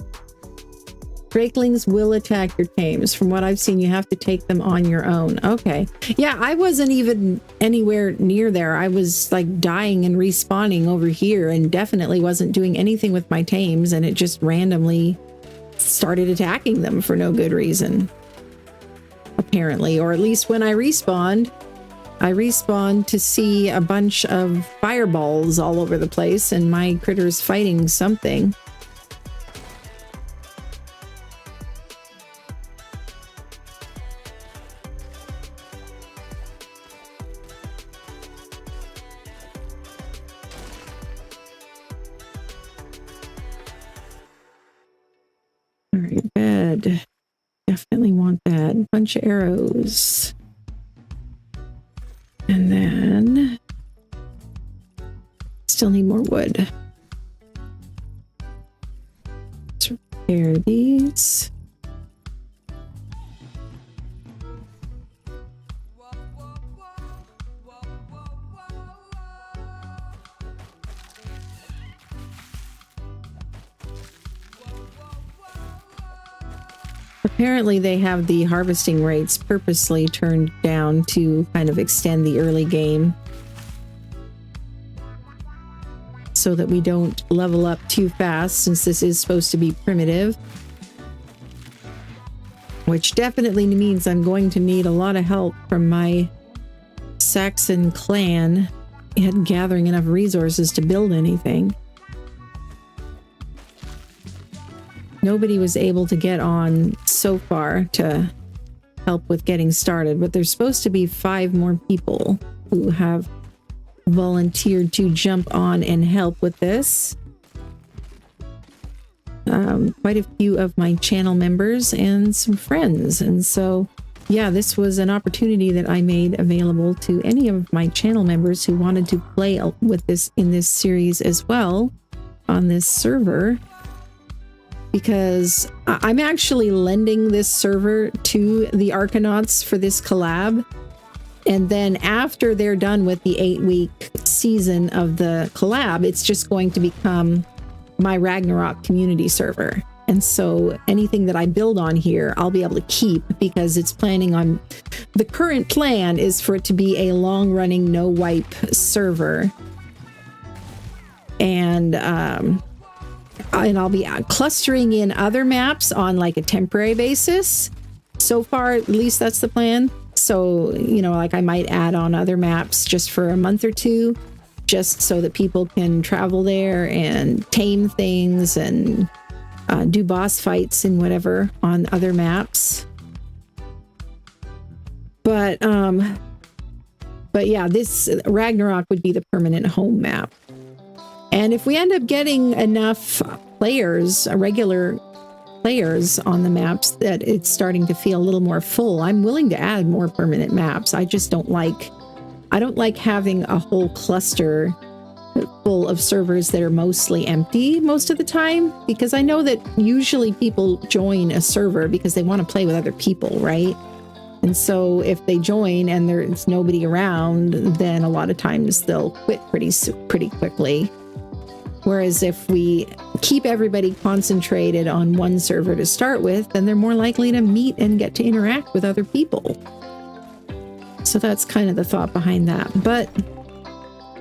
Drakelings will attack your tames. From what I've seen, you have to take them on your own. Okay. Yeah, I wasn't even anywhere near there. I was like dying and respawning over here and definitely wasn't doing anything with my tames, and it just randomly started attacking them for no good reason. Apparently, or at least when I respawned to see a bunch of fireballs all over the place and my critters fighting something. Bed. Definitely want that. Bunch of arrows. And then still need more wood. Let's repair these. Apparently they have the harvesting rates purposely turned down to kind of extend the early game so that we don't level up too fast, since this is supposed to be primitive. Which definitely means I'm going to need a lot of help from my Saxon clan in gathering enough resources to build anything. Nobody was able to get on so far to help with getting started, but there's supposed to be 5 more people who have volunteered to jump on and help with this. Quite a few of my channel members and some friends. And so, yeah, this was an opportunity that I made available to any of my channel members who wanted to play with this in this series as well on this server. Because I'm actually lending this server to the Arkanauts for this collab. And then after they're done with the 8-week season of the collab, it's just going to become my Ragnarok community server. And so anything that I build on here, I'll be able to keep, because it's planning on, the current plan is for it to be a long-running no-wipe server. And I'll be clustering in other maps on like a temporary basis. So far, at least that's the plan. So, you know, like I might add on other maps just for a month or two, just so that people can travel there and tame things and do boss fights and whatever on other maps. But yeah, this Ragnarok would be the permanent home map. And if we end up getting enough players, regular players on the maps, that it's starting to feel a little more full, I'm willing to add more permanent maps. I just don't like having a whole cluster full of servers that are mostly empty most of the time, because I know that usually people join a server because they want to play with other people, right? And so if they join and there's nobody around, then a lot of times they'll quit pretty quickly. Whereas if we keep everybody concentrated on one server to start with, then they're more likely to meet and get to interact with other people. So that's kind of the thought behind that. But,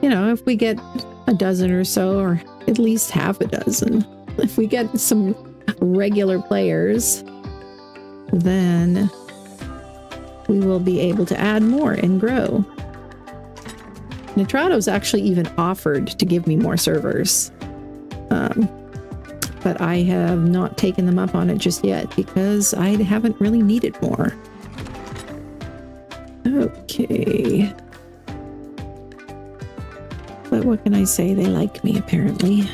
you know, if we get a dozen or so, or at least half a dozen, if we get some regular players, then we will be able to add more and grow. Nitrato's actually even offered to give me more servers. But I have not taken them up on it just yet because I haven't really needed more. Okay. But what can I say? They like me, apparently.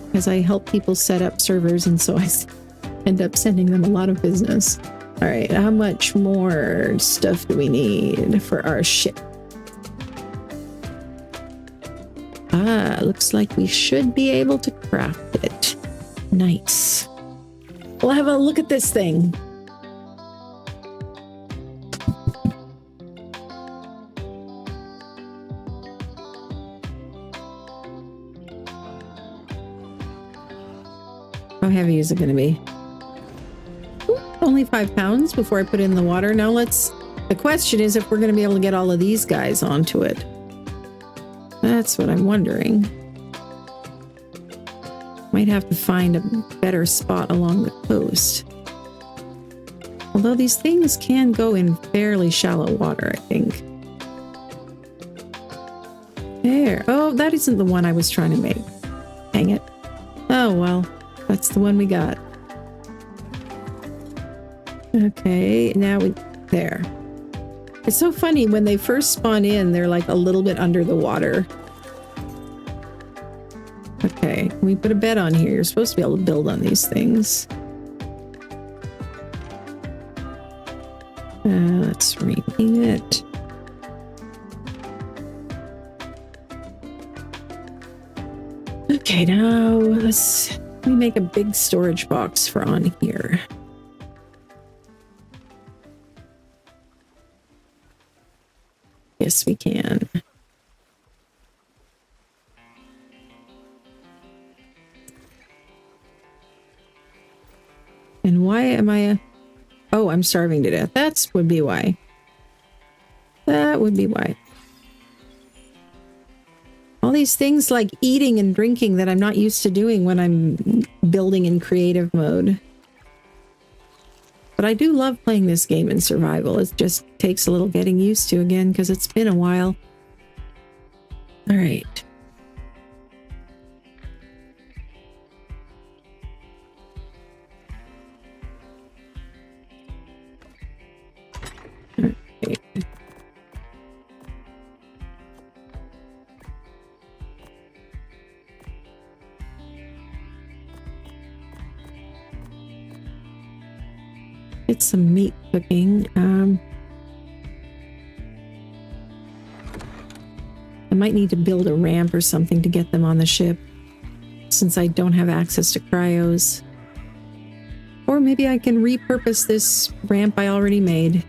Because I help people set up servers, and so I end up sending them a lot of business. All right, how much more stuff do we need for our ship? Looks like we should be able to craft it. Nice. We'll have a look at this thing. How heavy is it going to be? Ooh, only 5 pounds before I put it in the water. Now the question is if we're going to be able to get all of these guys onto it. That's what I'm wondering. Might have to find a better spot along the coast. Although these things can go in fairly shallow water, I think. There. Oh, that isn't the one I was trying to make. Dang it. Oh, well. That's the one we got. Okay, now there. It's so funny, when they first spawn in, they're like a little bit under the water. Okay, can we put a bed on here? You're supposed to be able to build on these things. Let's rename it. Okay, now let me make a big storage box for on here. Yes, we can. am I oh, I'm starving to death. That would be why. That would be why. All these things like eating and drinking that I'm not used to doing when I'm building in creative mode. But I do love playing this game in survival. It just takes a little getting used to again because it's been a while. All right. Okay. It's some meat cooking. I might need to build a ramp or something to get them on the ship, since I don't have access to cryos. Or maybe I can repurpose this ramp I already made.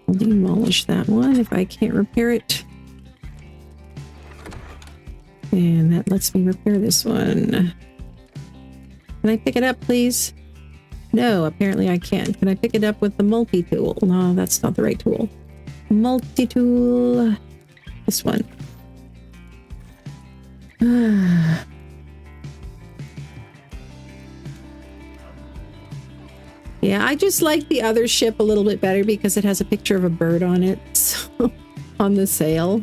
I'll demolish that one if I can't repair it. And that lets me repair this one. Can I pick it up, please? No, apparently I can't. Can I pick it up with the multi-tool? No, that's not the right tool. Multi-tool. This one. Yeah, I just like the other ship a little bit better because it has a picture of a bird on it, so, on the sail,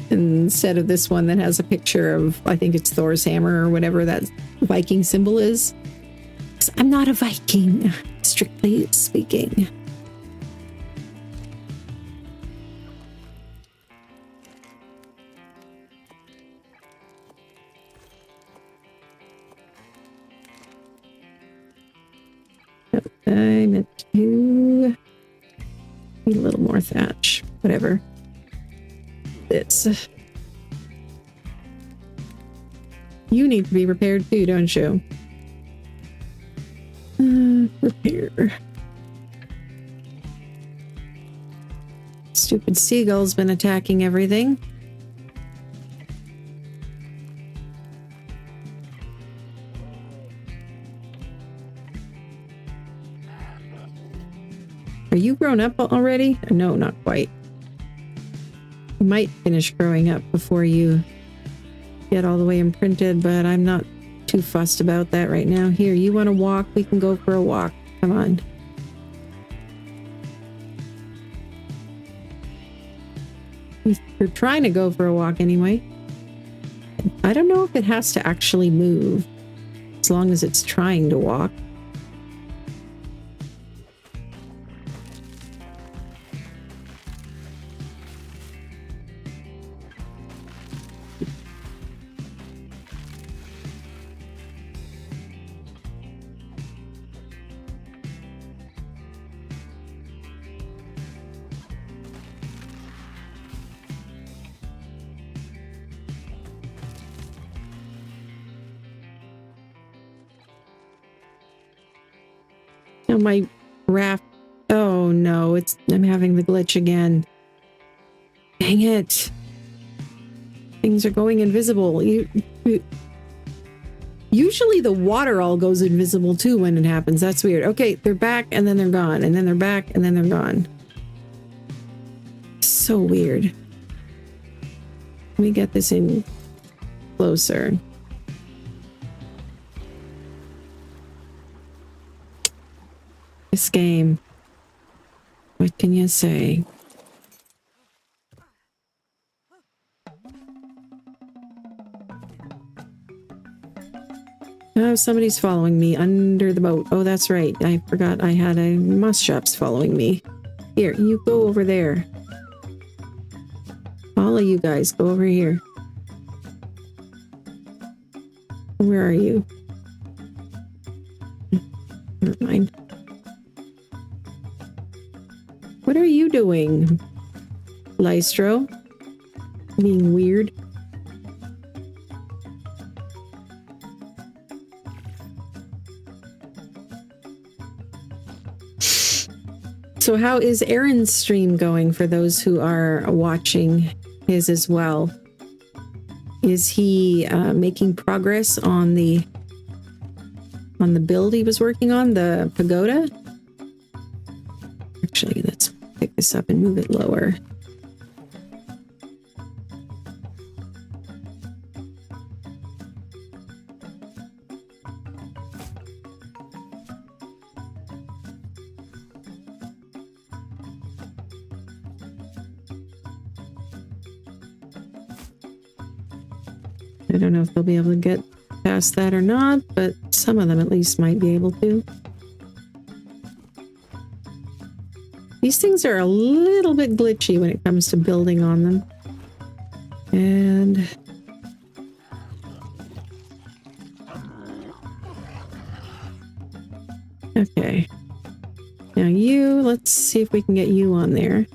instead of this one that has a picture of, I think it's Thor's hammer or whatever that Viking symbol is. I'm not a Viking, strictly speaking. I meant to need a little more thatch. Whatever. It's... You need to be repaired too, don't you? Repair. Stupid seagull's been attacking everything. Are you grown up already? No, not quite. You might finish growing up before you get all the way imprinted, but I'm not too fussed about that right now. Here, you want to walk? We can go for a walk. Come on. You're trying to go for a walk anyway. I don't know if it has to actually move, as long as it's trying to walk. Now my raft. Oh no, I'm having the glitch again. Dang it. Things are going invisible. Usually the water all goes invisible too when it happens. That's weird. Okay, they're back and then they're gone. And then they're back and then they're gone. So weird. Let me get this in closer. This game. What can you say? Oh, somebody's following me under the boat. Oh, that's right. I forgot I had a Muscops following me. Here, you go over there. All of you guys, go over here. Where are you? Never mind. What are you doing, Lystro? Being weird. So how is Aaron's stream going for those who are watching his as well? Is he making progress on the build he was working on, the pagoda? Actually, let's pick this up and move it lower. I don't know if they'll be able to get past that or not, but some of them at least might be able to. These things are a little bit glitchy when it comes to building on them. And okay. Now you, let's see if we can get you on there.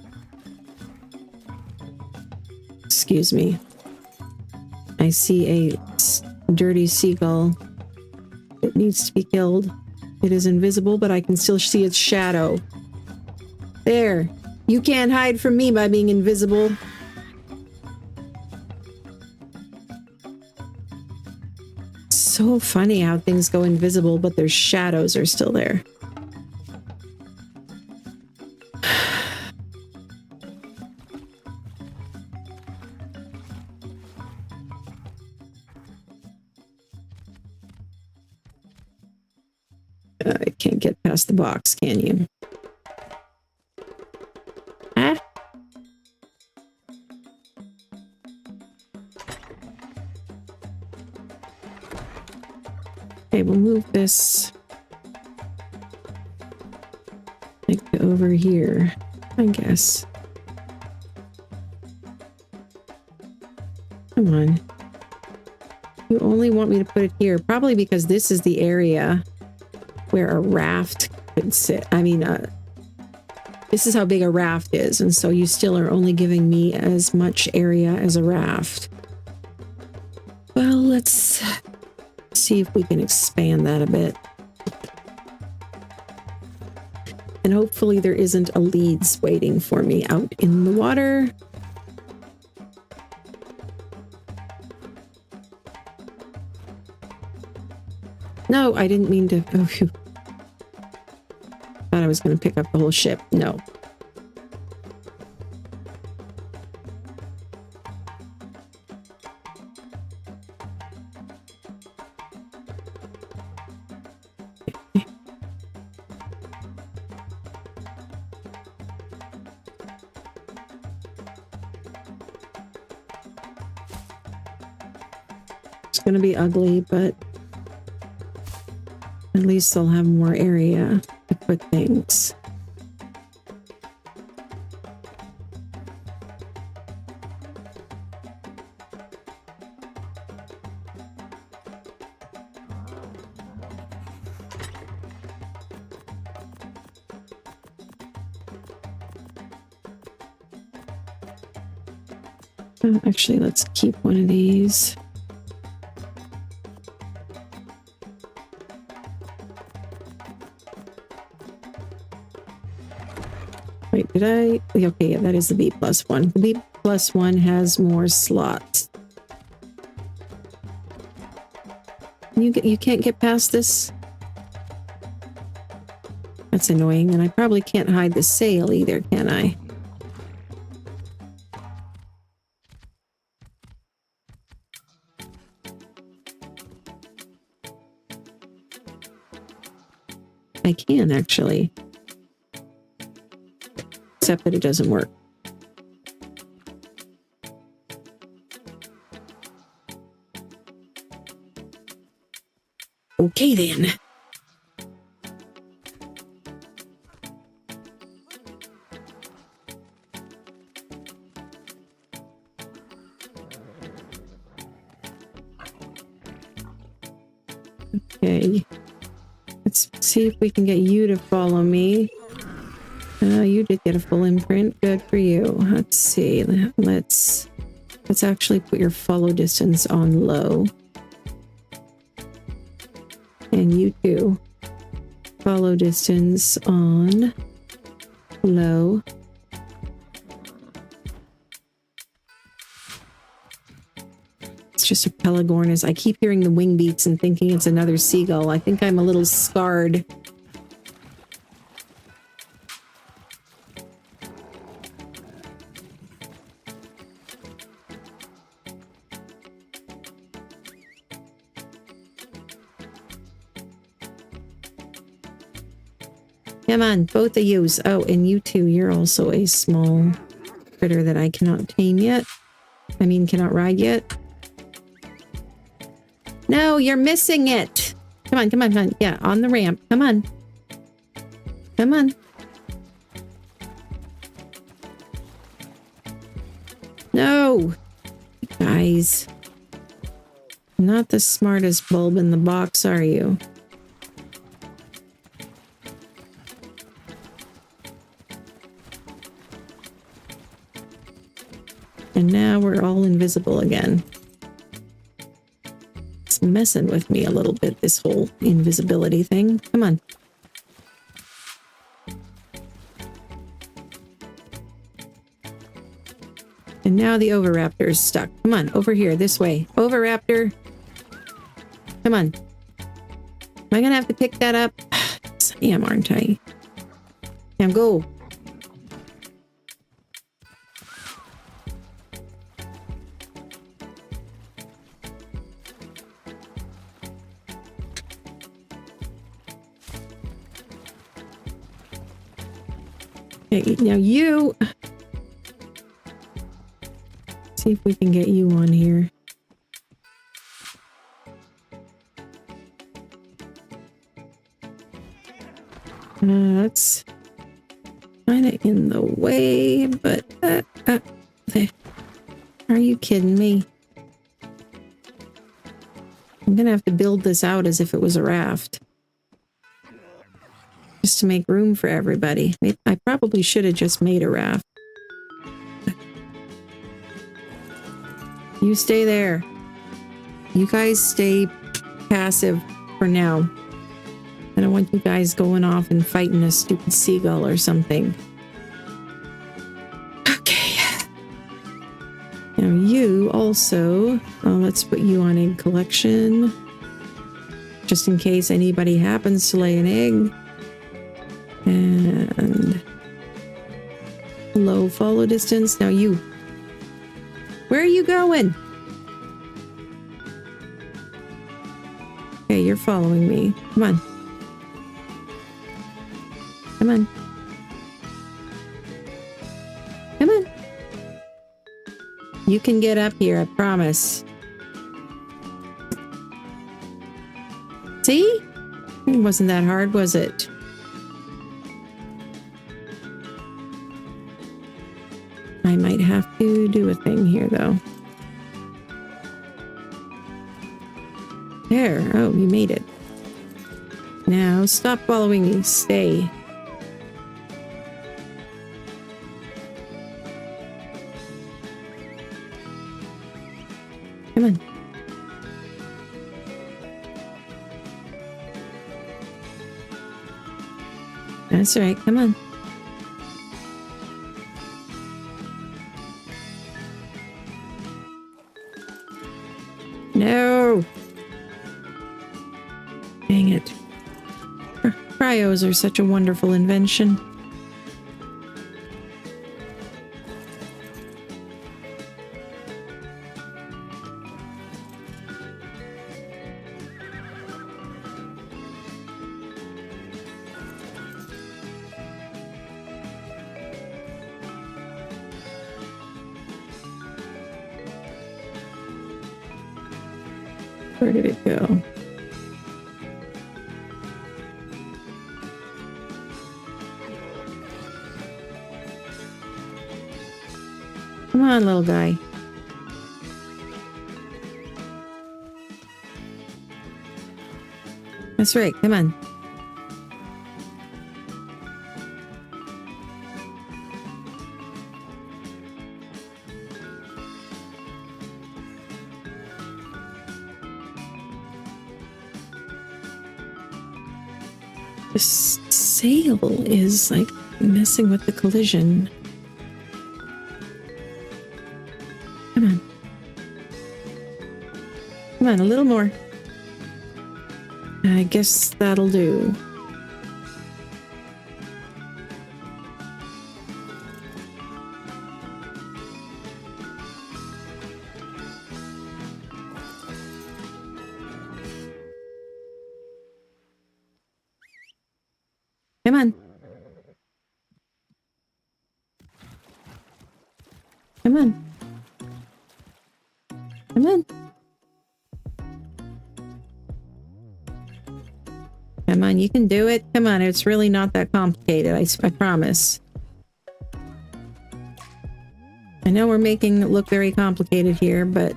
Excuse me. I see a dirty seagull. It needs to be killed. It is invisible, but I can still see its shadow. There. You can't hide from me by being invisible. So funny how things go invisible, but their shadows are still there. I can't get past the box, can you? Ah? Okay, we'll move this like over here, I guess. Come on. You only want me to put it here, probably because this is the area where a raft could sit. I mean, this is how big a raft is, and so you still are only giving me as much area as a raft. Well, let's see if we can expand that a bit. And hopefully there isn't a leads waiting for me out in the water. No, I didn't mean to. Oh, phew. Thought I was going to pick up the whole ship. No. It's going to be ugly, but at least they'll have more area to put things. Actually, let's keep one of these. Wait, did I? Okay, yeah, that is the B+1. The B+1 has more slots. You can't get past this? That's annoying, and I probably can't hide the sail either, can I? I can, actually. Except that it doesn't work. Okay, then. Okay. Let's see if we can get you to follow me. You did get a full imprint. Good for you. Let's see. Let's actually put your follow distance on low. And you too. Follow distance on Hello. It's just a Pelagornis. I keep hearing the wing beats and thinking it's another seagull. I think I'm a little scarred. Come on, both of yous. Oh, and you two, you're also a small critter that I cannot tame yet. I mean, cannot ride yet. No, you're missing it. Come on, come on, come on. Yeah, on the ramp. Come on. Come on. No. Guys. Not the smartest bulb in the box, are you? And now we're all invisible again. It's messing with me a little bit, this whole invisibility thing. Come on. And now the Oviraptor is stuck. Come on, over here, this way. Oviraptor. Come on. Am I gonna have to pick that up? Yes, I am, aren't I? Now go. Now you... See if we can get you on here. That's kind of in the way, but... Are you kidding me? I'm gonna have to build this out as if it was a raft. Just to make room for everybody. I probably should have just made a raft. You stay there. You guys stay passive for now. I don't want you guys going off and fighting a stupid seagull or something. Okay. Now you also... let's put you on egg collection. Just in case anybody happens to lay an egg. And low follow distance. Now you. Where are you going? Okay, you're following me. Come on. Come on. Come on. You can get up here, I promise. See? It wasn't that hard, was it? I might have to do a thing here, though. There. Oh, you made it. Now, stop following me. Stay. Come on. That's right. Come on. No! Dang it. Cryos are such a wonderful invention. Where did it go? Come on, little guy. That's right, come on. The sail is like Messing with the collision. Come on. Come on, a little more. I guess that'll do. Come on. Come on. Come on. Come on, you can do it. Come on, it's really not that complicated, I promise. I know we're making it look very complicated here, but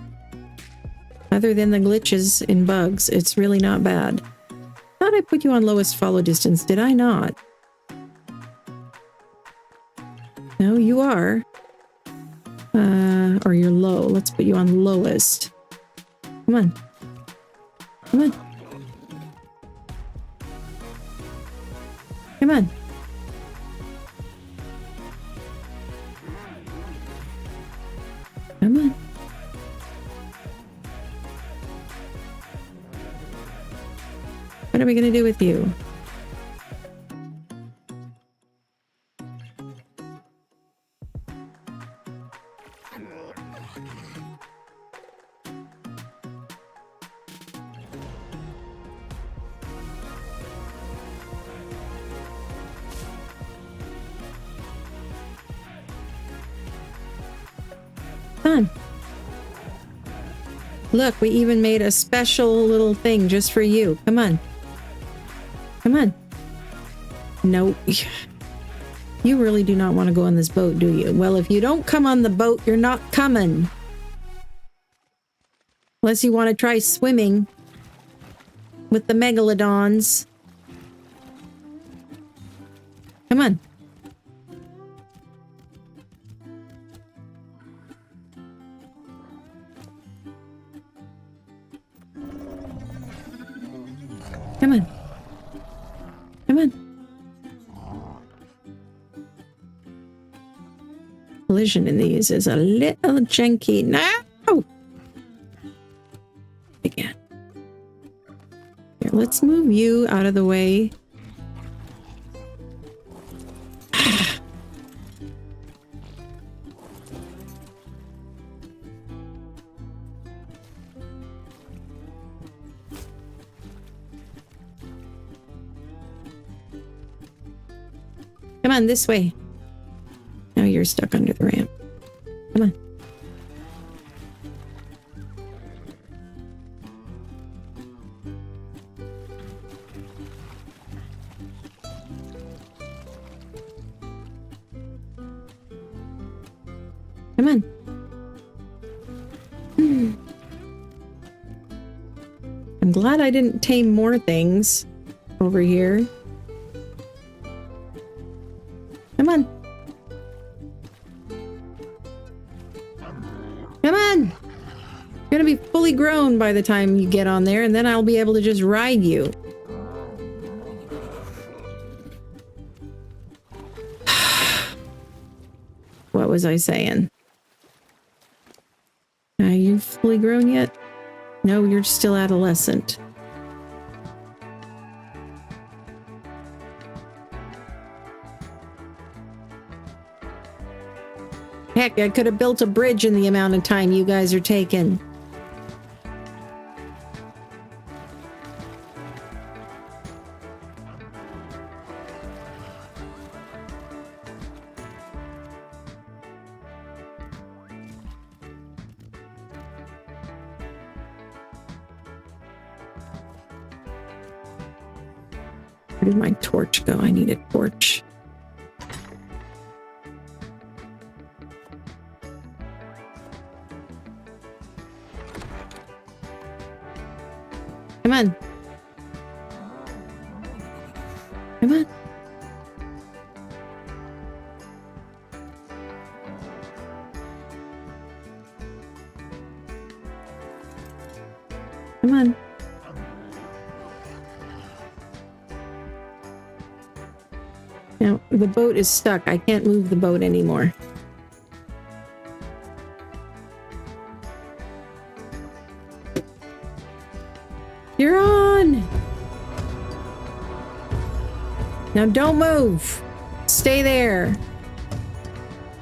other than the glitches and bugs, it's really not bad. Thought I put you on lowest follow distance, did I not? No, you are. Or you're low. Let's put you on lowest. Come on. Come on. Come on. Come on. What are we going to do with you? Fun. Look, we even made a special little thing just for you. Come on. Come on. No. You really do not want to go on this boat, do you? Well, if you don't come on the boat, you're not coming. Unless you want to try swimming with the megalodons. Come on. Come on. Come on. Collision in these is a little janky. No! Again. Here, let's move you out of the way. Come on, this way. Now you're stuck under the ramp. Come on. Come on. I'm glad I didn't tame more things over here. Come on. Come on. You're gonna be fully grown by the time you get on there, and then I'll be able to just ride you. What was I saying? Are you fully grown yet? No, you're still adolescent. Heck, I could have built a bridge in the amount of time you guys are taking. Where did my torch go? I need a torch. Come on. Come on. Come on. Now, the boat is stuck. I can't move the boat anymore. You're on! Now don't move! Stay there!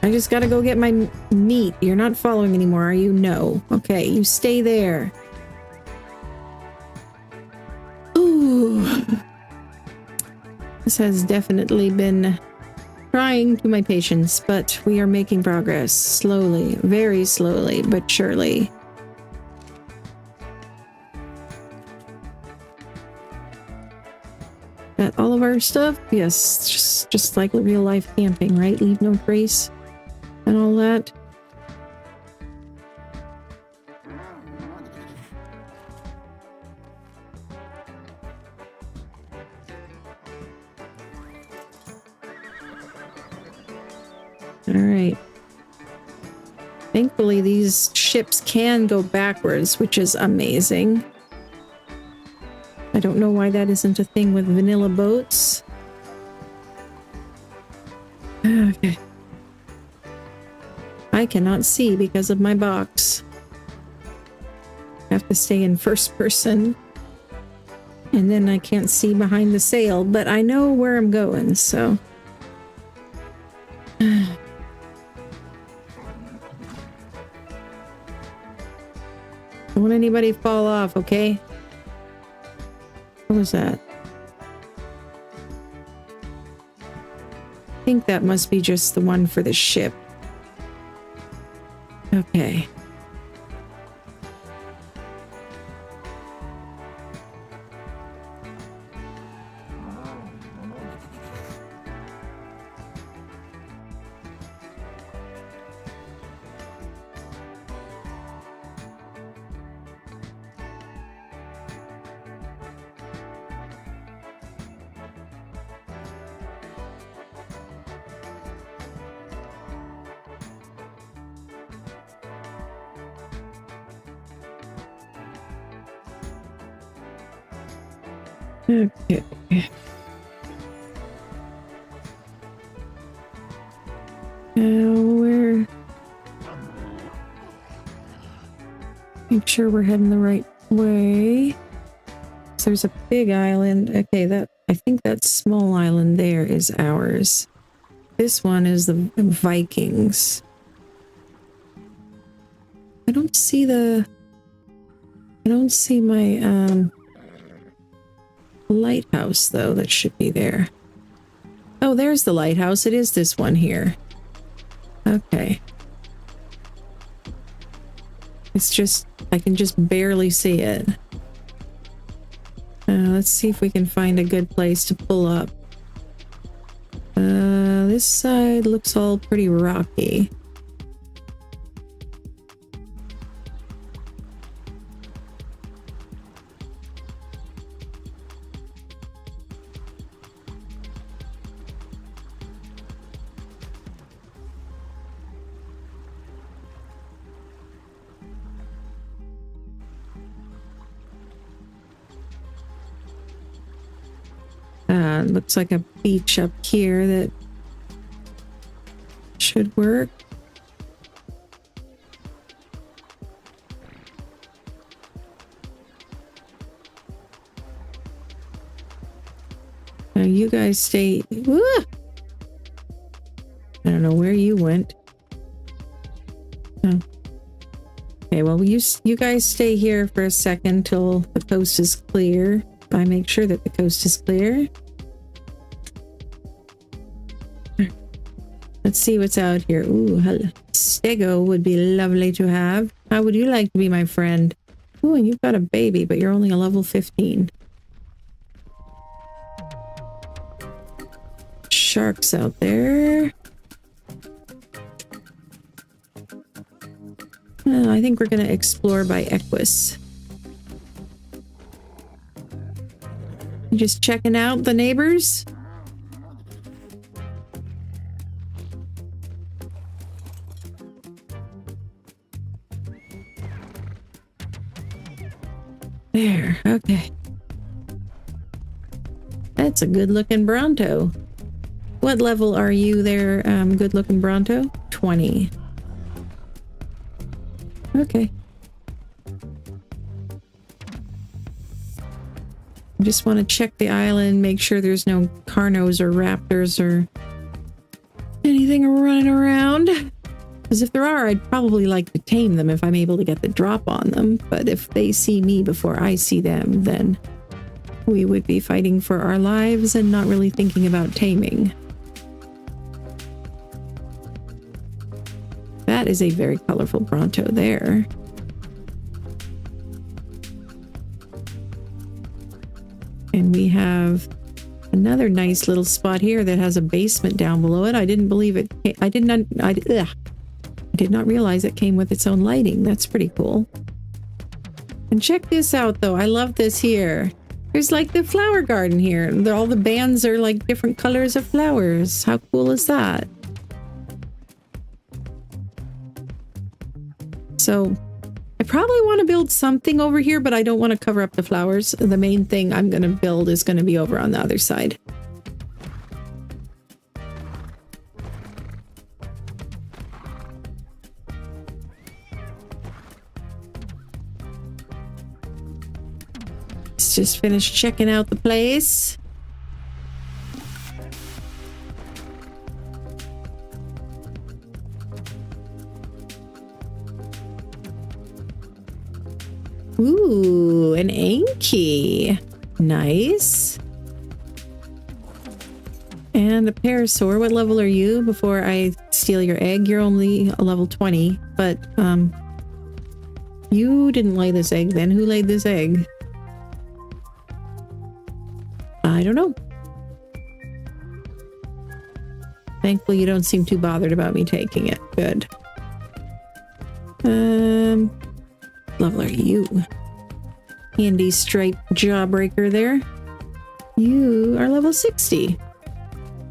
I just gotta go get my meat. You're not following anymore, are you? No. Okay, you stay there. Ooh. This has definitely been trying to my patience, but we are making progress. Slowly. Very slowly, but surely. Got all of our stuff? Yes, just like real life camping, right? Leave no trace and all that. All right. Thankfully, these ships can go backwards, which is amazing. I don't know why that isn't a thing with vanilla boats. Okay. I cannot see because of my box. I have to stay in first person. And then I can't see behind the sail, but I know where I'm going, so... Don't want anybody fall off, okay? What was that? I think that must be just the one for the ship. Okay. Okay. We're... Make sure we're heading the right way. So there's a big island. Okay, that I think that small island there is ours. This one is the Vikings. I don't see my lighthouse, though. That should be there. Oh, there's the lighthouse. It is this one here. Okay. It's just, I can just barely see it. Let's see if we can find a good place to pull up. This side looks all pretty rocky. Looks like a beach up here that should work. Now you guys stay... Woo! I don't know where you went. Oh. Okay, well, you guys stay here for a second till the coast is clear. I make sure that the coast is clear. Let's see what's out here. Ooh, Stego would be lovely to have. How would you like to be my friend? Ooh, and you've got a baby, but you're only a level 15. Sharks out there. I think we're going to explore by Equus. Just checking out the neighbors. There, okay. That's a good looking Bronto. What level are you there, good looking Bronto? 20. Okay. I just want to check the island, make sure there's no Carnos or Raptors or anything running around. Because if there are, I'd probably like to tame them if I'm able to get the drop on them. But if they see me before I see them, then we would be fighting for our lives and not really thinking about taming. That is a very colorful Bronto there. And we have another nice little spot here that has a basement down below it. I didn't believe it. I did not realize it came with its own lighting. That's pretty cool. And check this out though. I love this here. There's like the flower garden here. All the bands are like different colors of flowers. How cool is that? So I probably want to build something over here, but I don't want to cover up the flowers. The main thing I'm going to build is going to be over on the other side. Let's just finish checking out the place. Ooh, an Anki. Nice. And a parasaur. What level are you before I steal your egg? You're only a level 20, but you didn't lay this egg then. Who laid this egg? I don't know. Thankfully, you don't seem too bothered about me taking it. Good. Level are you? Handy striped jawbreaker there. You are level 60.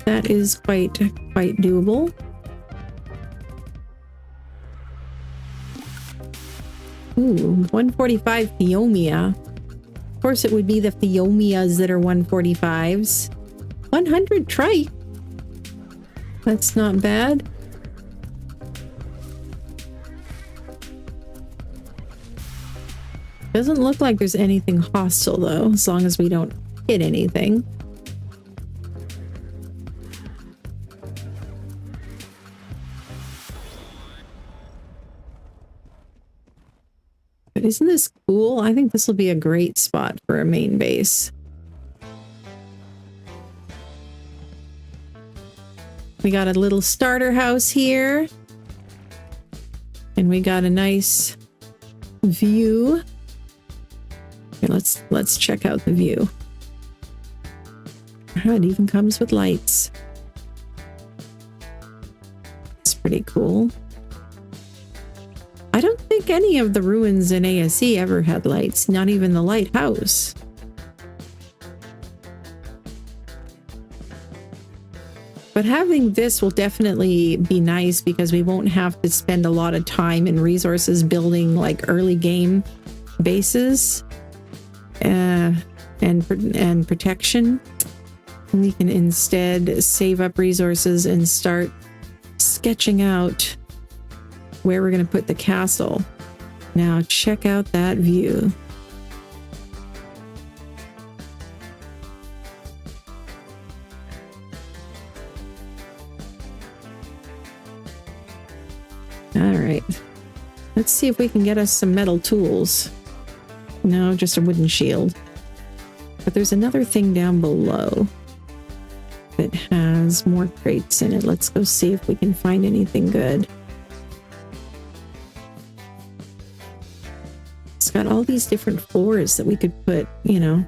That is quite doable. Ooh, 145 Theomia. Of course, it would be the Theomias that are 145s. 100 trike. That's not bad. Doesn't look like there's anything hostile though, as long as we don't hit anything. But isn't this cool? I think this will be a great spot for a main base. We got a little starter house here. And we got a nice view. Okay, let's check out the view. It even comes with lights. It's pretty cool. I don't think any of the ruins in ASE ever had lights, not even the lighthouse. But having this will definitely be nice because we won't have to spend a lot of time and resources building like early game bases and protection. We can instead save up resources and start sketching out where we're going to put the castle. Now check out that view. All right, let's see if we can get us some metal tools. No, just a wooden shield. But there's another thing down below that has more crates in it. Let's go see if we can find anything good. It's got all these different floors that we could put, you know,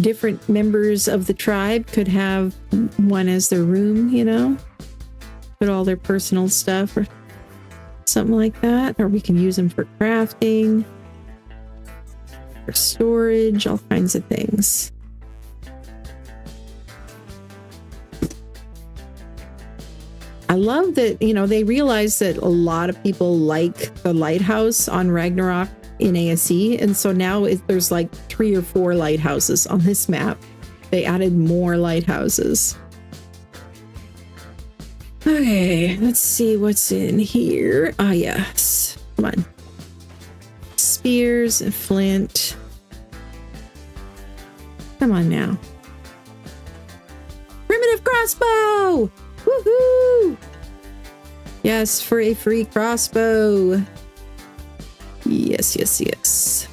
different members of the tribe could have one as their room, you know, put all their personal stuff or something like that. Or we can use them for crafting, for storage, all kinds of things. I love that, you know, they realize that a lot of people like the lighthouse on Ragnarok in ASE, and so now there's like 3 or 4 lighthouses on this map. They added more lighthouses. Okay, let's see what's in here. Ah, yes. Come on. Spears and flint. Come on now. Primitive crossbow! Woohoo! Yes, for a free crossbow. Yes, yes, yes.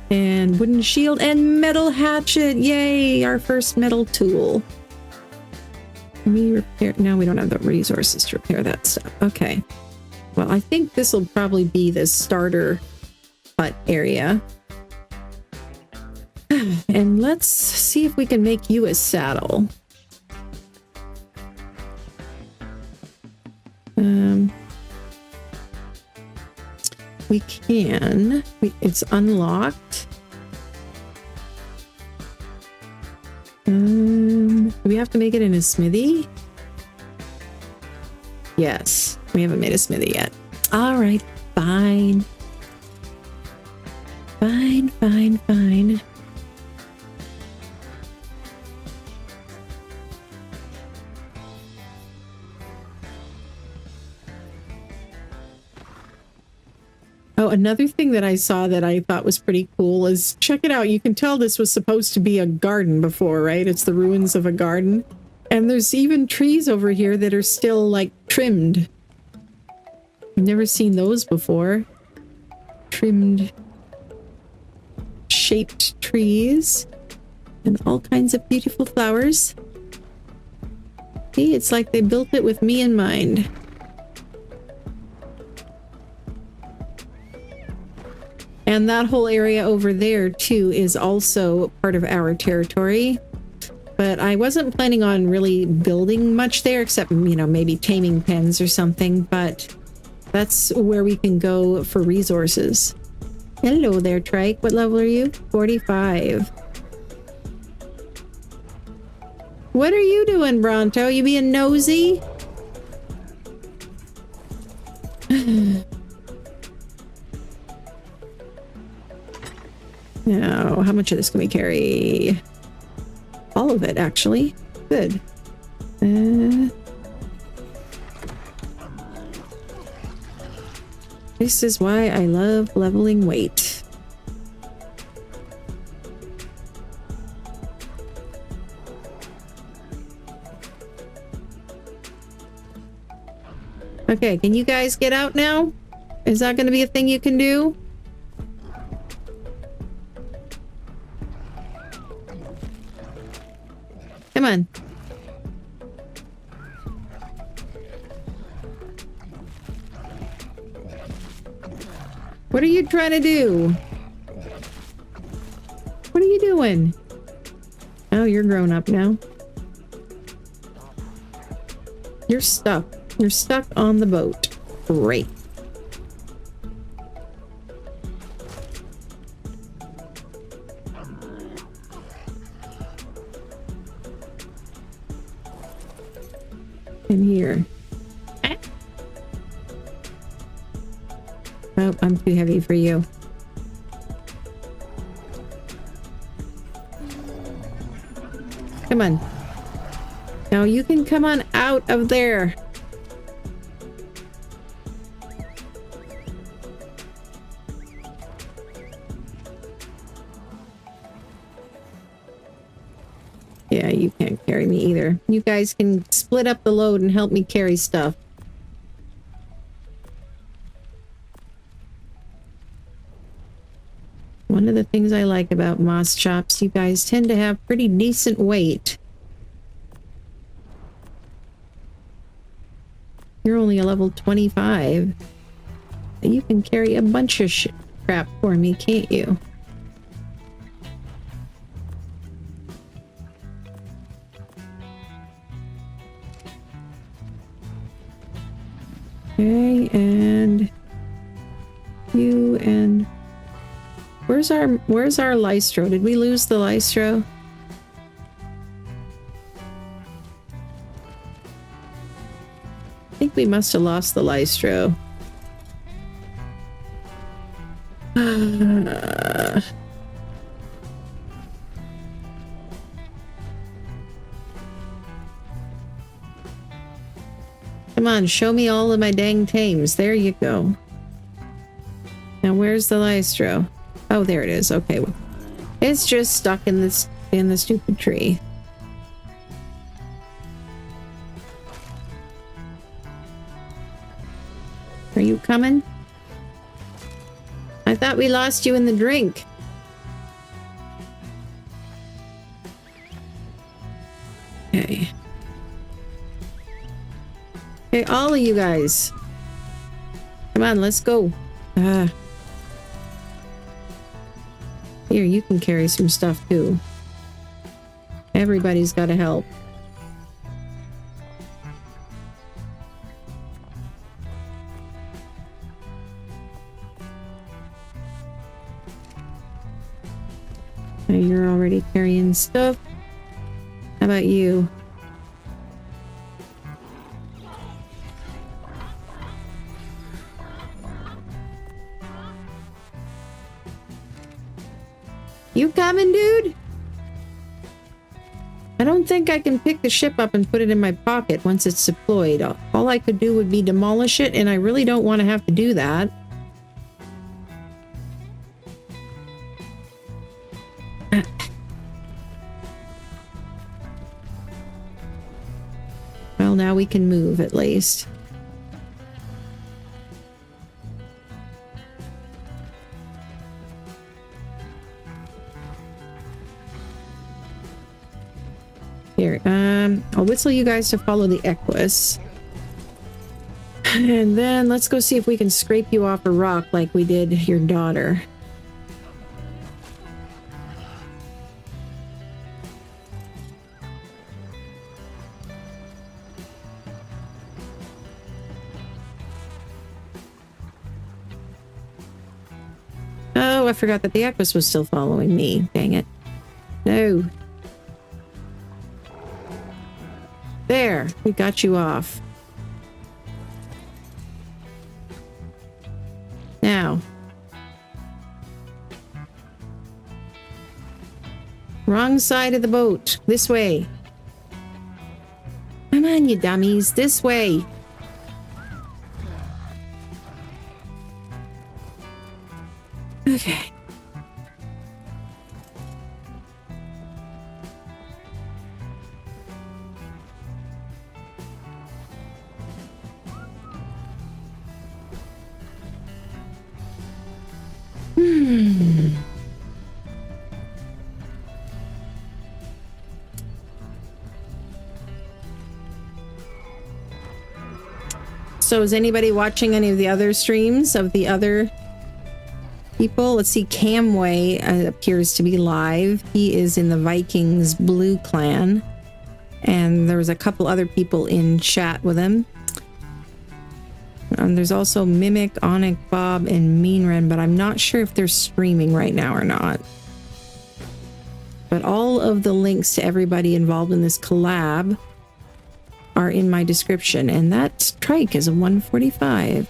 And wooden shield and metal hatchet. Yay, our first metal tool. Can we repair? No, we don't have the resources to repair that stuff. Okay. Well, I think this will probably be the starter hut area. And let's see if we can make you a saddle. We can. It's unlocked. Do we have to make it in a smithy? Yes, we haven't made a smithy yet. All right, fine. Fine, fine, fine. Oh, another thing that I saw that I thought was pretty cool is, check it out. You can tell this was supposed to be a garden before, right? It's the ruins of a garden. And there's even trees over here that are still, like, trimmed. I've never seen those before. Trimmed, shaped trees. And all kinds of beautiful flowers. See, it's like they built it with me in mind. And that whole area over there, too, is also part of our territory. But I wasn't planning on really building much there, except, you know, maybe taming pens or something. But that's where we can go for resources. Hello there, Trike. What level are you? 45. What are you doing, Bronto? You being nosy? Now, how much of this can we carry? All of it, actually. Good. This is why I love leveling weight. Okay, can you guys get out now? Is that going to be a thing you can do? Come on. What are you trying to do? What are you doing? Oh, you're grown up now. You're stuck. You're stuck on the boat. Great. In here. Oh, I'm too heavy for you. Come on. Now you can come on out of there. Yeah, you can't carry me either. You guys can split up the load and help me carry stuff. One of the things I like about Moss Chops, you guys tend to have pretty decent weight. You're only a level 25. You can carry a bunch of crap for me, can't you? Okay, and you and where's our Lystro? Did we lose the Lystro? I think we must have lost the Lystro. Come on, show me all of my dang tames. There you go. Now where's the Lystro? Oh, there it is. Okay. It's just stuck in the stupid tree. Are you coming? I thought we lost you in the drink. Okay. Okay, all of you guys. Come on, let's go. Here, you can carry some stuff too. Everybody's got to help. You're already carrying stuff. How about you? You coming, dude? I don't think I can pick the ship up and put it in my pocket once it's deployed. All I could do would be demolish it, and I really don't want to have to do that. Well, now we can move at least. Here, I'll whistle you guys to follow the Equus. And then let's go see if we can scrape you off a rock like we did your daughter. Oh, I forgot that the Equus was still following me. Dang it. No. There, we got you off. Now. Wrong side of the boat. This way. Come on, you dummies. This way. Okay. So is anybody watching any of the other streams of the other people? Let's see, Camway appears to be live. He is in the Vikings Blue clan. And there was a couple other people in chat with him. And there's also Mimic, Onyx, Bob, and Meanren, but I'm not sure if they're streaming right now or not. But all of the links to everybody involved in this collab are in my description, and that strike is a 145.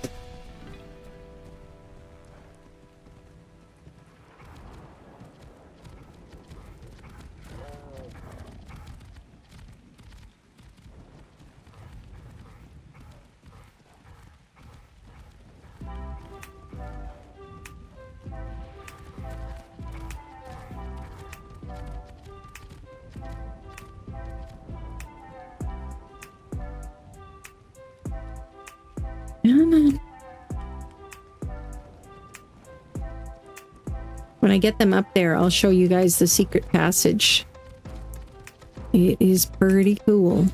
When I get them up there, I'll show you guys the secret passage. It is pretty cool.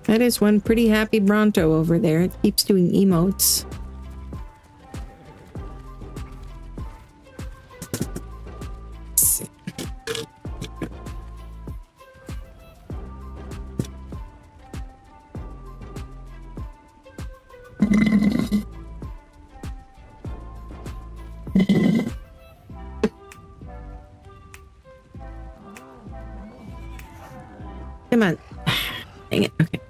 That is one pretty happy Bronto over there. It keeps doing emotes. Come on. Dang it. Okay.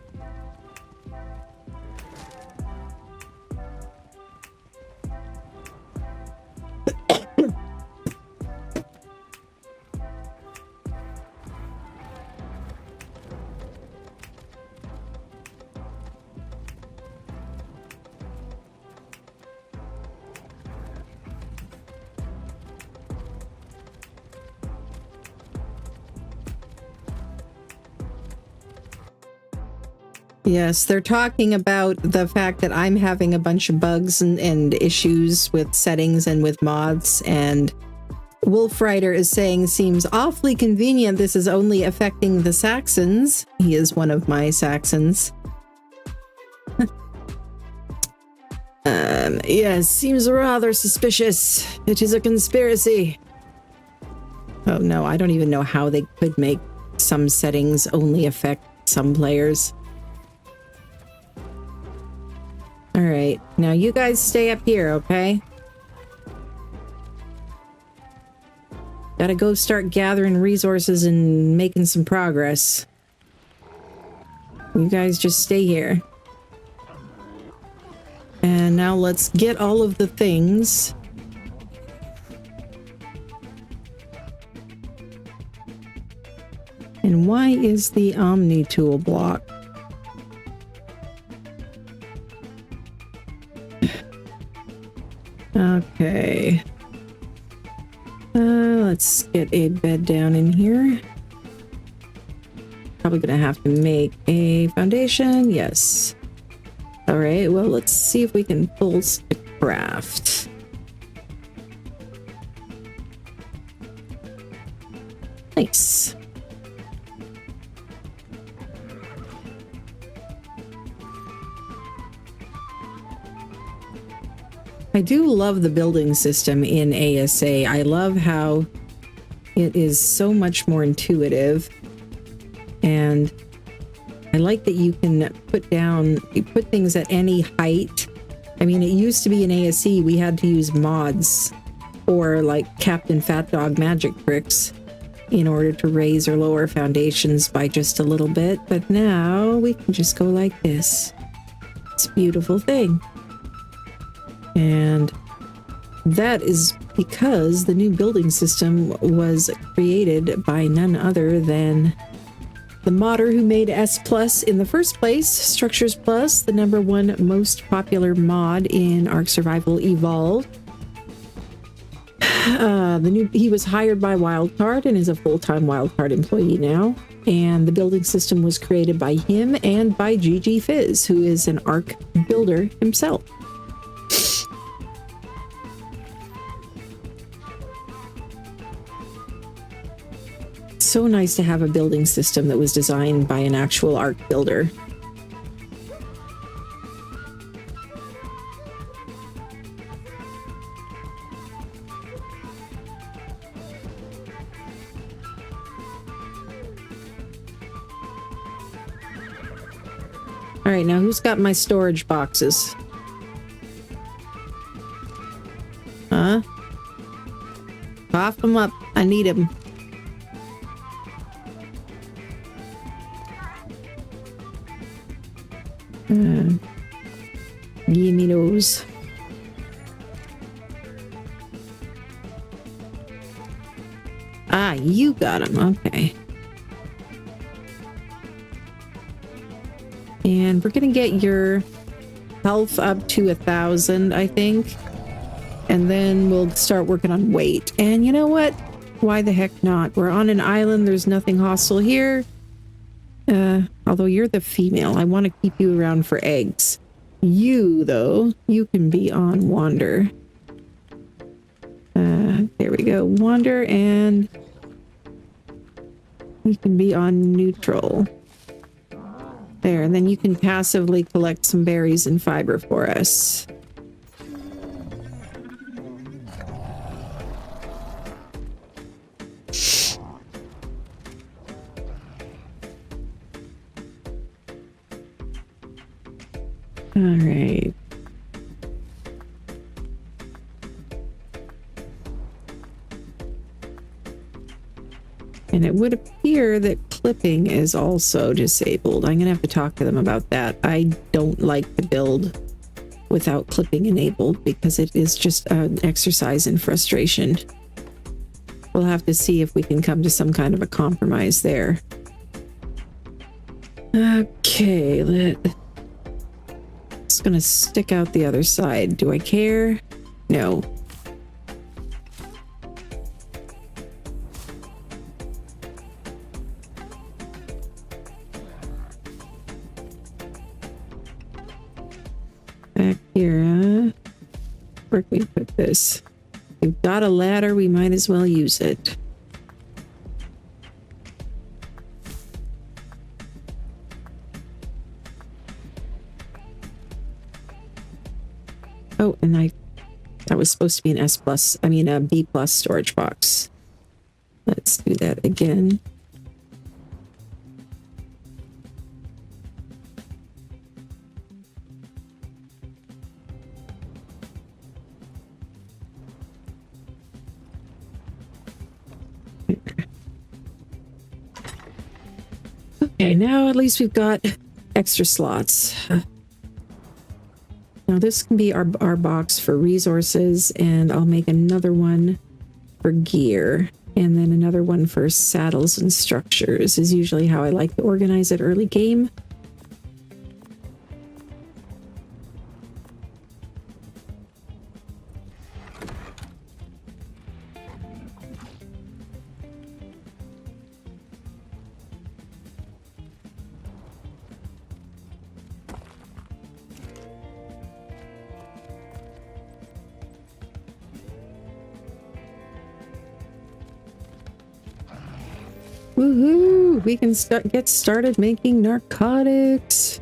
Yes, they're talking about the fact that I'm having a bunch of bugs and issues with settings and with mods, and Wolfrider is saying, seems awfully convenient. This is only affecting the Saxons. He is one of my Saxons. Yes, seems rather suspicious. It is a conspiracy. Oh no, I don't even know how they could make some settings only affect some players. All right, now you guys stay up here, okay? Gotta go start gathering resources and making some progress. You guys just stay here. And now let's get all of the things. And why is the Omni tool blocked? Okay. Let's get a bed down in here. Probably gonna have to make a foundation. Yes. All right, well, let's see if we can pulse the craft. Nice. I do love the building system in ASA. I love how it is so much more intuitive, and I like that you can put things at any height. I mean, it used to be in ASE we had to use mods or like Captain Fat Dog magic tricks in order to raise or lower foundations by just a little bit, but now we can just go like this. It's a beautiful thing. And that is because the new building system was created by none other than the modder who made S Plus in the first place, Structures Plus, the #1 most popular mod in Ark Survival Evolved. He was hired by Wildcard and is a full-time Wildcard employee now. And the building system was created by him and by GG Fizz, who is an Ark builder himself. So nice to have a building system that was designed by an actual Ark builder. All right, now who's got my storage boxes? Huh? Cough them up. I need them. Give me those. Ah, you got them. Okay. And we're gonna get your health up to 1,000, I think. And then we'll start working on weight. And you know what? Why the heck not? We're on an island. There's nothing hostile here. Although you're the female, I want to keep you around for eggs. You, though, you can be on Wander. There we go. Wander, and you can be on Neutral. There, and then you can passively collect some berries and fiber for us. All right. And it would appear that clipping is also disabled. I'm gonna have to talk to them about that. I don't like to build without clipping enabled because it is just an exercise in frustration. We'll have to see if we can come to some kind of a compromise there. Okay, just gonna stick out the other side. Do I care? No. back here. Where can we put this? We've got a ladder, we might as well use it. Oh, and that was supposed to be an a B plus storage box. Let's do that again. Okay, now at least we've got extra slots. Now this can be our box for resources, and I'll make another one for gear, and then another one for saddles and structures is usually how I like to organize it early game. Woohoo! We can get started making narcotics.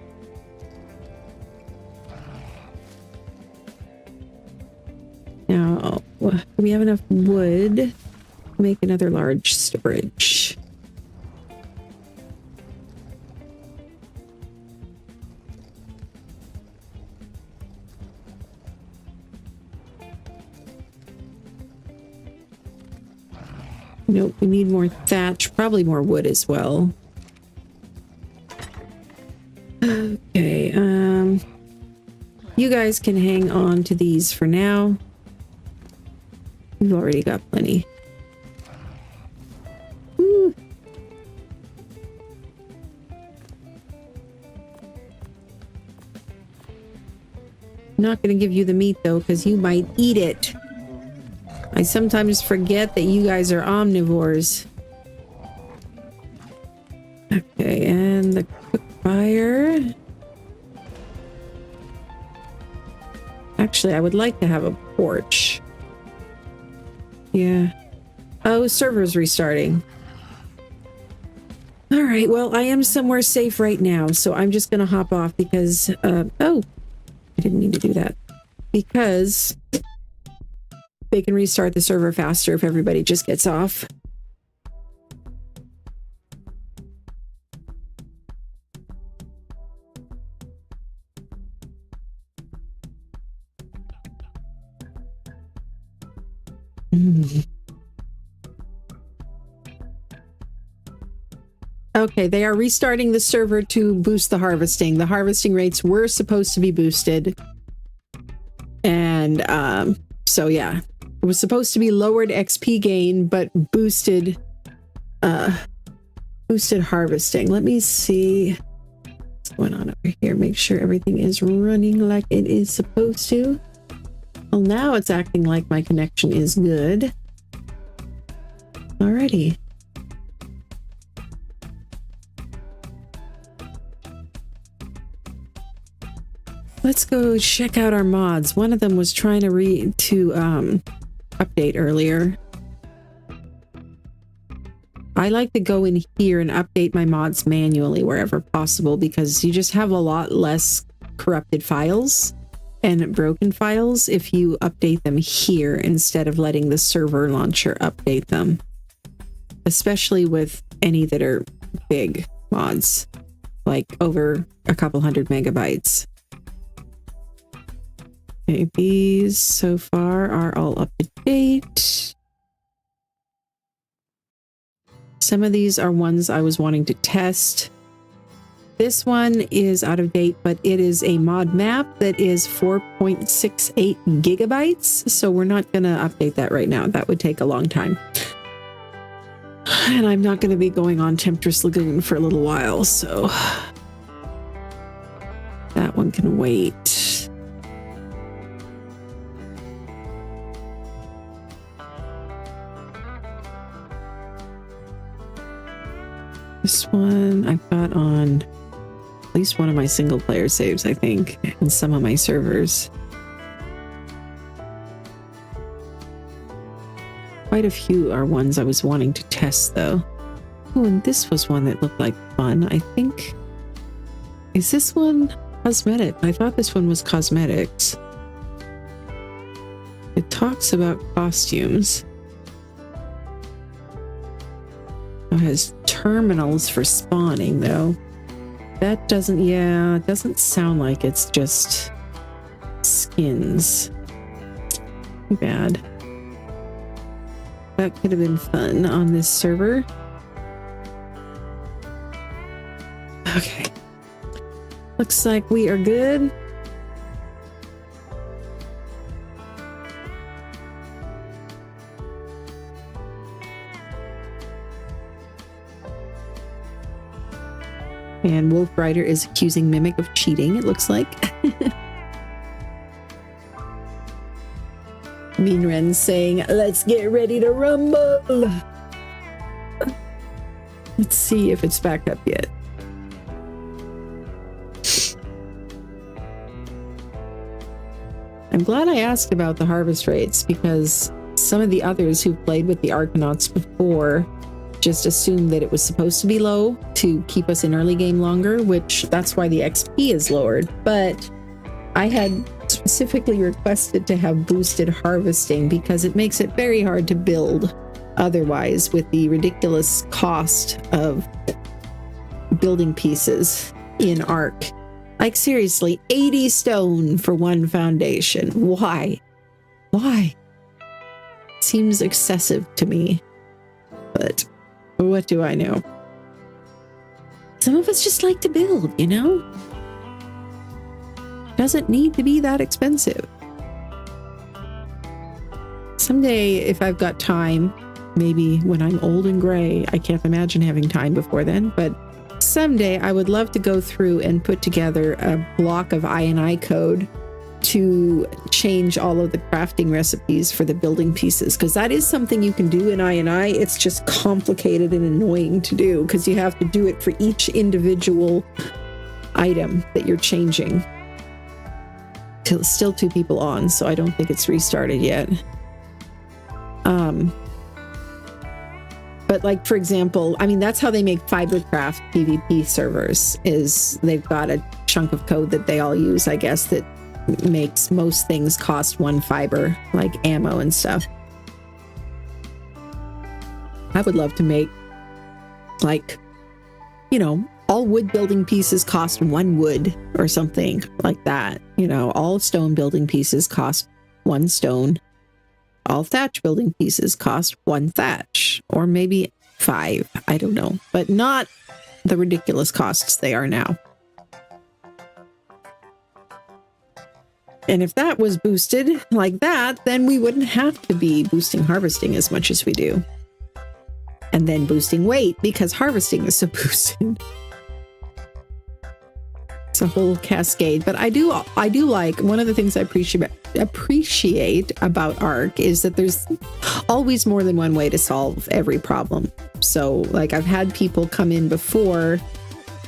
Now, we have enough wood to make another large storage. Nope, we need more thatch, probably more wood as well. Okay, you guys can hang on to these for now. We've already got plenty. Woo. I'm not going to give you the meat though, because you might eat it. I sometimes forget that you guys are omnivores. Okay, and the quick fire. Actually, I would like to have a porch. Yeah. Oh, server's restarting. All right, well, I am somewhere safe right now, so I'm just going to hop off because... oh, I didn't mean to do that. Because... they can restart the server faster if everybody just gets off. Okay, they are restarting the server to boost the harvesting. The harvesting rates were supposed to be boosted. And so yeah. It was supposed to be lowered XP gain, but boosted harvesting. Let me see what's going on over here. Make sure everything is running like it is supposed to. Well, now it's acting like my connection is good. Alrighty. Let's go check out our mods. One of them was trying to update earlier. I like to go in here and update my mods manually wherever possible because you just have a lot less corrupted files and broken files if you update them here instead of letting the server launcher update them. Especially with any that are big mods, like over a couple hundred megabytes. Okay, these so far are all up to date. Some of these are ones I was wanting to test. This one is out of date, but it is a mod map that is 4.68 gigabytes. So we're not going to update that right now. That would take a long time. And I'm not going to be going on Temptress Lagoon for a little while, so that one can wait. This one I've got on At least one of my single player saves, I think, in some of my servers. Quite a few are ones I was wanting to test, though. Oh, and this was one that looked like fun, I think. Is this one cosmetic? I thought this one was cosmetics. It talks about costumes. It has terminals for spawning, though. That doesn't, yeah, it doesn't sound like it's just skins. Too bad. That could have been fun on this server. Okay. Looks like we are good. And Wolf Rider is accusing Mimic of cheating, it looks like. Mean Ren saying, let's get ready to rumble. Let's see if it's back up yet. I'm glad I asked about the harvest rates because some of the others who played with the Arkanauts before just assumed that it was supposed to be low to keep us in early game longer, which that's why the XP is lowered. But I had specifically requested to have boosted harvesting because it makes it very hard to build otherwise with the ridiculous cost of building pieces in Ark. Like seriously, 80 stone for one foundation. Why? Why? Seems excessive to me. But what do I know? Some of us just like to build, you know? Doesn't need to be that expensive. Someday, if I've got time, maybe when I'm old and gray, I can't imagine having time before then, but someday I would love to go through and put together a block of I&I code to change all of the crafting recipes for the building pieces, because that is something you can do in I&I. It's just complicated and annoying to do because you have to do it for each individual item that you're changing. Still 2 people on, so I don't think it's restarted yet. But like, for example, I mean, that's how they make Fibercraft PvP servers, is they've got a chunk of code that they all use, I guess, that makes most things cost 1 fiber, like ammo and stuff. I would love to make, like, you know, all wood building pieces cost 1 wood or something like that. You know, all stone building pieces cost 1 stone. All thatch building pieces cost 1 thatch, or maybe 5. I don't know, but not the ridiculous costs they are now. And if that was boosted like that, then we wouldn't have to be boosting harvesting as much as we do. And then boosting weight because harvesting is so boosted. It's a whole cascade. But I do like, one of the things I appreciate about Ark is that there's always more than one way to solve every problem. So like, I've had people come in before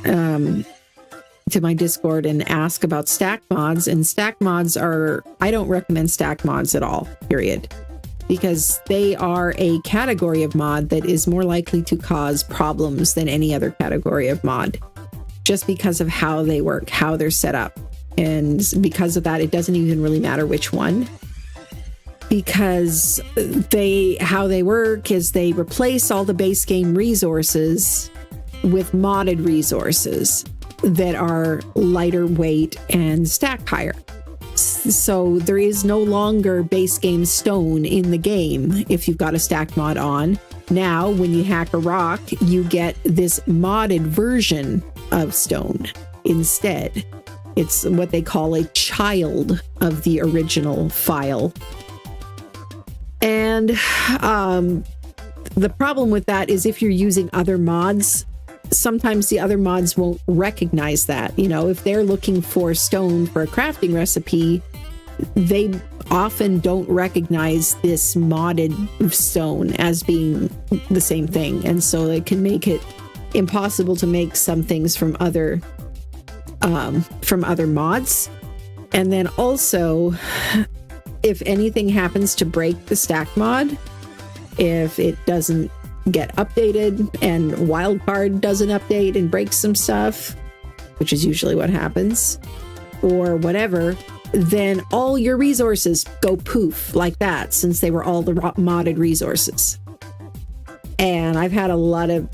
to my Discord and ask about stack mods, and stack mods are, I don't recommend stack mods at all, period, because they are a category of mod that is more likely to cause problems than any other category of mod, just because of how they work, how they're set up. And because of that, it doesn't even really matter which one, because how they work is they replace all the base game resources with modded resources that are lighter weight and stack higher. So there is no longer base game stone in the game if you've got a stack mod on. Now, when you hack a rock, you get this modded version of stone instead. It's what they call a child of the original file. And the problem with that is if you're using other mods, sometimes the other mods won't recognize that. You know, if they're looking for stone for a crafting recipe, they often don't recognize this modded stone as being the same thing. And so it can make it impossible to make some things from other from other mods. And then also, if anything happens to break the stack mod, if it doesn't get updated and wildcard doesn't update and breaks some stuff, which is usually what happens, or whatever, then all your resources go poof like that, since they were all the modded resources. And I've had a lot of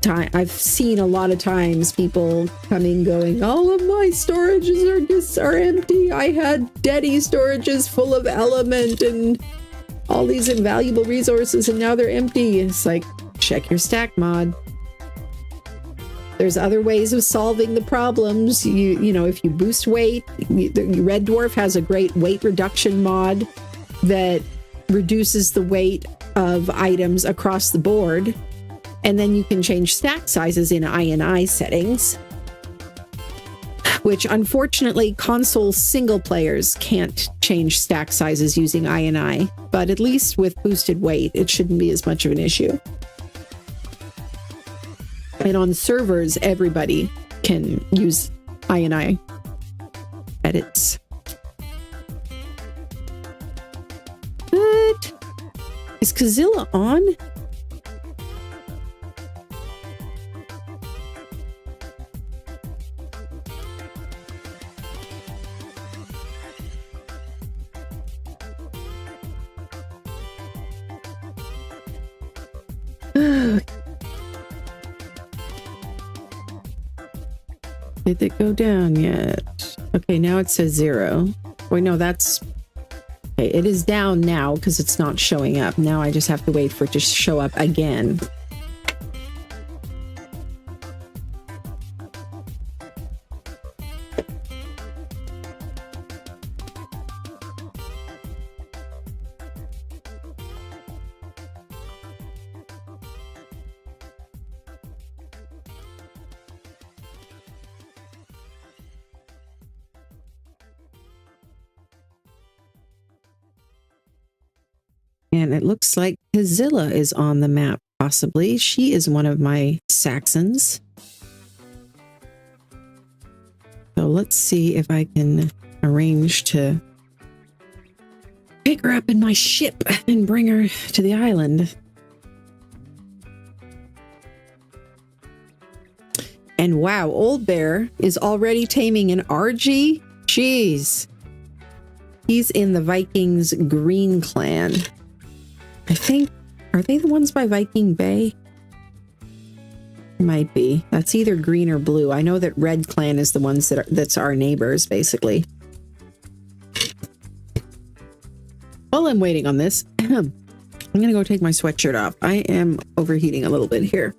time, I've seen a lot of times people coming going, all of my storages are empty. I had daddy storages full of element and all these invaluable resources, and now they're empty. It's like, check your stack mod. There's other ways of solving the problems. You know, if you boost weight, Red Dwarf has a great weight reduction mod that reduces the weight of items across the board. And then you can change stack sizes in INI settings, which unfortunately console single players can't change stack sizes using INI, but at least with boosted weight, it shouldn't be as much of an issue. And on servers, everybody can use INI edits. What? Is Kazilla on? Did it go down yet? Okay, now it says 0. Wait, no, that's... Okay, it is down now because it's not showing up. Now I just have to wait for it to show up again. And it looks like Kazilla is on the map, possibly. She is one of my Saxons. So let's see if I can arrange to pick her up in my ship and bring her to the island. And wow, Old Bear is already taming an RG? Jeez. He's in the Vikings Green clan. I think, are they the ones by Viking Bay? Might be. That's either green or blue. I know that Red Clan is the ones that's our neighbors, basically. While I'm waiting on this, I'm gonna go take my sweatshirt off. I am overheating a little bit here.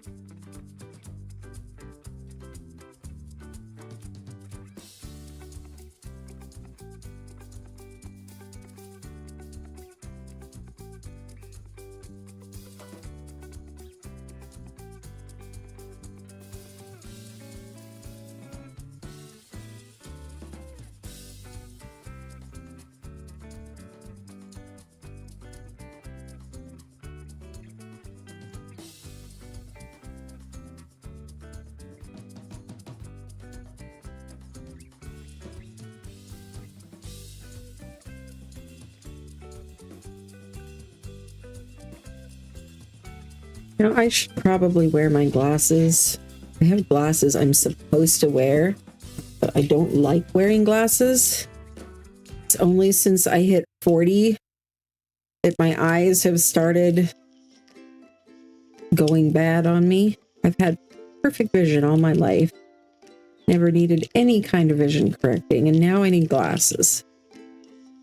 You know, I should probably wear my glasses. I have glasses I'm supposed to wear, but I don't like wearing glasses. It's only since I hit 40 that my eyes have started going bad on me. I've had perfect vision all my life. Never needed any kind of vision correcting, and now I need glasses.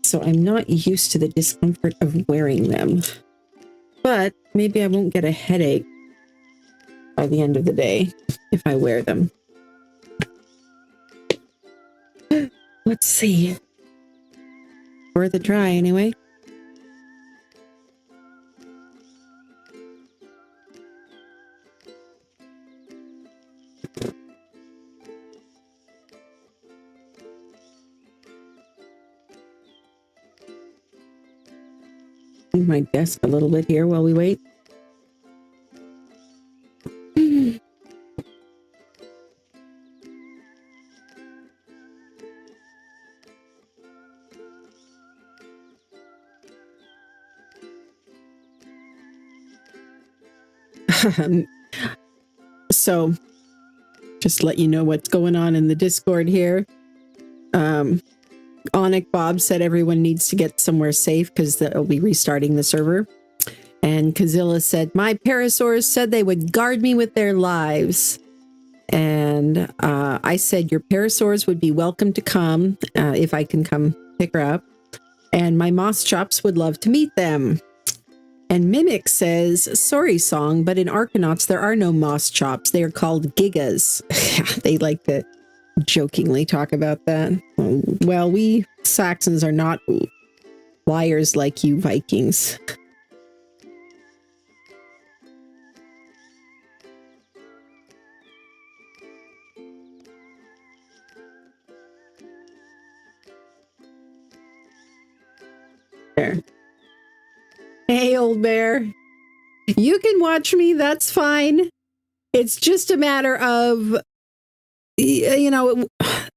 So I'm not used to the discomfort of wearing them. But maybe I won't get a headache by the end of the day if I wear them. Let's see. Worth a try, anyway. Move my desk a little bit here while we wait. So just let you know what's going on in the Discord here. Onic Bob said everyone needs to get somewhere safe because they'll be restarting the server. And Kazilla said, my parasaurs said they would guard me with their lives. And I said, your parasaurs would be welcome to come if I can come pick her up. And my moss chops would love to meet them. And Mimic says, sorry song, but in Arkanauts there are no moss chops. They are called gigas. They like to jokingly talk about that. Well, we Saxons are not liars like you Vikings. There. Hey, old bear. You can watch me, that's fine. It's just a matter of, you know,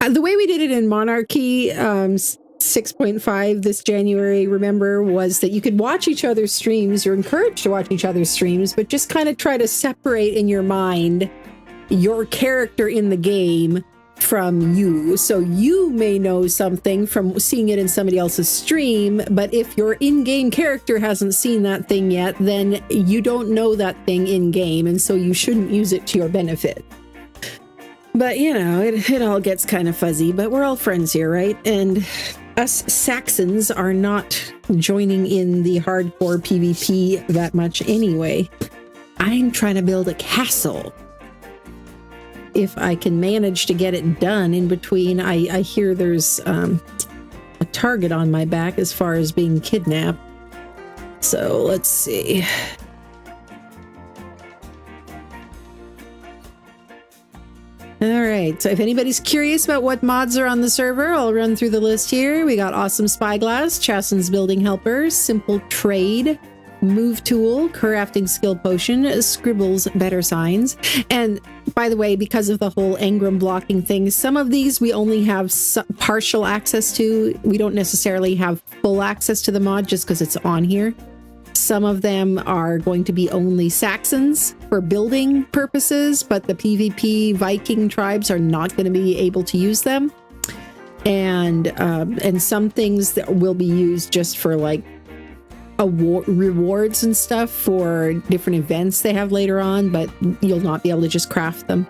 the way we did it in Monarchy 6.5 this January, remember, was that you could watch each other's streams. You're encouraged to watch each other's streams, but just kind of try to separate in your mind your character in the game from you. So you may know something from seeing it in somebody else's stream, but if your in-game character hasn't seen that thing yet, then you don't know that thing in-game, and so you shouldn't use it to your benefit. But, you know, it all gets kind of fuzzy, but we're all friends here, right? And us Saxons are not joining in the hardcore PvP that much anyway. I'm trying to build a castle. If I can manage to get it done in between, I hear there's a target on my back as far as being kidnapped. So let's see. All right, so if anybody's curious about what mods are on the server, I'll run through the list here. We got Awesome Spyglass, Chasten's Building Helper, Simple Trade, Move Tool, Crafting Skill Potion, Scribbles Better Signs. And by the way, because of the whole engram blocking thing, some of these we only have partial access to. We don't necessarily have full access to the mod just because it's on here. Some of them are going to be only Saxons for building purposes, but the PvP Viking tribes are not going to be able to use them. And some things that will be used just for like rewards and stuff for different events they have later on, but you'll not be able to just craft them.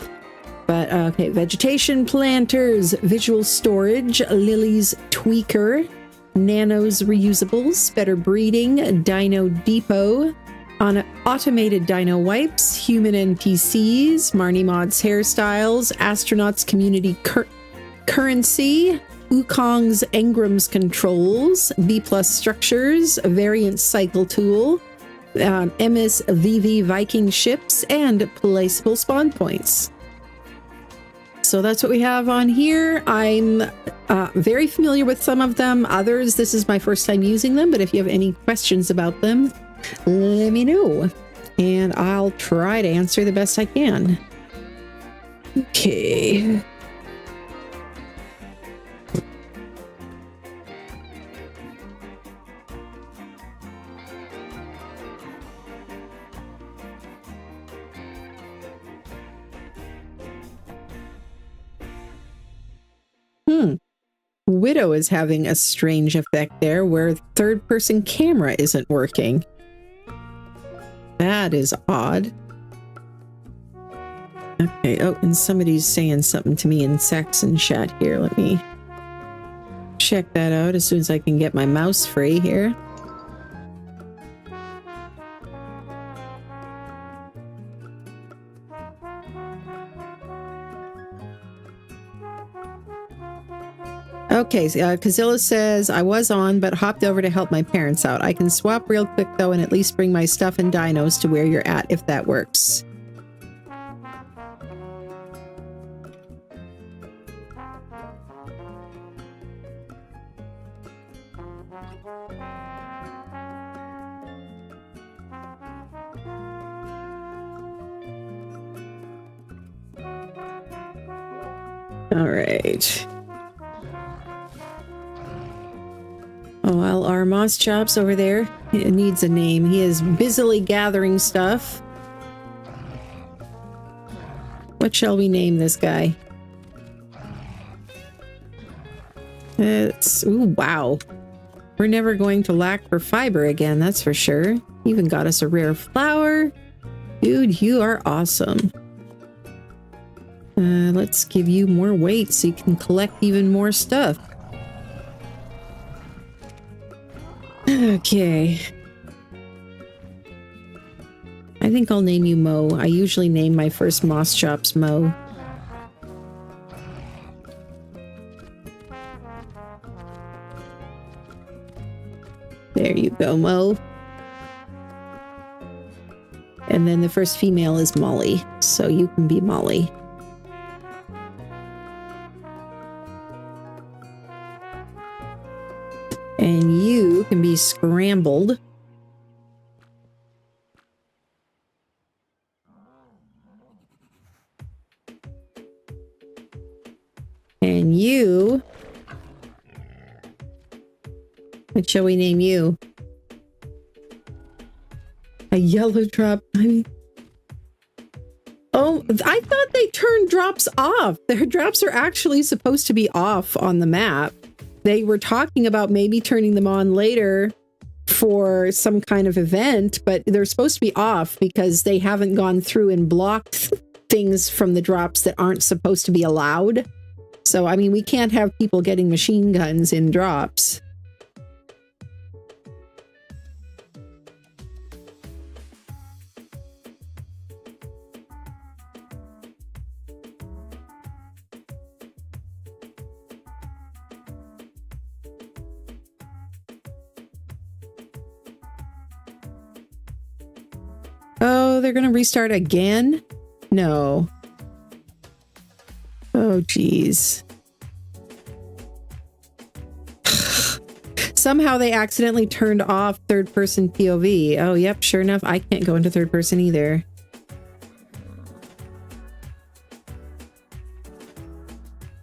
But okay, vegetation planters, visual storage, lilies tweaker, nanos reusables, better breeding, dino depot, on automated dino wipes, human NPCs, Marnie Mods hairstyles, astronauts community currency, Wukong's engrams controls, B+ structures, variant cycle tool, MSVV Viking ships, and placeable spawn points. So that's what we have on here. I'm very familiar with some of them. Others, this is my first time using them, but if you have any questions about them, let me know, and I'll try to answer the best I can. Okay. Widow is having a strange effect there where third-person camera isn't working. That is odd. Okay, oh, and somebody's saying something to me in Saxon chat here. Let me check that out as soon as I can get my mouse free here. Okay, Kazilla says, I was on, but hopped over to help my parents out. I can swap real quick, though, and at least bring my stuff and dinos to where you're at, if that works. All right. Oh, well, our Moss Chops over there, it needs a name. He is busily gathering stuff. What shall we name this guy? Ooh, wow. We're never going to lack for fiber again, that's for sure. Even got us a rare flower. Dude, you are awesome. Let's give you more weight so you can collect even more stuff. Okay. I think I'll name you Mo. I usually name my first moss chops Mo. There you go, Mo. And then the first female is Molly, so you can be Molly. And you can be Scrambled. And you... What shall we name you? A yellow drop. Oh, I thought they turned drops off. Their drops are actually supposed to be off on the map. They were talking about maybe turning them on later for some kind of event, but they're supposed to be off because they haven't gone through and blocked things from the drops that aren't supposed to be allowed. So, I mean, we can't have people getting machine guns in drops. Oh, they're going to restart again? No. Oh, geez. Somehow they accidentally turned off third-person POV. Oh, yep, sure enough, I can't go into third person either.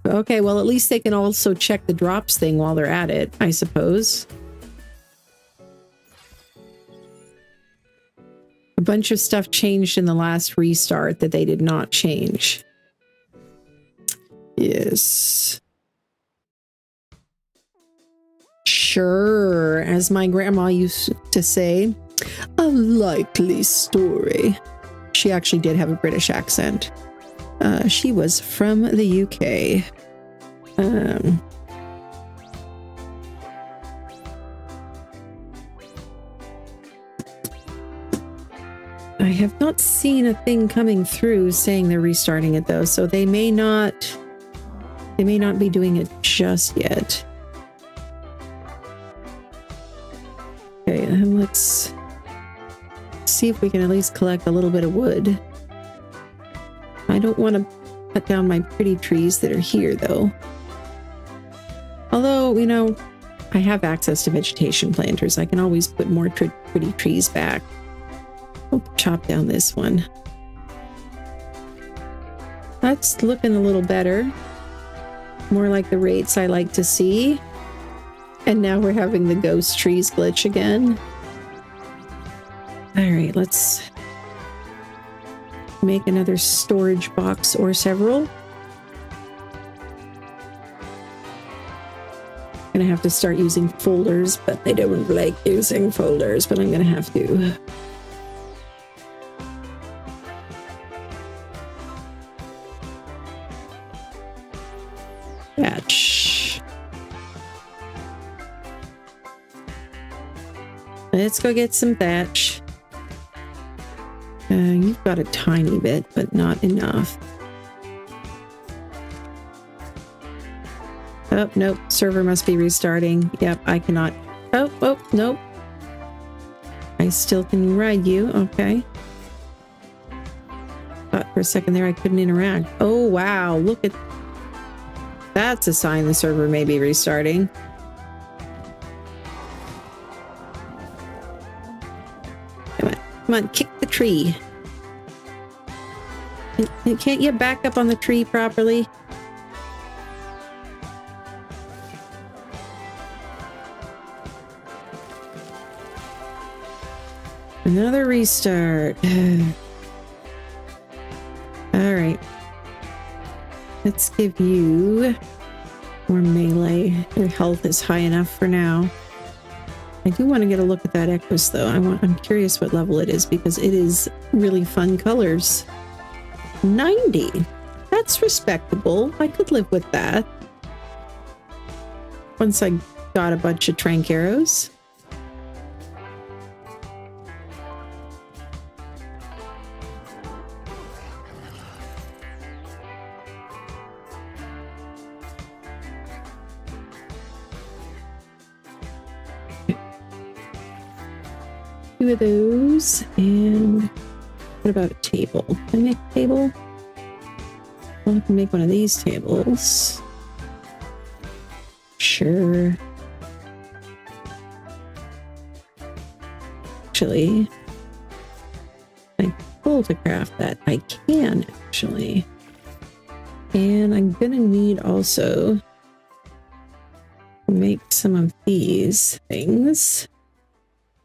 Okay, well, at least they can also check the drops thing while they're at it, I suppose. A bunch of stuff changed in the last restart that they did not change. Yes. Sure, as my grandma used to say, a likely story. She actually did have a British accent. She was from the UK. I have not seen a thing coming through saying they're restarting it though, so they may not be doing it just yet. Okay, let's see if we can at least collect a little bit of wood. I don't want to cut down my pretty trees that are here though. Although, you know, I have access to vegetation planters. I can always put more pretty trees back. I'll chop down this one. That's looking a little better. More like the rates I like to see. And now we're having the ghost trees glitch again. All right, let's make another storage box or several. Gonna have to start using folders, but they don't like using folders, but I'm gonna have to. Thatch. Let's go get some thatch. You've got a tiny bit, but not enough. Oh, nope. Server must be restarting. Yep, I cannot. Oh, nope. I still can ride you. Okay. Thought for a second there I couldn't interact. Oh, wow. Look at... That's a sign the server may be restarting. Come on, kick the tree. Can't you back up on the tree properly? Another restart. All right. Let's give you more melee. Your health is high enough for now. I do want to get a look at that Equus though. I'm curious what level it is because it is really fun colors. 90. That's respectable. I could live with that. Once I got a bunch of trank arrows. Two of those, and what about a table? Can I make a table? Well, I can make one of these tables. Sure. Actually, I pull to craft that. I can actually. And I'm gonna need also to make some of these things.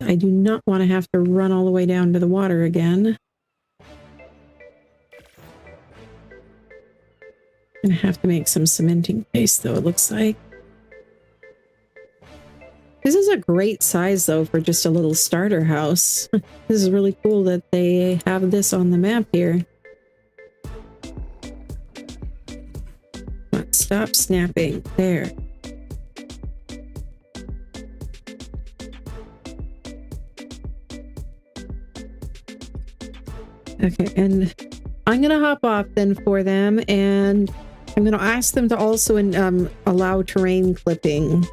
I do not want to have to run all the way down to the water again. I'm gonna have to make some cementing paste though, it looks like. This is a great size though for just a little starter house. This is really cool that they have this on the map here. Stop snapping. There. Okay, and I'm gonna hop off then for them, and I'm gonna ask them to also allow terrain clipping.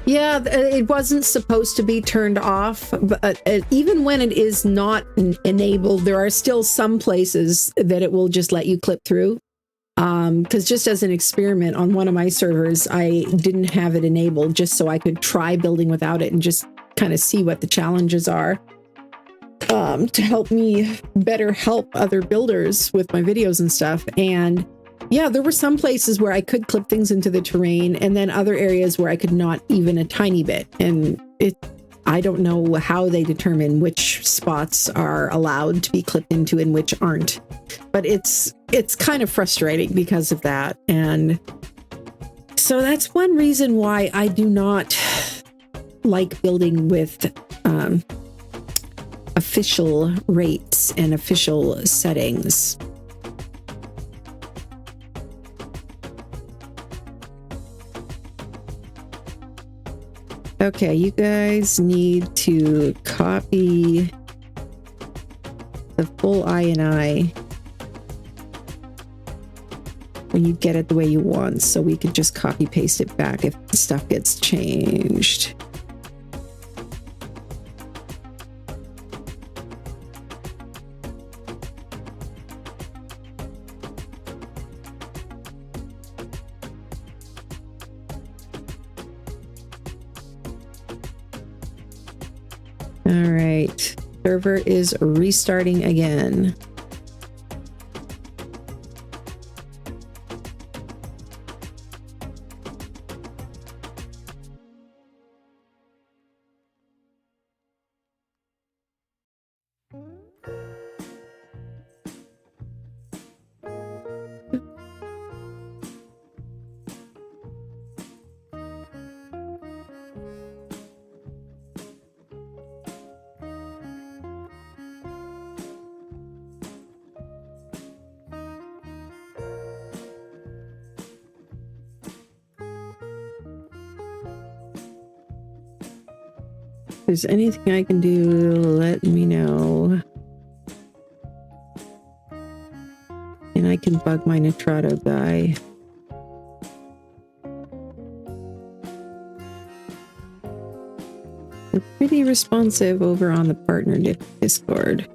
Yeah, it wasn't supposed to be turned off, but even when it is not enabled, there are still some places that it will just let you clip through. Because just as an experiment on one of my servers, I didn't have it enabled just so I could try building without it and just kind of see what the challenges are. To help me better help other builders with my videos and stuff. And yeah, there were some places where I could clip things into the terrain and then other areas where I could not even a tiny bit. And I don't know how they determine which spots are allowed to be clipped into and which aren't. But it's kind of frustrating because of that. And so that's one reason why I do not like building with official rates and official settings. Okay, you guys need to copy the full INI when you get it the way you want, so we could just copy paste it back if the stuff gets changed. All right, server is restarting again. If there's anything I can do, let me know. And I can bug my Nitrato guy. We're pretty responsive over on the partner Discord.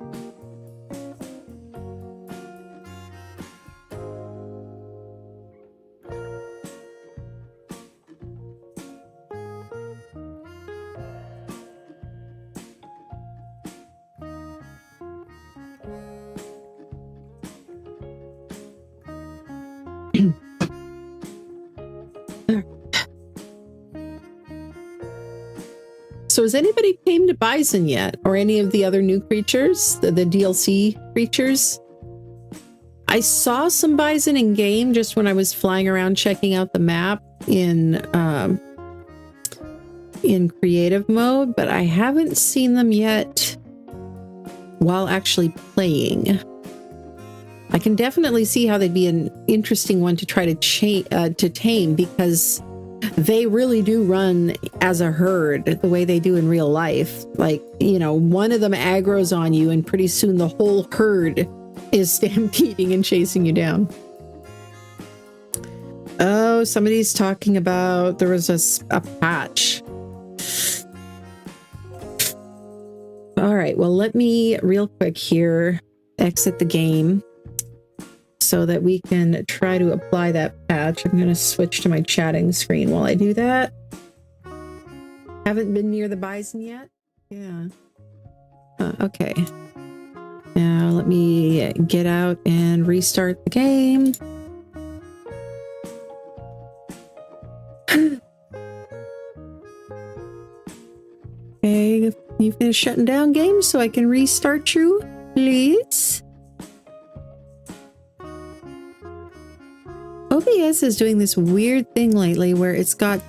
So has anybody tamed a bison yet? Or any of the other new creatures? The DLC creatures? I saw some bison in game just when I was flying around checking out the map in creative mode, but I haven't seen them yet while actually playing. I can definitely see how they'd be an interesting one to try to tame, because they really do run as a herd the way they do in real life. Like, you know, one of them aggroes on you and pretty soon the whole herd is stampeding and chasing you down. Oh, somebody's talking about there was a patch. All right, well, let me real quick here exit the game so that we can try to apply that patch. I'm going to switch to my chatting screen while I do that. Haven't been near the bison yet? Yeah. Okay. Now let me get out and restart the game. Okay, you finished shutting down games so I can restart you, please? OBS is doing this weird thing lately where it's got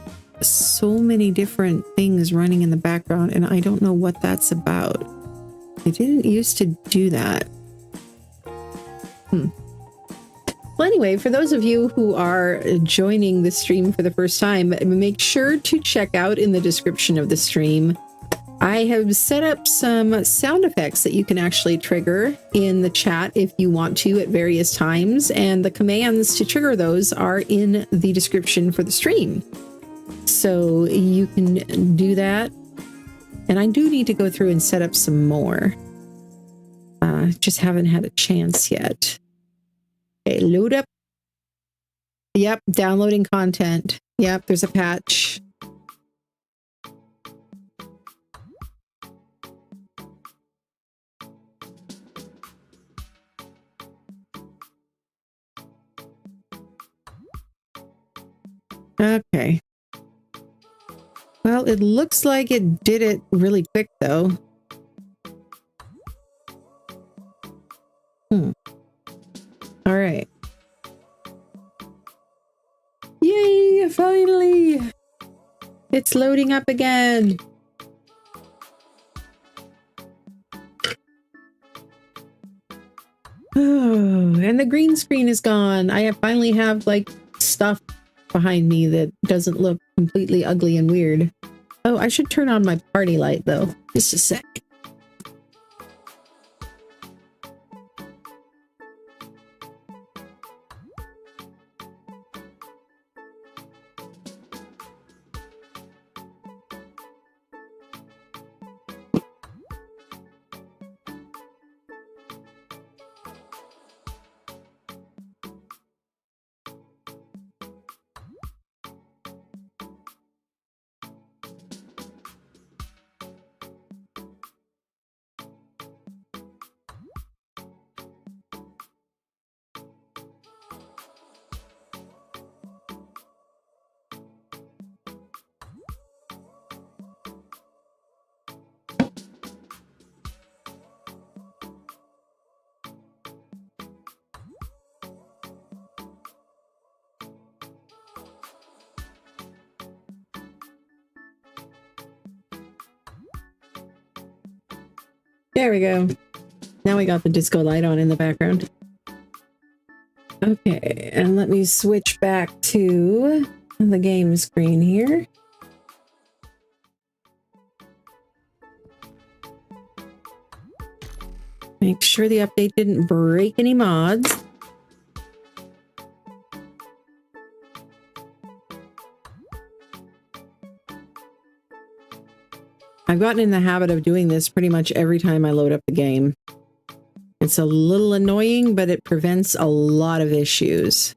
so many different things running in the background, and I don't know what that's about. I didn't used to do that. Well, anyway, for those of you who are joining the stream for the first time, make sure to check out in the description of the stream. I have set up some sound effects that you can actually trigger in the chat if you want to at various times, and the commands to trigger those are in the description for the stream. So you can do that. And I do need to go through and set up some more. Just haven't had a chance yet. Okay, load up. Yep, downloading content. Yep, there's a patch. Okay. Well, it looks like it did it really quick, though. All right. Yay! Finally! It's loading up again. Oh, and the green screen is gone. I finally have, like, stuff behind me that doesn't look completely ugly and weird. Oh, I should turn on my party light, though. Just a sec. There we go. Now we got the disco light on in the background. Okay, and let me switch back to the game screen here. Make sure the update didn't break any mods. I've gotten in the habit of doing this pretty much every time I load up the game. It's a little annoying, but it prevents a lot of issues.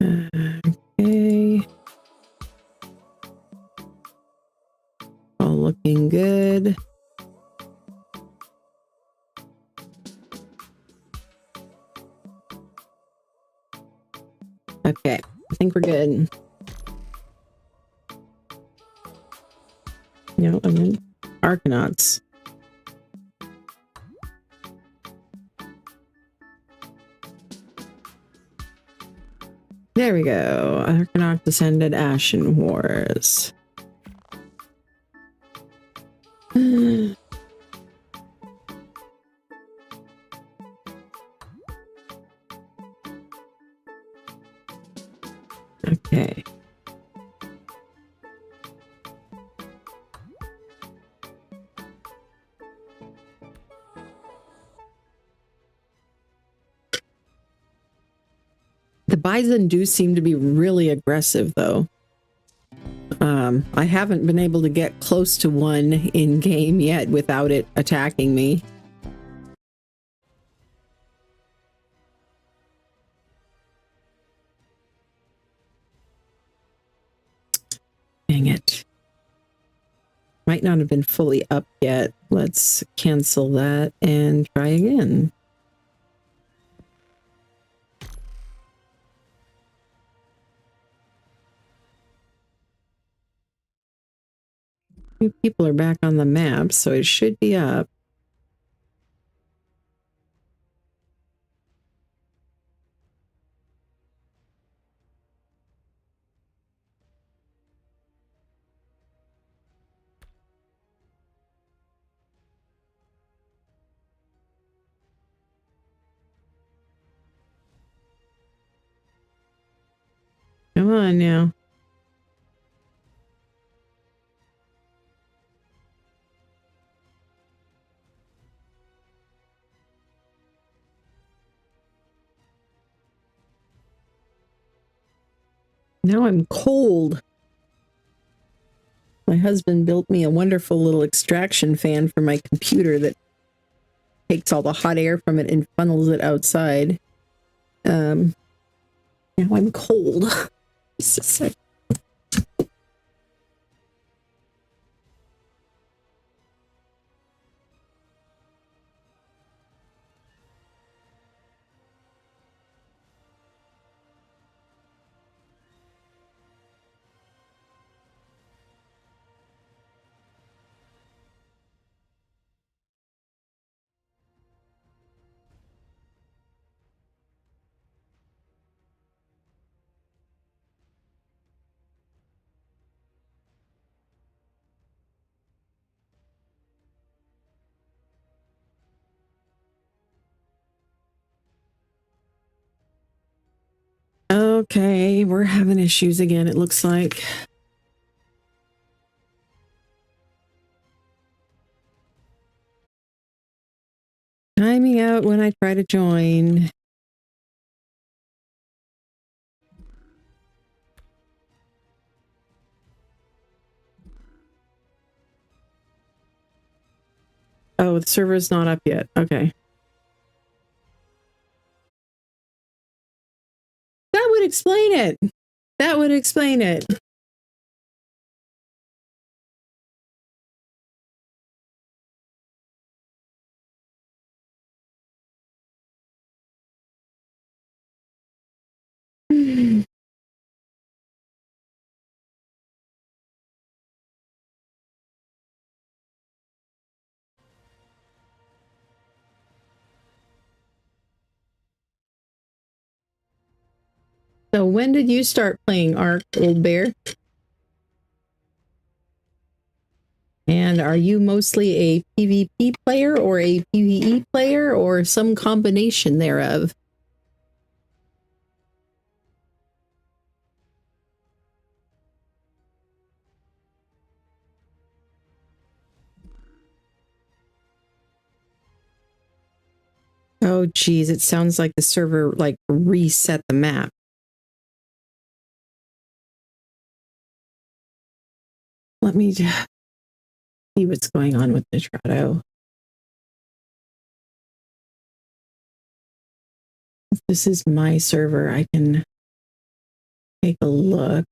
Okay. All looking good. Okay, I think we're good. No, I mean, Arkanauts. There we go. Arkanaut descended Ashen Wars. Okay. The bison do seem to be really aggressive, though. I haven't been able to get close to one in game yet without it attacking me. Dang it. Might not have been fully up yet. Let's cancel that and try again. People are back on the map, so it should be up. Come on now. Now I'm cold. My husband built me a wonderful little extraction fan for my computer that takes all the hot air from it and funnels it outside. Now I'm cold. Just a sec. Okay, we're having issues again, it looks like. Timing out when I try to join. Oh, the server's not up yet. Okay. That would explain it. That would explain it. So when did you start playing Ark, Old Bear? And are you mostly a PvP player or a PvE player or some combination thereof? Oh, geez, it sounds like the server like reset the map. Let me see what's going on with Nitrado. If this is my server, I can take a look.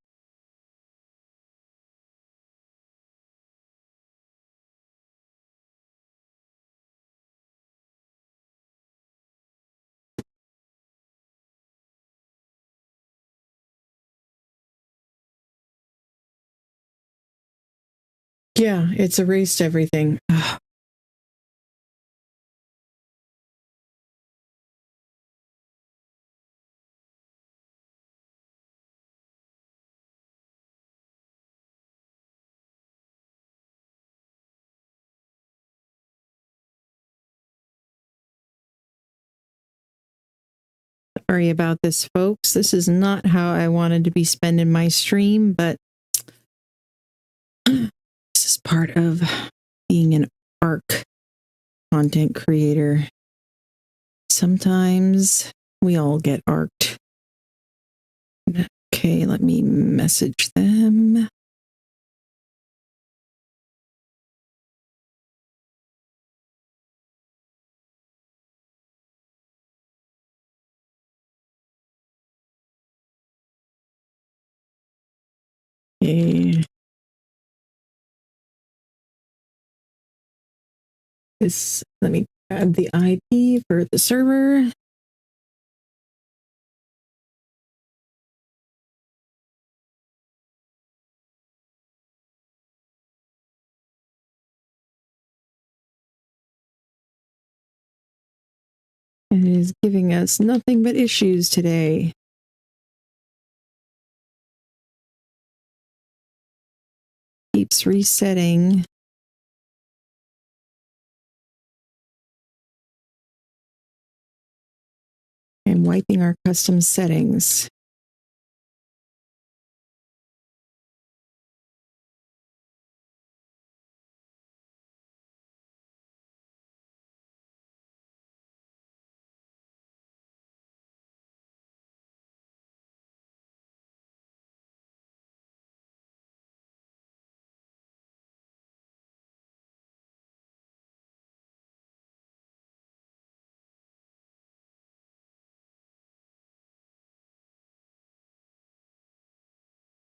Yeah, it's erased everything. Ugh. Sorry about this, folks. This is not how I wanted to be spending my stream, but this is part of being an Ark content creator. Sometimes we all get arked. Okay, let me message them. Okay. Let me grab the IP for the server. It is giving us nothing but issues today. Keeps resetting. And wiping our custom settings.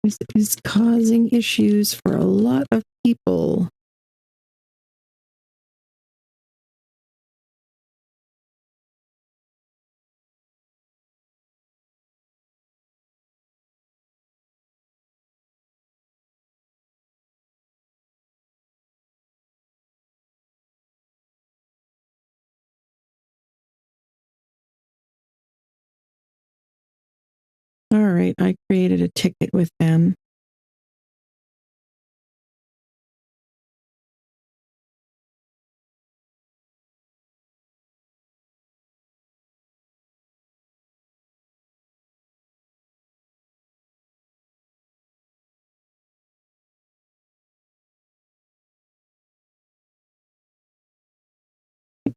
This is causing issues for a lot of people. All right, I created a ticket with them.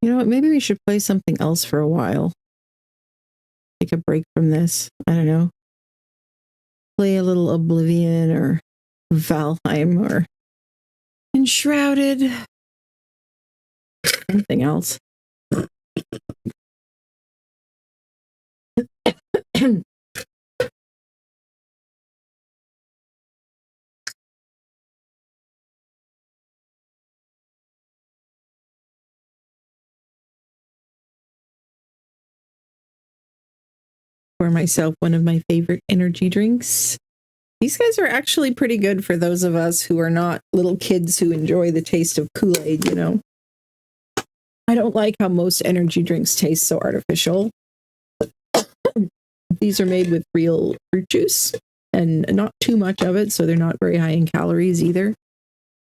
You know what? Maybe we should play something else for a while. Take a break from this. I don't know. Play a little Oblivion or Valheim or Enshrouded. Something else. For myself, one of my favorite energy drinks. These guys are actually pretty good for those of us who are not little kids who enjoy the taste of Kool-Aid, you know. I don't like how most energy drinks taste so artificial. These are made with real fruit juice and not too much of it, so they're not very high in calories either.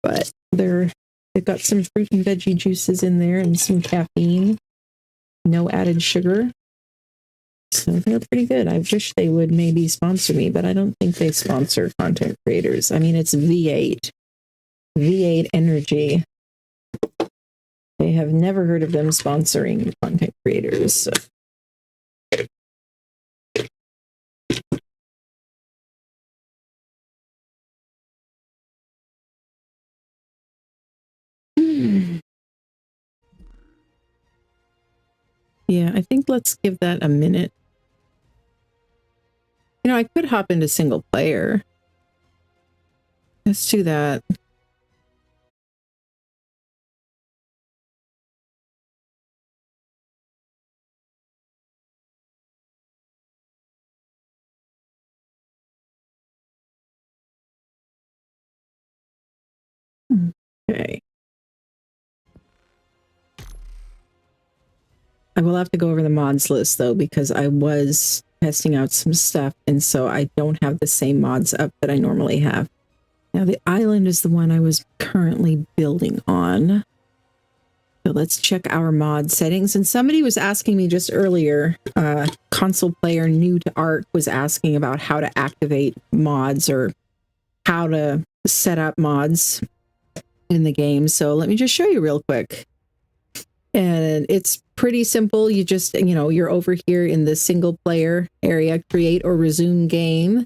But they've got some fruit and veggie juices in there and some caffeine. No added sugar. So they're pretty good. I wish they would maybe sponsor me, but I don't think they sponsor content creators. I mean, it's V8. V8 Energy. They have never heard of them sponsoring content creators. Yeah, I think let's give that a minute. You know, I could hop into single player. Let's do that. Okay. I will have to go over the mods list though, because I was testing out some stuff, and so I don't have the same mods up that I normally have. Now the island is the one I was currently building on. So let's check our mod settings. And somebody was asking me just earlier, console player new to Ark was asking about how to activate mods or how to set up mods in the game. So let me just show you real quick. And it's pretty simple. You just, you know, you're over here in the single player area, create or resume game.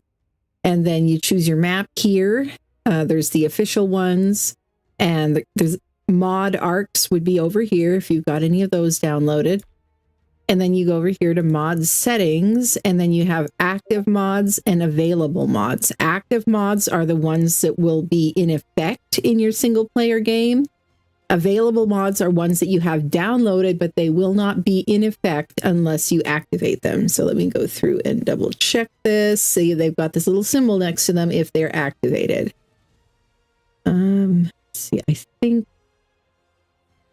And then you choose your map here. There's the official ones, and there's mod arcs would be over here if you've got any of those downloaded. And then you go over here to mod settings, and then you have active mods and available mods. Active mods are the ones that will be in effect in your single player game. Available mods are ones that you have downloaded, but they will not be in effect unless you activate them. So let me go through and double check this. See, they've got this little symbol next to them if they're activated. See, I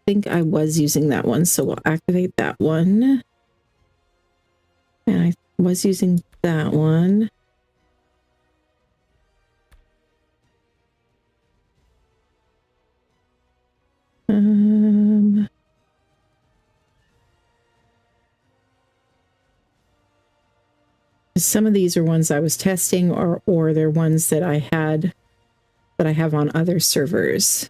think I was using that one, so we'll activate that one. And I was using that one. Some of these are ones I was testing, or they're ones that I had that I have on other servers.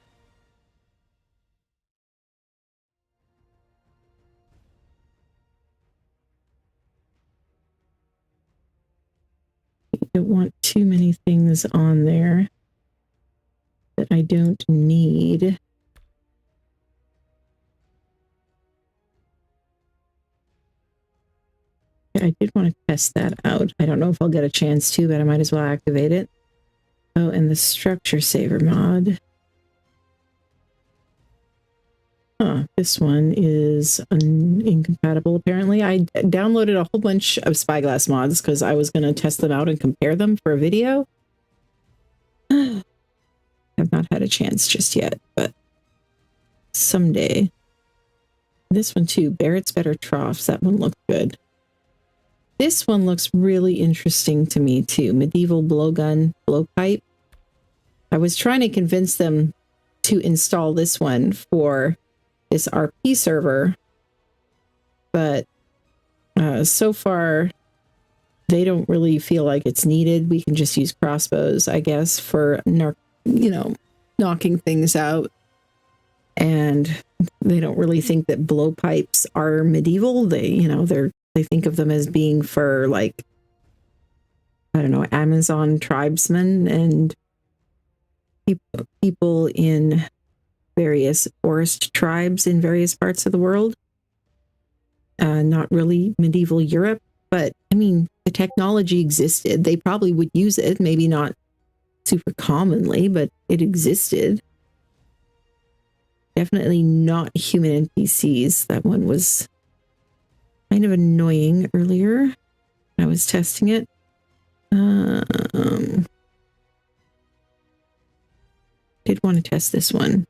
I don't want too many things on there that I don't need. I did want to test that out. I don't know if I'll get a chance to, but I might as well activate it. Oh, and the structure saver mod. This one is incompatible apparently. I downloaded a whole bunch of Spyglass mods because I was going to test them out and compare them for a video. I've not had a chance just yet, but someday. This one too, Barrett's Better Troughs. That one looked good. This one looks really interesting to me too. Medieval blowgun, blowpipe. I was trying to convince them to install this one for this RP server, but so far they don't really feel like it's needed. We can just use crossbows, I guess, for knocking things out. And they don't really think that blowpipes are medieval. They think of them as being for, like, I don't know, Amazon tribesmen and people in various forest tribes in various parts of the world. Not really medieval Europe, but I mean, the technology existed. They probably would use it, maybe not super commonly, but it existed. Definitely not human NPCs. That one was kind of annoying earlier when I was testing it. Did want to test this one.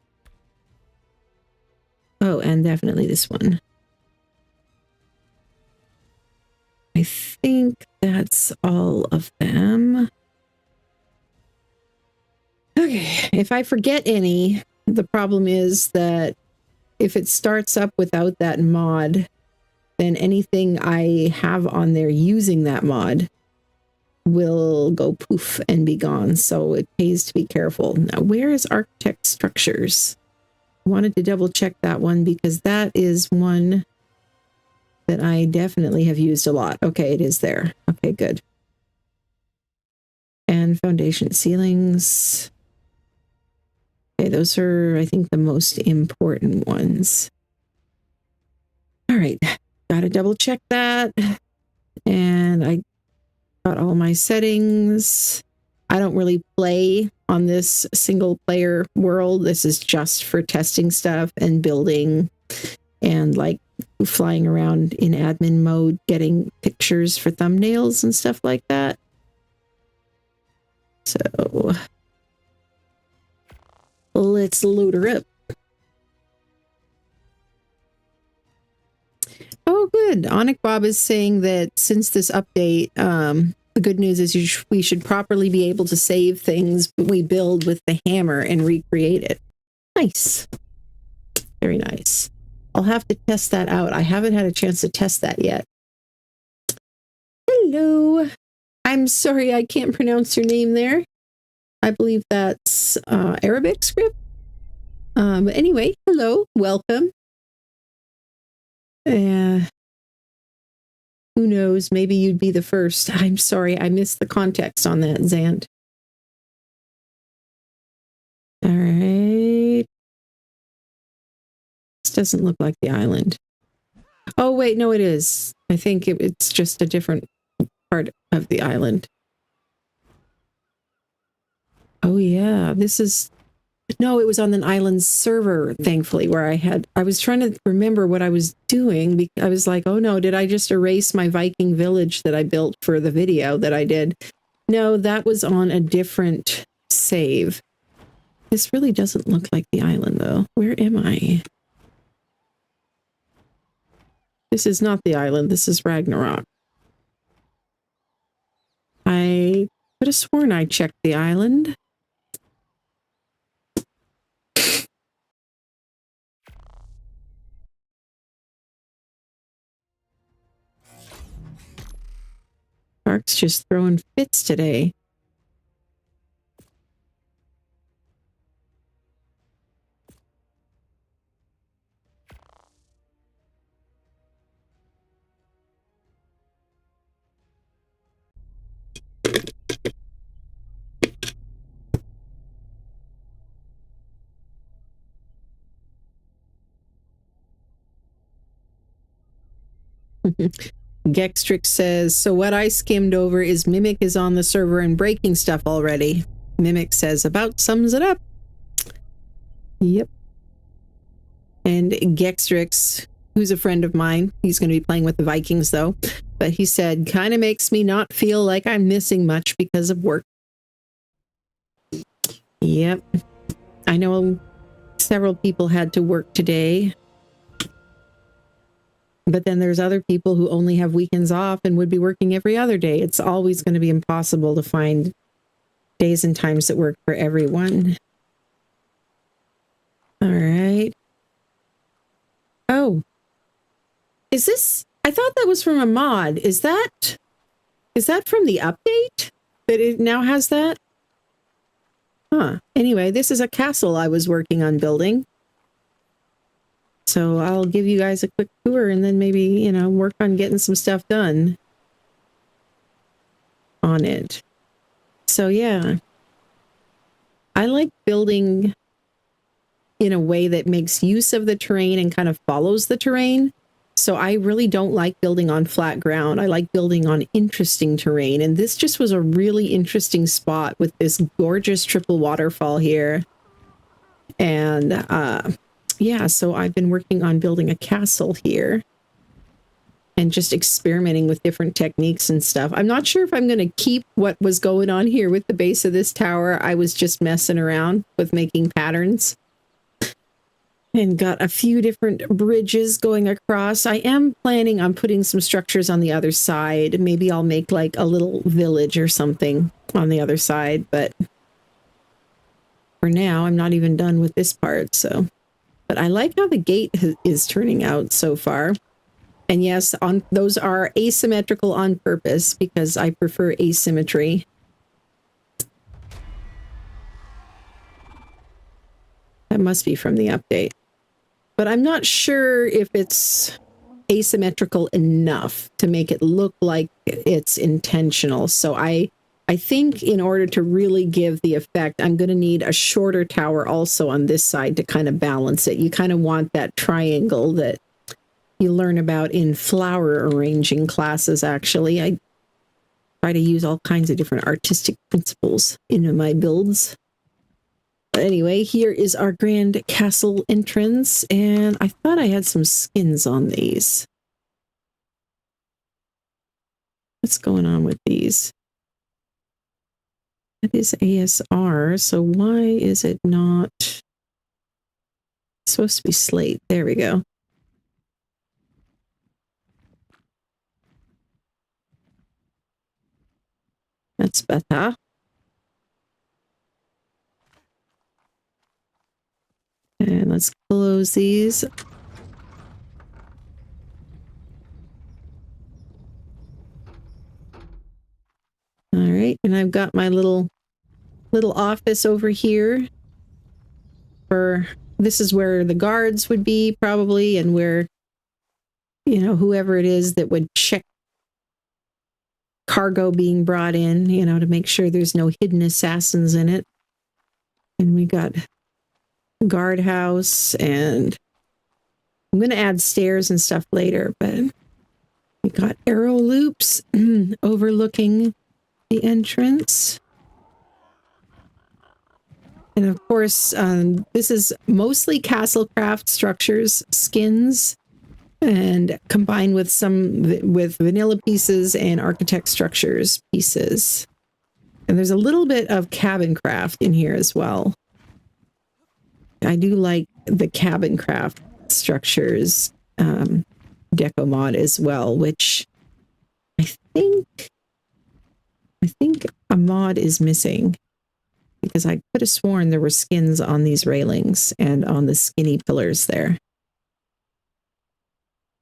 Oh, and definitely this one. I think that's all of them. Okay, if I forget any, the problem is that if it starts up without that mod, then anything I have on there using that mod will go poof and be gone. So it pays to be careful. Now, where is Architect Structures? I wanted to double check that one because that is one that I definitely have used a lot. Okay, it is there. Okay, good. And foundation ceilings. Okay, those are, I think, the most important ones. All right, gotta double check that. And I got all my settings. I don't really play on this single player world. This is just for testing stuff and building and like flying around in admin mode, getting pictures for thumbnails and stuff like that. So let's load her up. Oh, good. Onic Bob is saying that since this update, the good news is we should properly be able to save things we build with the hammer and recreate it. Nice. Very nice. I'll have to test that out. I haven't had a chance to test that yet. Hello. I'm sorry I can't pronounce your name there. I believe that's Arabic script. But anyway, hello. Welcome. Who knows? Maybe you'd be the first. I'm sorry, I missed the context on that, Zant. All right. This doesn't look like the island. Oh, wait, no, it is. I think it's just a different part of the island. Oh, yeah, this is... No, it was on an island server, thankfully, where I was trying to remember what I was doing. I was like, oh no, did I just erase my Viking village that I built for the video that I did? No, that was on a different save. This really doesn't look like the island, though. Where am I? This is not the island. This is Ragnarok. I could have sworn I checked the island. Ark's just throwing fits today. Gextrix says, so what I skimmed over is Mimic is on the server and breaking stuff already. Mimic says, about sums it up. Yep. And Gextrix, who's a friend of mine, he's going to be playing with the Vikings though, but he said, kind of makes me not feel like I'm missing much because of work. Yep. I know several people had to work today. But then there's other people who only have weekends off and would be working every other day. It's always going to be impossible to find days and times that work for everyone. All right. Oh. Is this... I thought that was from a mod. Is that from the update? That it now has that? Huh. Anyway, this is a castle I was working on building. So I'll give you guys a quick tour and then maybe, you know, work on getting some stuff done on it. So yeah, I like building in a way that makes use of the terrain and kind of follows the terrain. So I really don't like building on flat ground. I like building on interesting terrain. And this just was a really interesting spot with this gorgeous triple waterfall here. And, yeah, so I've been working on building a castle here and just experimenting with different techniques and stuff. I'm not sure if I'm going to keep what was going on here with the base of this tower. I was just messing around with making patterns and got a few different bridges going across. I am planning on putting some structures on the other side. Maybe I'll make like a little village or something on the other side, but for now, I'm not even done with this part, so... But I like how the gate is turning out so far. And yes, those are asymmetrical on purpose because I prefer asymmetry. That must be from the update. But I'm not sure if it's asymmetrical enough to make it look like it's intentional. So I think in order to really give the effect, I'm going to need a shorter tower also on this side to kind of balance it. You kind of want that triangle that you learn about in flower arranging classes, actually. I try to use all kinds of different artistic principles in my builds. Anyway, here is our grand castle entrance, and I thought I had some skins on these. What's going on with these? It is ASR, so why is it not? It's supposed to be slate. There we go. That's better. And let's close these. All right, and I've got my little office over here. This is where the guards would be probably, and where, you know, whoever it is that would check cargo being brought in, you know, to make sure there's no hidden assassins in it. And we got guardhouse, and I'm going to add stairs and stuff later, but we got arrow loops overlooking the entrance. And of course, this is mostly Castlecraft structures, skins, and combined with with vanilla pieces and architect structures pieces. And there's a little bit of cabin craft in here as well. I do like the cabin craft structures deco mod as well, which I think a mod is missing, because I could have sworn there were skins on these railings and on the skinny pillars there.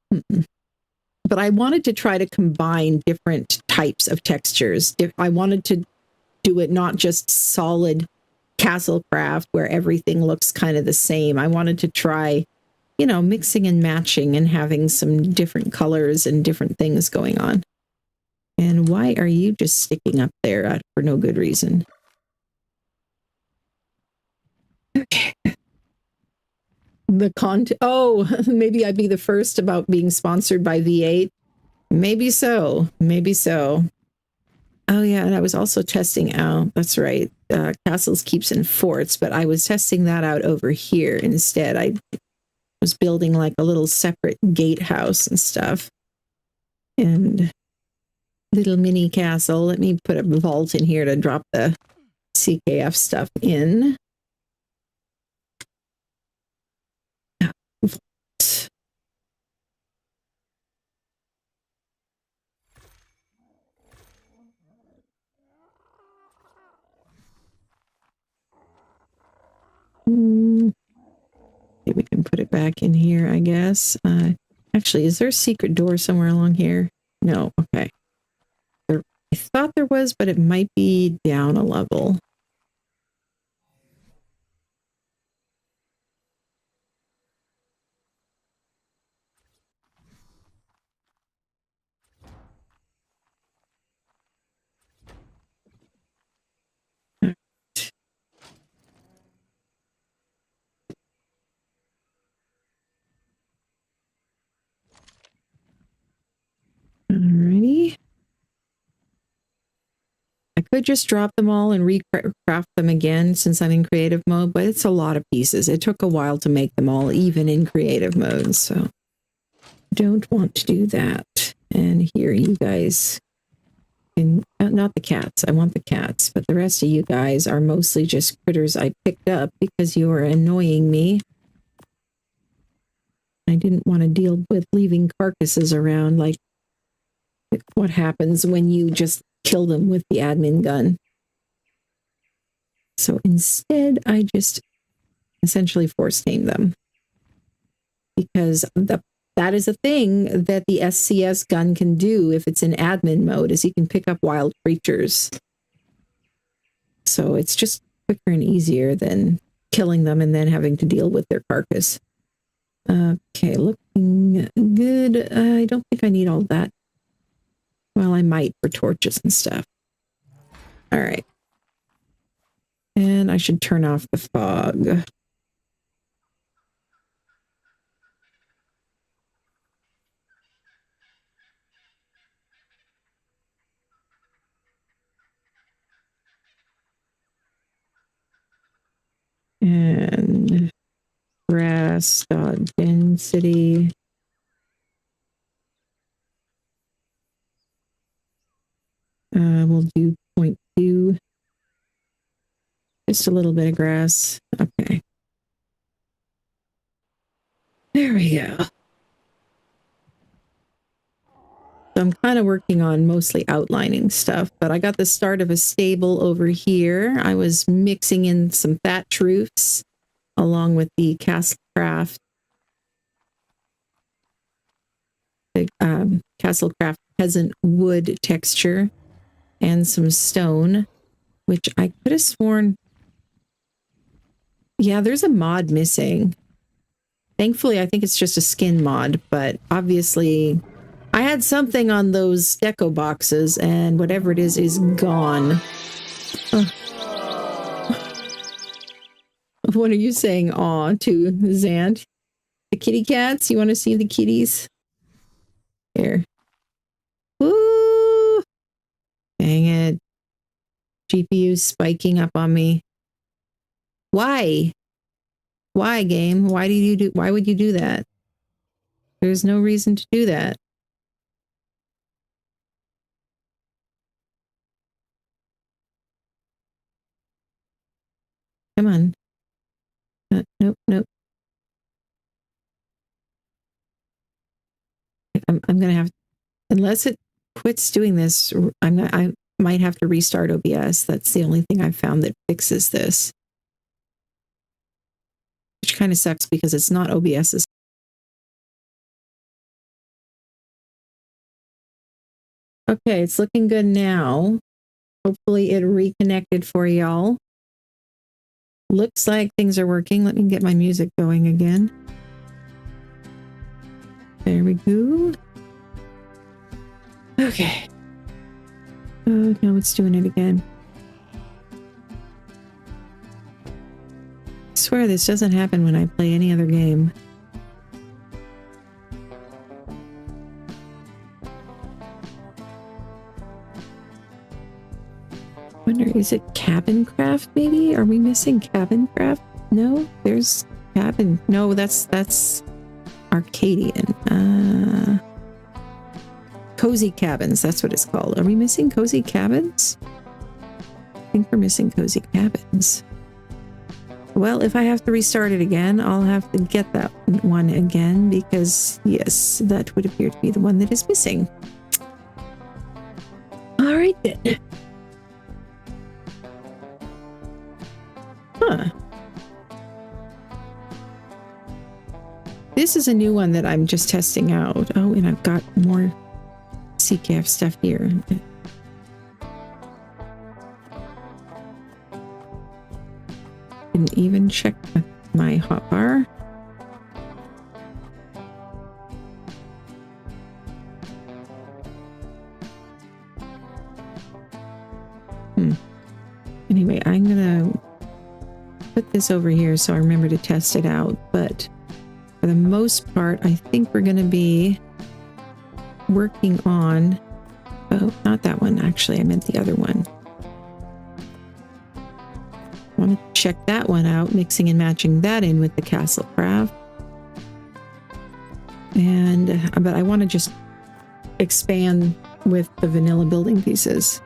But I wanted to try to combine different types of textures. I wanted to do it not just solid Castlecraft where everything looks kind of the same. I wanted to try, you know, mixing and matching and having some different colors and different things going on. And why are you just sticking up there for no good reason? Okay. Oh, maybe I'd be the first about being sponsored by V8. Maybe so. Maybe so. Oh yeah, and I was also testing out, that's right, castles, keeps, and forts, but I was testing that out over here instead. I was building like a little separate gatehouse and stuff. And little mini castle. Let me put a vault in here to drop the CKF stuff in. We can put it back in here, I guess. Actually, is there a secret door somewhere along here? No, okay. I thought there was, but it might be down a level. Alrighty. I could just drop them all and recraft them again since I'm in creative mode, but it's a lot of pieces. It took a while to make them all, even in creative mode, so don't want to do that. And here you guys can, not the cats, I want the cats, but the rest of you guys are mostly just critters I picked up because you are annoying me. I didn't want to deal with leaving carcasses around, like what happens when you just kill them with the admin gun. So instead, I just essentially force tame them. Because that is a thing that the SCS gun can do if it's in admin mode, is you can pick up wild creatures. So it's just quicker and easier than killing them and then having to deal with their carcass. Okay, looking good. I don't think I need all that. Well, I might for torches and stuff. All right. And I should turn off the fog. And grass density. We'll do 0.2. Just a little bit of grass. Okay. There we go. So I'm kind of working on mostly outlining stuff, but I got the start of a stable over here. I was mixing in some thatch roofs along with the Castlecraft, Castlecraft peasant wood texture and some stone, which I could have sworn. Yeah, there's a mod missing. Thankfully, I think it's just a skin mod, but obviously I had something on those deco boxes and whatever it is gone. What are you saying aw to, Zant? The kitty cats? You want to see the kitties? Here. Woo! Dang it. GPU spiking up on me. Why? Why, game? Why would you do that? There's no reason to do that. Come on. Nope, nope. I'm gonna have, unless it quits doing this, I might have to restart OBS. That's the only thing I've found that fixes this. Which kind of sucks because it's not OBS's. Okay, it's looking good now. Hopefully it reconnected for y'all. Looks like things are working. Let me get my music going again. There we go. Okay. Oh, no, it's doing it again. I swear this doesn't happen when I play any other game. Wonder, is it cabin craft maybe? Are we missing cabin craft? No, there's cabin. No, that's Arcadian. Cozy cabins, that's what it's called. Are we missing cozy cabins? I think we're missing cozy cabins. Well, if I have to restart it again, I'll have to get that one again because, yes, that would appear to be the one that is missing. All right, then. Huh. This is a new one that I'm just testing out. Oh, and I've got more CKF stuff here. Didn't even check my hotbar. Anyway, I'm gonna put this over here so I remember to test it out, but for the most part, I think we're gonna be working on, oh, not that one, actually, I meant the other one. I want to check that one out, mixing and matching that in with the Castlecraft. And, but I want to just expand with the vanilla building pieces.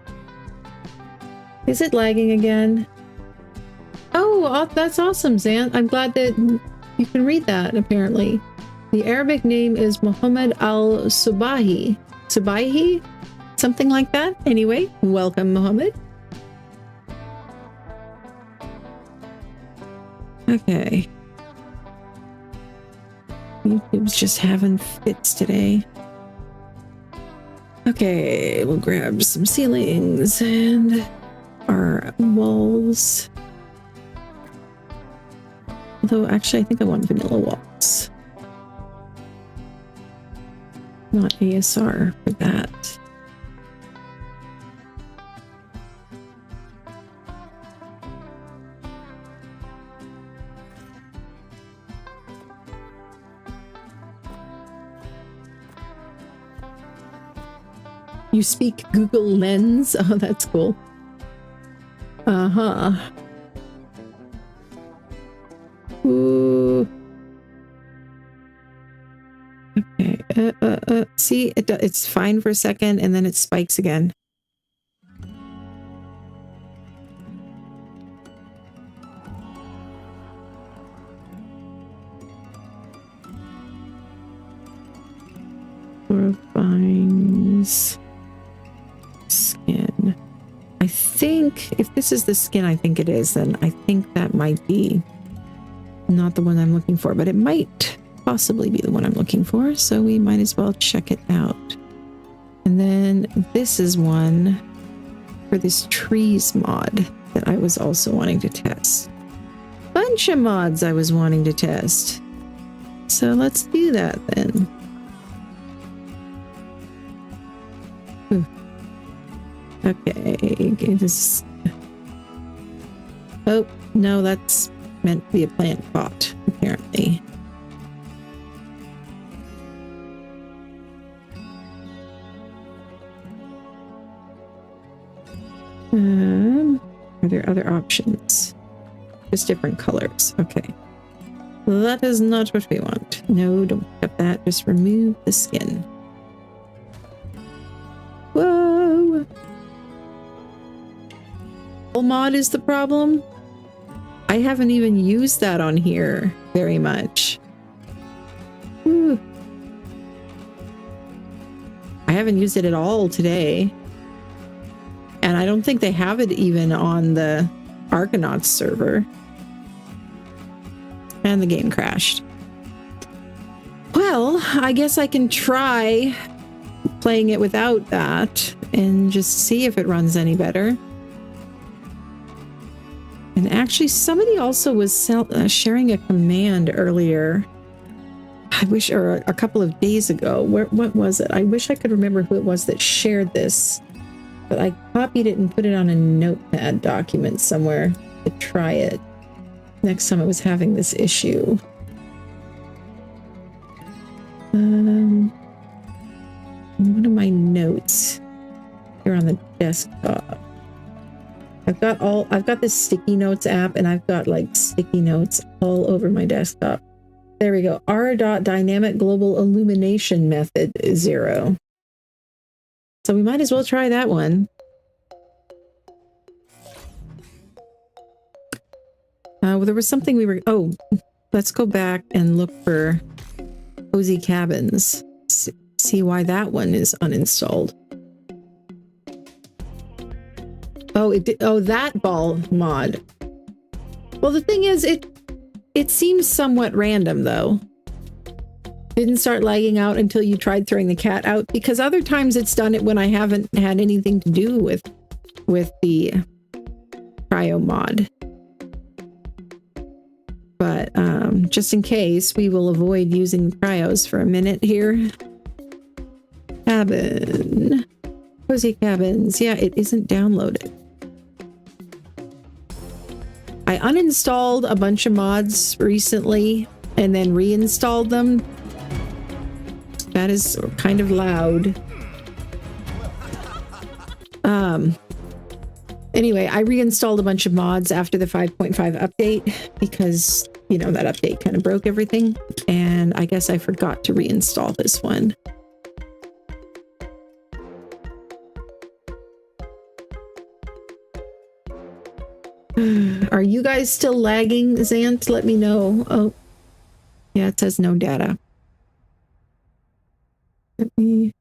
Is it lagging again? Oh, that's awesome, Zant. I'm glad that you can read that, apparently. The Arabic name is Muhammad al-Subahi. Subahi? Something like that? Anyway, welcome, Muhammad. Okay. YouTube's just having fits today. Okay, we'll grab some ceilings and our walls. Although, actually, I think I want vanilla walls. not ASR for that. You speak Google Lens? Oh, that's cool. Uh-huh. Ooh. Okay. See, it's fine for a second, and then it spikes again. Vines. Skin. I think if this is the skin I think it is, then I think that might be not the one I'm looking for, but it might possibly be the one I'm looking for, so we might as well check it out. And then this is one for this trees mod that I was also wanting to test. Bunch of mods I was wanting to test. So let's do that then. Okay, this. Oh, no, that's meant to be a plant pot, apparently. Are there other options? Just different colors. Okay. That is not what we want. No, don't pick that. Just remove the skin. Whoa! Mod is the problem. I haven't even used that on here very much. Whew. I haven't used it at all today. And I don't think they have it even on the Argonaut server. And the game crashed. Well, I guess I can try playing it without that and just see if it runs any better. And actually, somebody also was sharing a command earlier. I wish, or a couple of days ago. What was it? I wish I could remember who it was that shared this. But I copied it and put it on a notepad document somewhere to try it next time I was having this issue. One of my notes here on the desktop. I've got this sticky notes app, and I've got like sticky notes all over my desktop. There we go. R.Dynamic Global Illumination Method 0. So we might as well try that one. Well, there was something we were... Oh, let's go back and look for Cozy Cabins. See why that one is uninstalled. Oh, it did. Oh, that ball mod. Well, the thing is, it seems somewhat random, though. Didn't start lagging out until you tried throwing the cat out, because other times it's done it when I haven't had anything to do with the cryo mod. But just in case, we will avoid using cryos for a minute here. Cabin. Cozy Cabins. Yeah, it isn't downloaded. I uninstalled a bunch of mods recently and then reinstalled them. That is kind of loud. Anyway, I reinstalled a bunch of mods after the 5.5 update because, you know, that update kind of broke everything. And I guess I forgot to reinstall this one. Are you guys still lagging, Zant? Let me know. Oh, yeah, it says no data. Let me